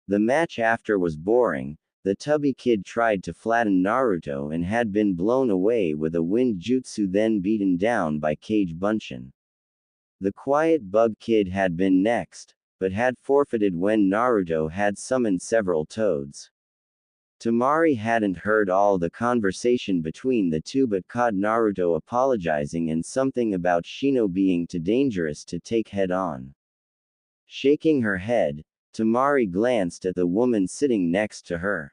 The match after was boring. The tubby kid tried to flatten Naruto and had been blown away with a wind jutsu, then beaten down by cage bunshin. The quiet bug kid had been next, but had forfeited when Naruto had summoned several toads. Temari hadn't heard all the conversation between the two but caught Naruto apologizing and something about Shino being too dangerous to take head-on. Shaking her head, Temari glanced at the woman sitting next to her.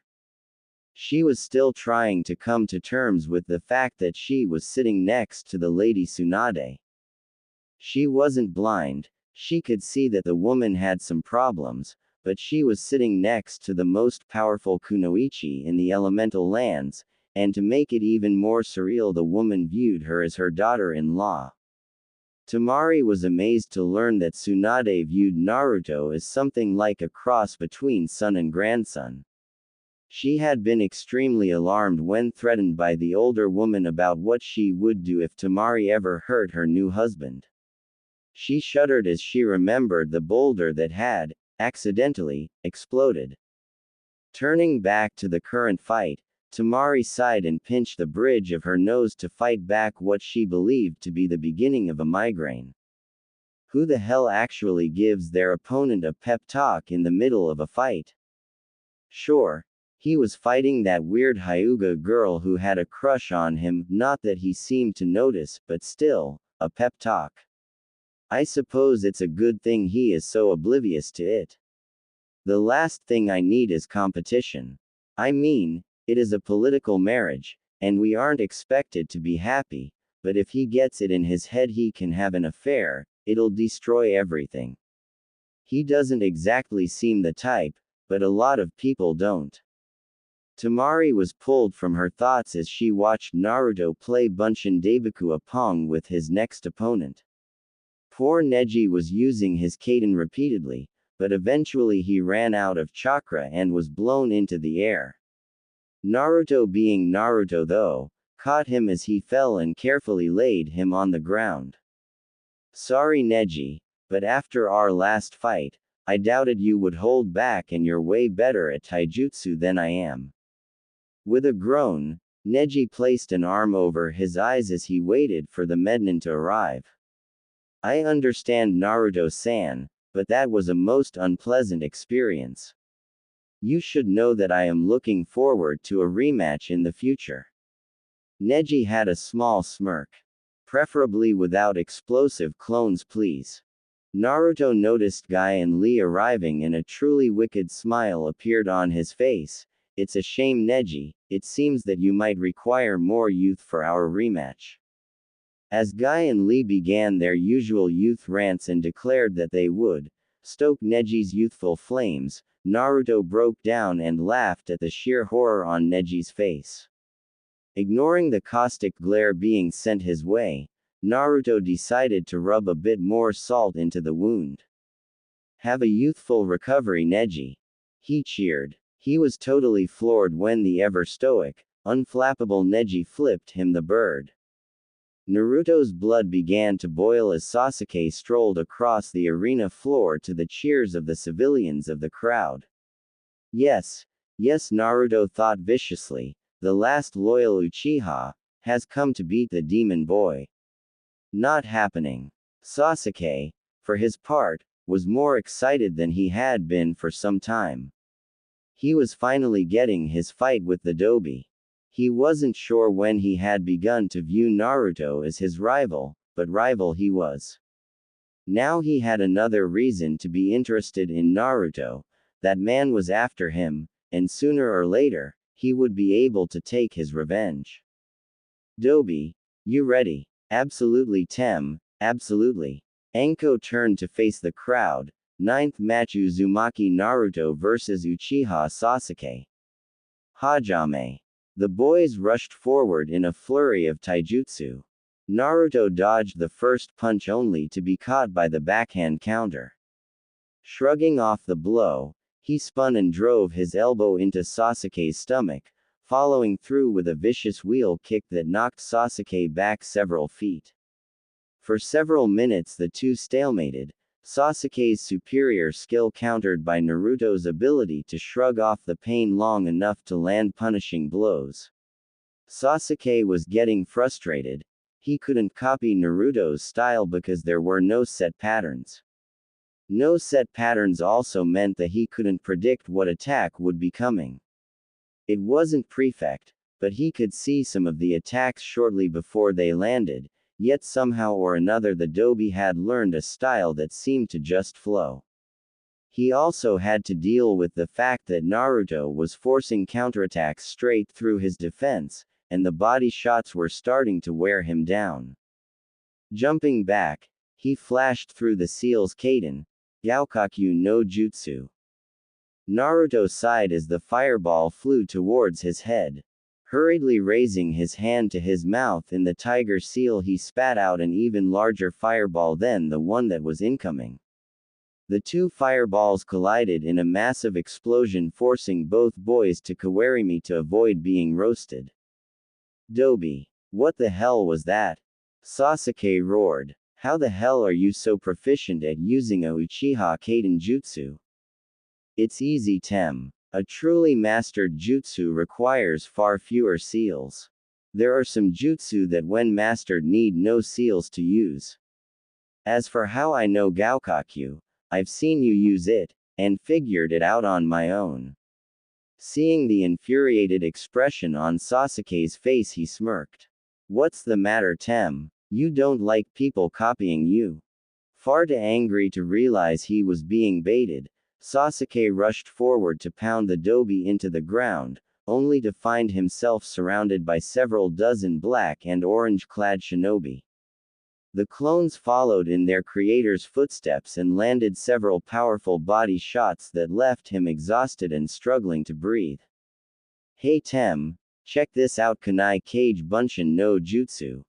She was still trying to come to terms with the fact that she was sitting next to the Lady Tsunade. She wasn't blind, she could see that the woman had some problems, but she was sitting next to the most powerful kunoichi in the elemental lands, and to make it even more surreal, the woman viewed her as her daughter-in-law. Temari was amazed to learn that Tsunade viewed Naruto as something like a cross between son and grandson. She had been extremely alarmed when threatened by the older woman about what she would do if Temari ever hurt her new husband. She shuddered as she remembered the boulder that had, accidentally, exploded. Turning back to the current fight, Temari sighed and pinched the bridge of her nose to fight back what she believed to be the beginning of a migraine. Who the hell actually gives their opponent a pep talk in the middle of a fight? Sure, he was fighting that weird Hyuga girl who had a crush on him, not that he seemed to notice, but still, a pep talk. I suppose it's a good thing he is so oblivious to it. The last thing I need is competition. I mean, it is a political marriage, and we aren't expected to be happy, but if he gets it in his head he can have an affair, it'll destroy everything. He doesn't exactly seem the type, but a lot of people don't. Temari was pulled from her thoughts as she watched Naruto play Bunshin Daibukua Pong with his next opponent. Poor Neji was using his Kaden repeatedly, but eventually he ran out of chakra and was blown into the air. Naruto, being Naruto though, caught him as he fell and carefully laid him on the ground. "Sorry Neji, but after our last fight, I doubted you would hold back and you're way better at taijutsu than I am." With a groan, Neji placed an arm over his eyes as he waited for the Mednin to arrive. I understand Naruto-san, but that was a most unpleasant experience. You should know that I am looking forward to a rematch in the future. Neji had a small smirk. Preferably without explosive clones, please. Naruto noticed Guy and Lee arriving and a truly wicked smile appeared on his face. It's a shame, Neji, it seems that you might require more youth for our rematch. As Guy and Lee began their usual youth rants and declared that they would stoke Neji's youthful flames, Naruto broke down and laughed at the sheer horror on Neji's face. Ignoring the caustic glare being sent his way, Naruto decided to rub a bit more salt into the wound. Have a youthful recovery, Neji. He cheered. He was totally floored when the ever-stoic, unflappable Neji flipped him the bird. Naruto's blood began to boil as Sasuke strolled across the arena floor to the cheers of the civilians of the crowd. Yes, Naruto thought viciously, the last loyal Uchiha has come to beat the demon boy. Not happening. Sasuke, for his part, was more excited than he had been for some time. He was finally getting his fight with the Dobi. He wasn't sure when he had begun to view Naruto as his rival, but rival he was. Now he had another reason to be interested in Naruto. That man was after him, and sooner or later, he would be able to take his revenge. Dobi, you ready? Absolutely, Tem, absolutely. Anko turned to face the crowd. 9th match, Uzumaki Naruto vs Uchiha Sasuke. Hajime. The boys rushed forward in a flurry of taijutsu. Naruto dodged the first punch only to be caught by the backhand counter. Shrugging off the blow, he spun and drove his elbow into Sasuke's stomach, following through with a vicious wheel kick that knocked Sasuke back several feet. For several minutes the two stalemated, Sasuke's superior skill countered by Naruto's ability to shrug off the pain long enough to land punishing blows. Sasuke was getting frustrated. He couldn't copy Naruto's style because there were no set patterns. No set patterns also meant that he couldn't predict what attack would be coming. It wasn't perfect, but he could see some of the attacks shortly before they landed, yet somehow or another the Dobi had learned a style that seemed to just flow. He also had to deal with the fact that Naruto was forcing counterattacks straight through his defense, and the body shots were starting to wear him down. Jumping back, he flashed through the seal's Kaden, Gaokakyu no Jutsu. Naruto sighed as the fireball flew towards his head. Hurriedly raising his hand to his mouth in the tiger seal, he spat out an even larger fireball than the one that was incoming. The two fireballs collided in a massive explosion, forcing both boys to kawarimi to avoid being roasted. Dobi, what the hell was that? Sasuke roared. How the hell are you so proficient at using a Uchiha Kaden jutsu? It's easy, Tem. A truly mastered jutsu requires far fewer seals. There are some jutsu that when mastered need no seals to use. As for how I know Gaokakyu, I've seen you use it, and figured it out on my own. Seeing the infuriated expression on Sasuke's face, he smirked. What's the matter, Tem? You don't like people copying you? Far too angry to realize he was being baited, Sasuke rushed forward to pound the Dobi into the ground, only to find himself surrounded by several dozen black and orange-clad shinobi. The clones followed in their creator's footsteps and landed several powerful body shots that left him exhausted and struggling to breathe. Hey Tem, check this out, Kunai Kage Bunshin no Jutsu.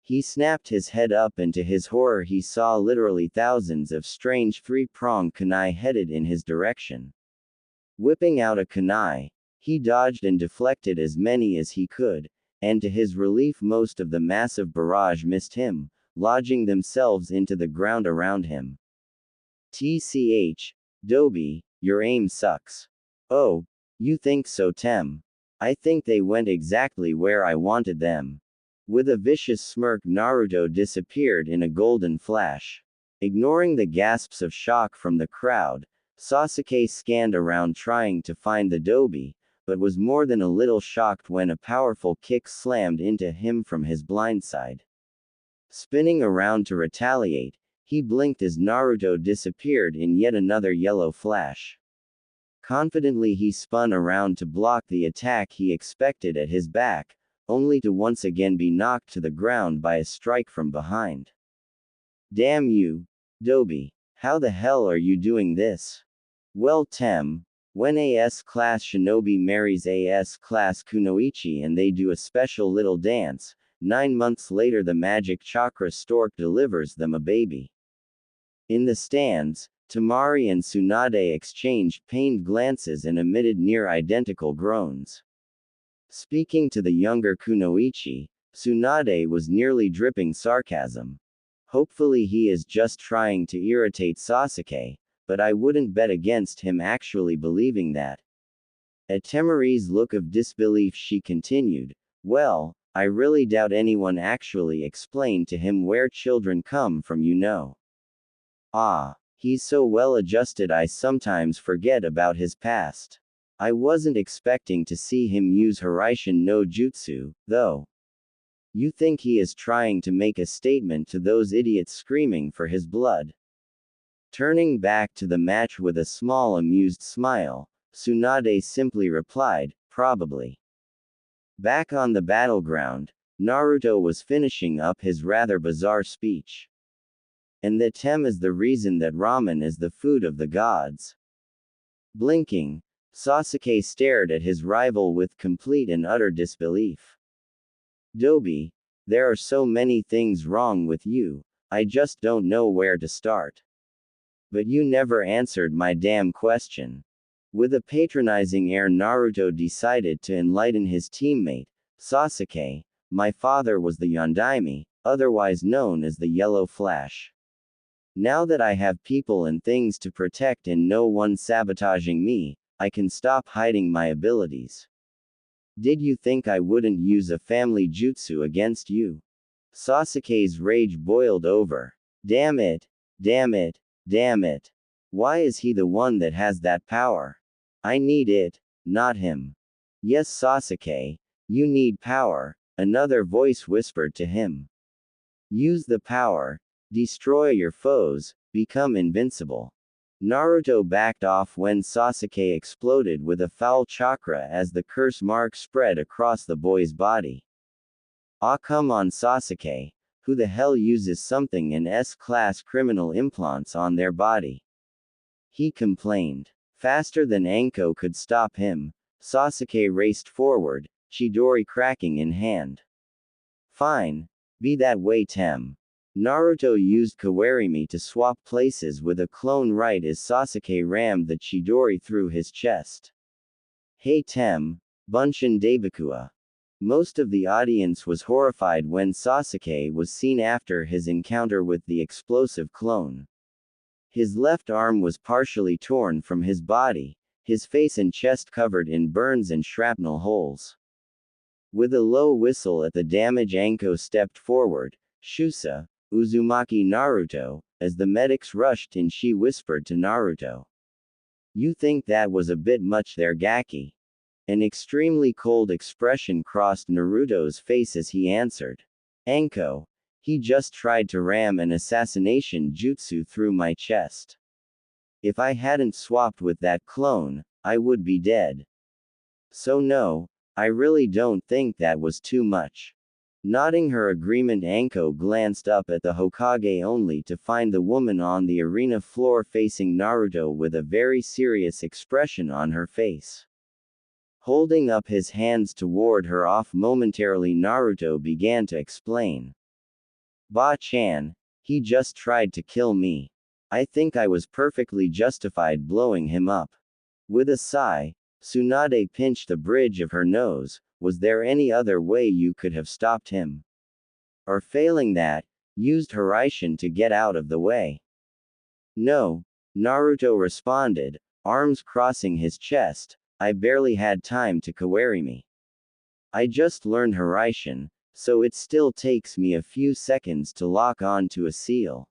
He snapped his head up, and to his horror he saw literally thousands of strange three-pronged kunai headed in his direction. Whipping out a kunai, he dodged and deflected as many as he could, and to his relief most of the massive barrage missed him, lodging themselves into the ground around him. TCH, Dobi, your aim sucks. Oh, you think so, Tem? I think they went exactly where I wanted them. With a vicious smirk, Naruto disappeared in a golden flash. Ignoring the gasps of shock from the crowd, Sasuke scanned around trying to find the Dobi, but was more than a little shocked when a powerful kick slammed into him from his blind side. Spinning around to retaliate, he blinked as Naruto disappeared in yet another yellow flash. Confidently he spun around to block the attack he expected at his back, only to once again be knocked to the ground by a strike from behind. Damn you, Dobi, how the hell are you doing this? Well, Tem, when a S-class shinobi marries a S-class kunoichi and they do a special little dance, 9 months later the magic chakra stork delivers them a baby. In the stands, Temari and Tsunade exchanged pained glances and emitted near-identical groans. Speaking to the younger kunoichi, Tsunade was nearly dripping sarcasm. Hopefully he is just trying to irritate Sasuke, but I wouldn't bet against him actually believing that. At Temari's look of disbelief she continued, well, I really doubt anyone actually explained to him where children come from, you know. Ah, he's so well adjusted I sometimes forget about his past. I wasn't expecting to see him use Hiraishin no Jutsu, though. You think he is trying to make a statement to those idiots screaming for his blood? Turning back to the match with a small amused smile, Tsunade simply replied, probably. Back on the battleground, Naruto was finishing up his rather bizarre speech. And the Tem is the reason that ramen is the food of the gods. Blinking, Sasuke stared at his rival with complete and utter disbelief. Dobi, there are so many things wrong with you, I just don't know where to start. But you never answered my damn question. With a patronizing air Naruto decided to enlighten his teammate, Sasuke, my father was the Yondaime, otherwise known as the Yellow Flash. Now that I have people and things to protect and no one sabotaging me, I can stop hiding my abilities. Did you think I wouldn't use a family jutsu against you? Sasuke's rage boiled over. Damn it, damn it, damn it. Why is he the one that has that power? I need it, not him. Yes, Sasuke, you need power, another voice whispered to him. Use the power, destroy your foes, become invincible. Naruto backed off when Sasuke exploded with a foul chakra as the curse mark spread across the boy's body. Ah, come on, Sasuke, who the hell uses something in S-class criminal implants on their body? He complained. Faster than Anko could stop him, Sasuke raced forward, Chidori cracking in hand. Fine. Be that way, Tem. Naruto used Kawarimi to swap places with a clone right as Sasuke rammed the Chidori through his chest. Hey Tem, Bunshin Daibakua. Most of the audience was horrified when Sasuke was seen after his encounter with the explosive clone. His left arm was partially torn from his body, his face and chest covered in burns and shrapnel holes. With a low whistle at the damage, Anko stepped forward. Shusa, Uzumaki Naruto, as the medics rushed in, she whispered to Naruto. You think that was a bit much there, Gaki? An extremely cold expression crossed Naruto's face as he answered. Anko, he just tried to ram an assassination jutsu through my chest. If I hadn't swapped with that clone, I would be dead. So no, I really don't think that was too much. Nodding her agreement, Anko glanced up at the Hokage only to find the woman on the arena floor facing Naruto with a very serious expression on her face. Holding up his hands to ward her off momentarily, Naruto began to explain. Ba-chan, he just tried to kill me. I think I was perfectly justified blowing him up. With a sigh, Tsunade pinched the bridge of her nose. Was there any other way you could have stopped him? Or failing that, used Hiraishin to get out of the way? No, Naruto responded, arms crossing his chest. I barely had time to Kawarimi. I just learned Hiraishin, so it still takes me a few seconds to lock on to a seal.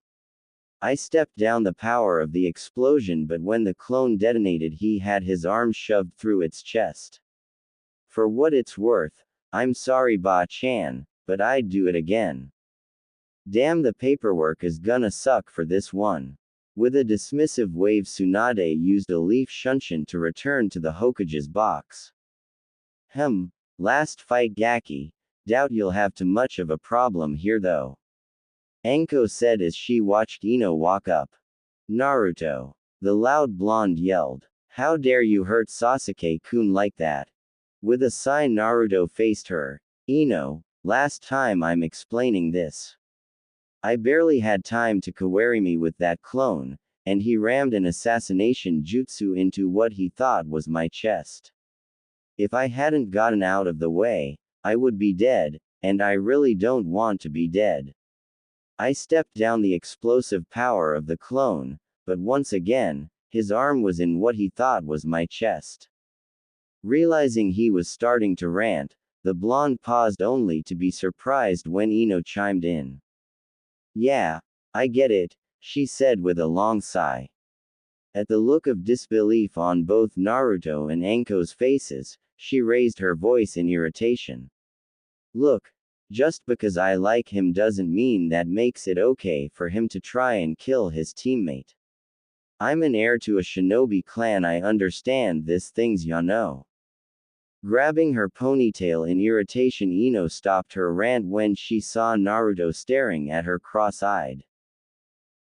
I stepped down the power of the explosion, but when the clone detonated, he had his arm shoved through its chest. For what it's worth, I'm sorry Ba-chan, but I'd do it again. Damn, the paperwork is gonna suck for this one. With a dismissive wave, Tsunade used a leaf shunshin to return to the Hokage's box. Last fight Gaki, doubt you'll have too much of a problem here though. Anko said as she watched Ino walk up. Naruto. The loud blonde yelled. How dare you hurt Sasuke-kun like that? With a sigh, Naruto faced her. Ino, last time I'm explaining this. I barely had time to Kawarimi with that clone, and he rammed an assassination jutsu into what he thought was my chest. If I hadn't gotten out of the way, I would be dead, and I really don't want to be dead. I stepped down the explosive power of the clone, but once again, his arm was in what he thought was my chest. Realizing he was starting to rant, the blonde paused only to be surprised when Ino chimed in. Yeah, I get it, she said with a long sigh. At the look of disbelief on both Naruto and Anko's faces, she raised her voice in irritation. Look, just because I like him doesn't mean that makes it okay for him to try and kill his teammate. I'm an heir to a shinobi clan, I understand these things, ya know. Grabbing her ponytail in irritation, Ino stopped her rant when she saw Naruto staring at her cross-eyed.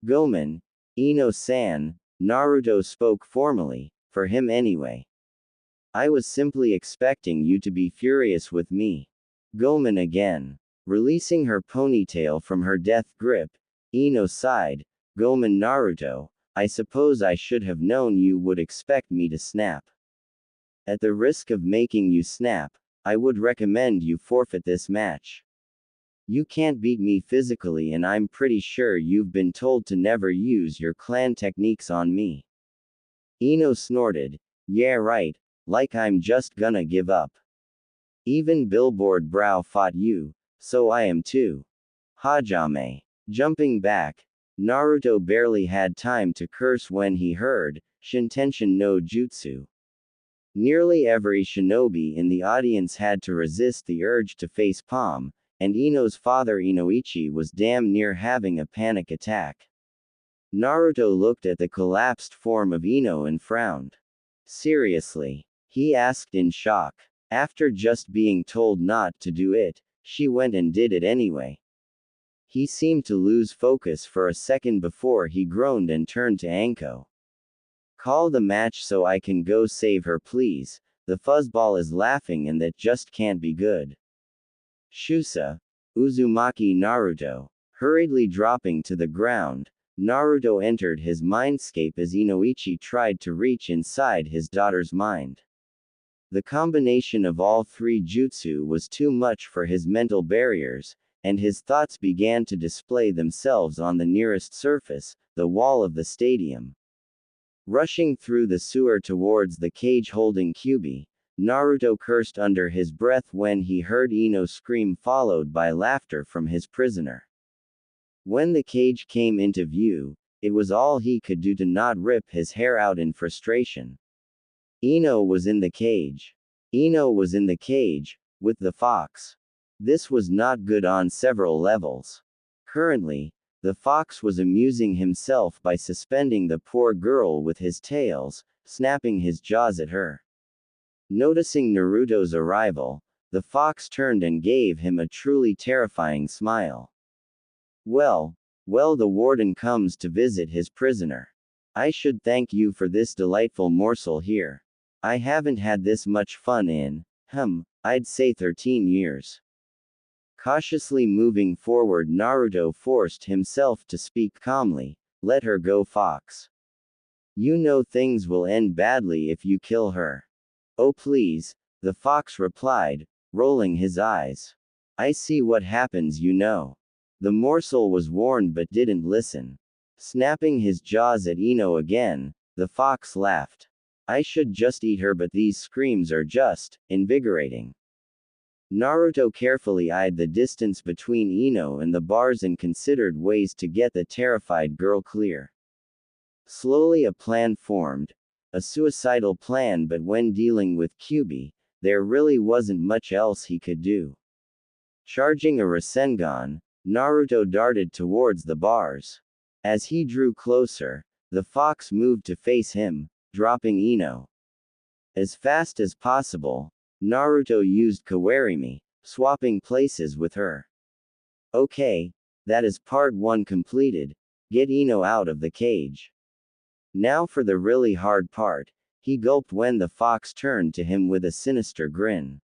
Gomen, Ino-san, Naruto spoke formally, for him anyway. I was simply expecting you to be furious with me. Gomen again. Releasing her ponytail from her death grip, Ino sighed. Gomen Naruto, I suppose I should have known you would expect me to snap. At the risk of making you snap, I would recommend you forfeit this match. You can't beat me physically, and I'm pretty sure you've been told to never use your clan techniques on me. Ino snorted. Yeah, right, like I'm just gonna give up. Even Billboard Brow fought you, so I am too. Hajime. Jumping back, Naruto barely had time to curse when he heard Shintenshin no Jutsu. Nearly every shinobi in the audience had to resist the urge to face palm, and Ino's father Inoichi was damn near having a panic attack. Naruto looked at the collapsed form of Ino and frowned. Seriously? He asked in shock. After just being told not to do it, she went and did it anyway. He seemed to lose focus for a second before he groaned and turned to Anko. Call the match so I can go save her, please. The fuzzball is laughing and that just can't be good. Shusa. Uzumaki Naruto. Hurriedly dropping to the ground, Naruto entered his mindscape as Inoichi tried to reach inside his daughter's mind. The combination of all three jutsu was too much for his mental barriers, and his thoughts began to display themselves on the nearest surface, the wall of the stadium. Rushing through the sewer towards the cage holding Kyubi, Naruto cursed under his breath when he heard Ino scream, followed by laughter from his prisoner. When the cage came into view, it was all he could do to not rip his hair out in frustration. Ino was in the cage. Ino was in the cage, with the fox. This was not good on several levels. Currently, the fox was amusing himself by suspending the poor girl with his tails, snapping his jaws at her. Noticing Naruto's arrival, the fox turned and gave him a truly terrifying smile. Well, the warden comes to visit his prisoner. I should thank you for this delightful morsel here. I haven't had this much fun in, I'd say 13 years. Cautiously moving forward, Naruto forced himself to speak calmly. Let her go, fox. You know things will end badly if you kill her. Oh please, the fox replied, rolling his eyes. I see what happens, you know. The morsel was warned but didn't listen. Snapping his jaws at Ino again, the fox laughed. I should just eat her, but these screams are just invigorating. Naruto carefully eyed the distance between Ino and the bars and considered ways to get the terrified girl clear. Slowly a plan formed. A suicidal plan, but when dealing with Kyuubi, there really wasn't much else he could do. Charging a Rasengan, Naruto darted towards the bars. As he drew closer, the fox moved to face him, dropping Ino. As fast as possible, Naruto used Kawarimi, swapping places with her. Okay, that is part 1 completed. Get Ino out of the cage. Now for the really hard part. He gulped when the fox turned to him with a sinister grin.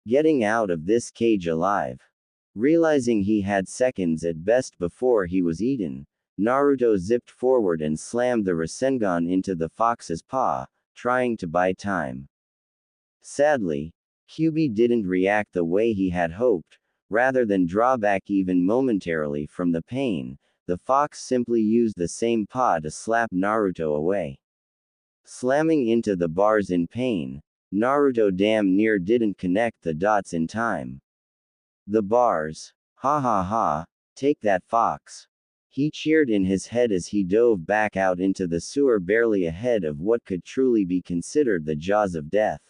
Getting out of this cage alive. Realizing he had seconds at best before he was eaten, Naruto zipped forward and slammed the Rasengan into the fox's paw, trying to buy time. Sadly, Kyuubi didn't react the way he had hoped. Rather than draw back even momentarily from the pain, the fox simply used the same paw to slap Naruto away. Slamming into the bars in pain, Naruto damn near didn't connect the dots in time. The bars. Ha ha ha, take that fox. He cheered in his head as he dove back out into the sewer barely ahead of what could truly be considered the jaws of death.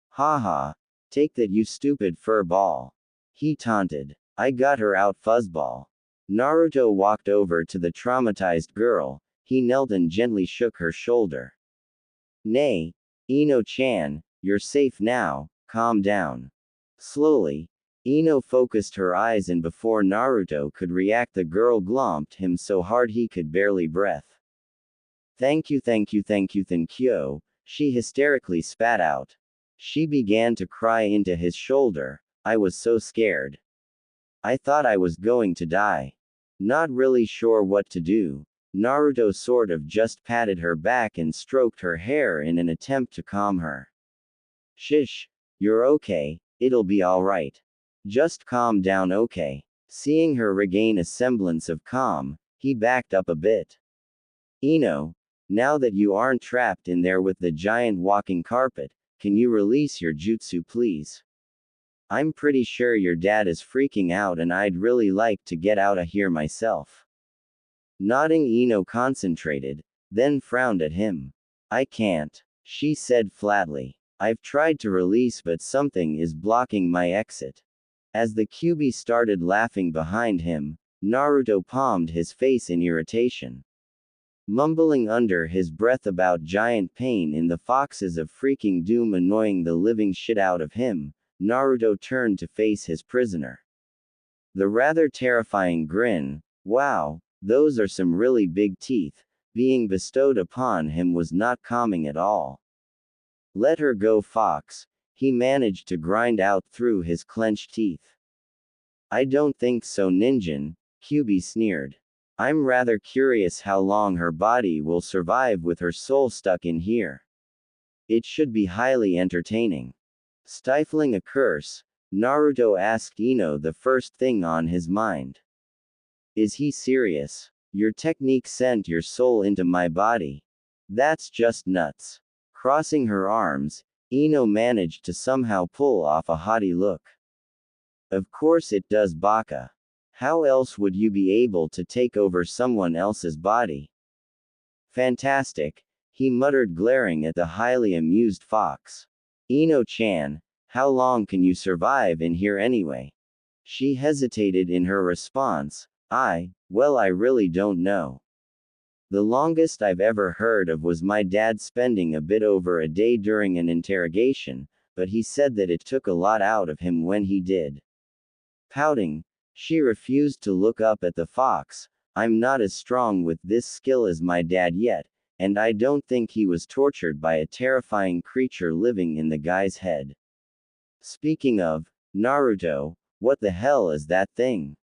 Ha ha, take that you stupid fur ball. He taunted. I got her out fuzzball. Naruto walked over to the traumatized girl. He knelt and gently shook her shoulder. Nay, Ino-chan, you're safe now, calm down. Slowly, Ino focused her eyes and before Naruto could react the girl glomped him so hard he could barely breath. Thank you, she hysterically spat out. She began to cry into his shoulder. I was so scared. I thought I was going to die. Not really sure what to do. Naruto sort of just patted her back and stroked her hair in an attempt to calm her. Shish, you're okay, it'll be alright. Just calm down, okay. Seeing her regain a semblance of calm, he backed up a bit. Ino, now that you aren't trapped in there with the giant walking carpet, can you release your jutsu please? I'm pretty sure your dad is freaking out and I'd really like to get out of here myself. Nodding, Ino concentrated, then frowned at him. I can't, she said flatly. I've tried to release but something is blocking my exit. As the Kyuubi started laughing behind him, Naruto palmed his face in irritation. Mumbling under his breath about giant pain in the foxes of freaking doom annoying the living shit out of him, Naruto turned to face his prisoner. The rather terrifying grin, wow, those are some really big teeth, being bestowed upon him was not calming at all. Let her go, fox, he managed to grind out through his clenched teeth. I don't think so, Ninjin, Kyuubi sneered. I'm rather curious how long her body will survive with her soul stuck in here. It should be highly entertaining. Stifling a curse, Naruto asked Ino the first thing on his mind. Is he serious? Your technique sent your soul into my body. That's just nuts. Crossing her arms, Ino managed to somehow pull off a haughty look. Of course it does, Baka. How else would you be able to take over someone else's body? Fantastic, he muttered, glaring at the highly amused fox. Ino-chan, how long can you survive in here anyway? She hesitated in her response. Well, I really don't know. The longest I've ever heard of was my dad spending a bit over a day during an interrogation, but he said that it took a lot out of him when he did. Pouting, she refused to look up at the fox. I'm not as strong with this skill as my dad yet, and I don't think he was tortured by a terrifying creature living in the guy's head. Speaking of, Naruto, what the hell is that thing?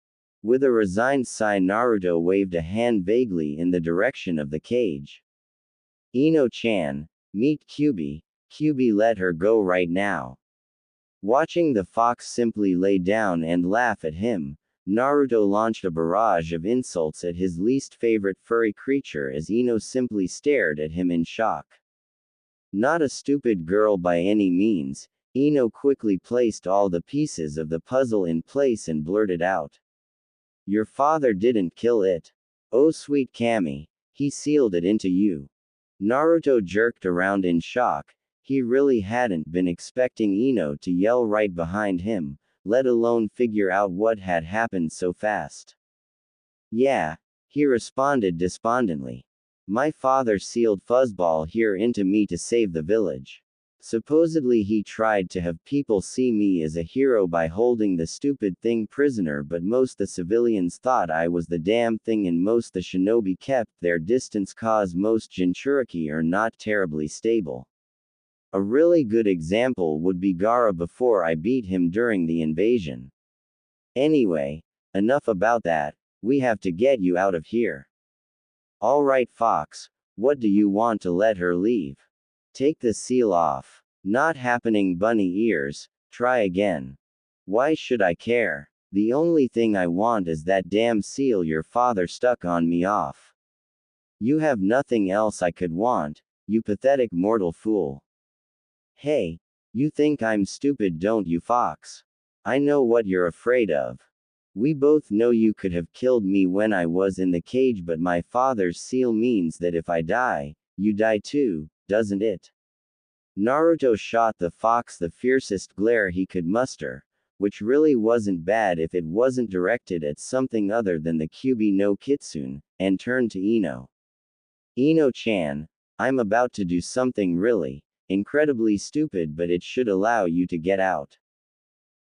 With a resigned sigh, Naruto waved a hand vaguely in the direction of the cage. Ino-chan, meet Kyuubi. Kyuubi, let her go right now. Watching the fox simply lay down and laugh at him, Naruto launched a barrage of insults at his least favorite furry creature as Ino simply stared at him in shock. Not a stupid girl by any means, Ino quickly placed all the pieces of the puzzle in place and blurted out. Your father didn't kill it. Oh sweet Kami, he sealed it into you. Naruto jerked around in shock. He really hadn't been expecting Ino to yell right behind him, let alone figure out what had happened so fast. Yeah, he responded despondently. My father sealed Fuzzball here into me to save the village. Supposedly he tried to have people see me as a hero by holding the stupid thing prisoner, but most the civilians thought I was the damn thing and most the shinobi kept their distance cause most Jinchuriki are not terribly stable. A really good example would be Gaara before I beat him during the invasion. Anyway, enough about that, we have to get you out of here. Alright Fox, what do you want to let her leave? Take the seal off. Not happening bunny ears, try again. Why should I care? The only thing I want is that damn seal your father stuck on me off. You have nothing else I could want, you pathetic mortal fool. Hey, you think I'm stupid don't you Fox? I know what you're afraid of. We both know you could have killed me when I was in the cage, but my father's seal means that if I die, you die too, doesn't it? Naruto shot the fox the fiercest glare he could muster, which really wasn't bad if it wasn't directed at something other than the Kyuubi no Kitsune, and turned to Ino. Ino-chan, I'm about to do something really, incredibly stupid, but it should allow you to get out.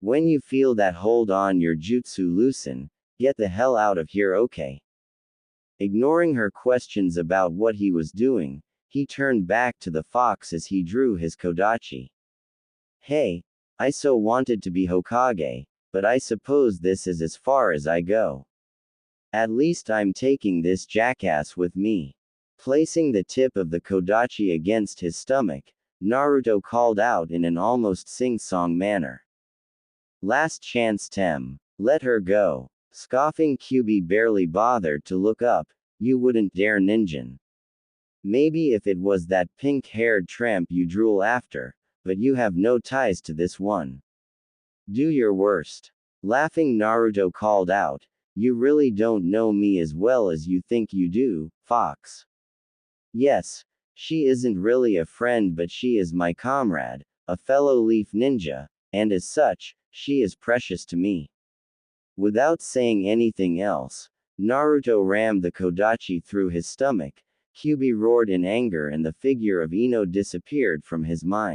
When you feel that hold on your jutsu loosen, get the hell out of here okay? Ignoring her questions about what he was doing, he turned back to the fox as he drew his kodachi. Hey, I so wanted to be Hokage, but I suppose this is as far as I go. At least I'm taking this jackass with me. Placing the tip of the kodachi against his stomach, Naruto called out in an almost sing-song manner. Last chance Tem. Let her go. Scoffing Kyuubi barely bothered to look up. You wouldn't dare ninjin. Maybe if it was that pink-haired tramp you drool after, but you have no ties to this one. Do your worst. Laughing Naruto called out, you really don't know me as well as you think you do, Fox. Yes, she isn't really a friend but she is my comrade, a fellow leaf ninja, and as such, she is precious to me. Without saying anything else, Naruto rammed the kodachi through his stomach. Kyuubi roared in anger and the figure of Ino disappeared from his mind.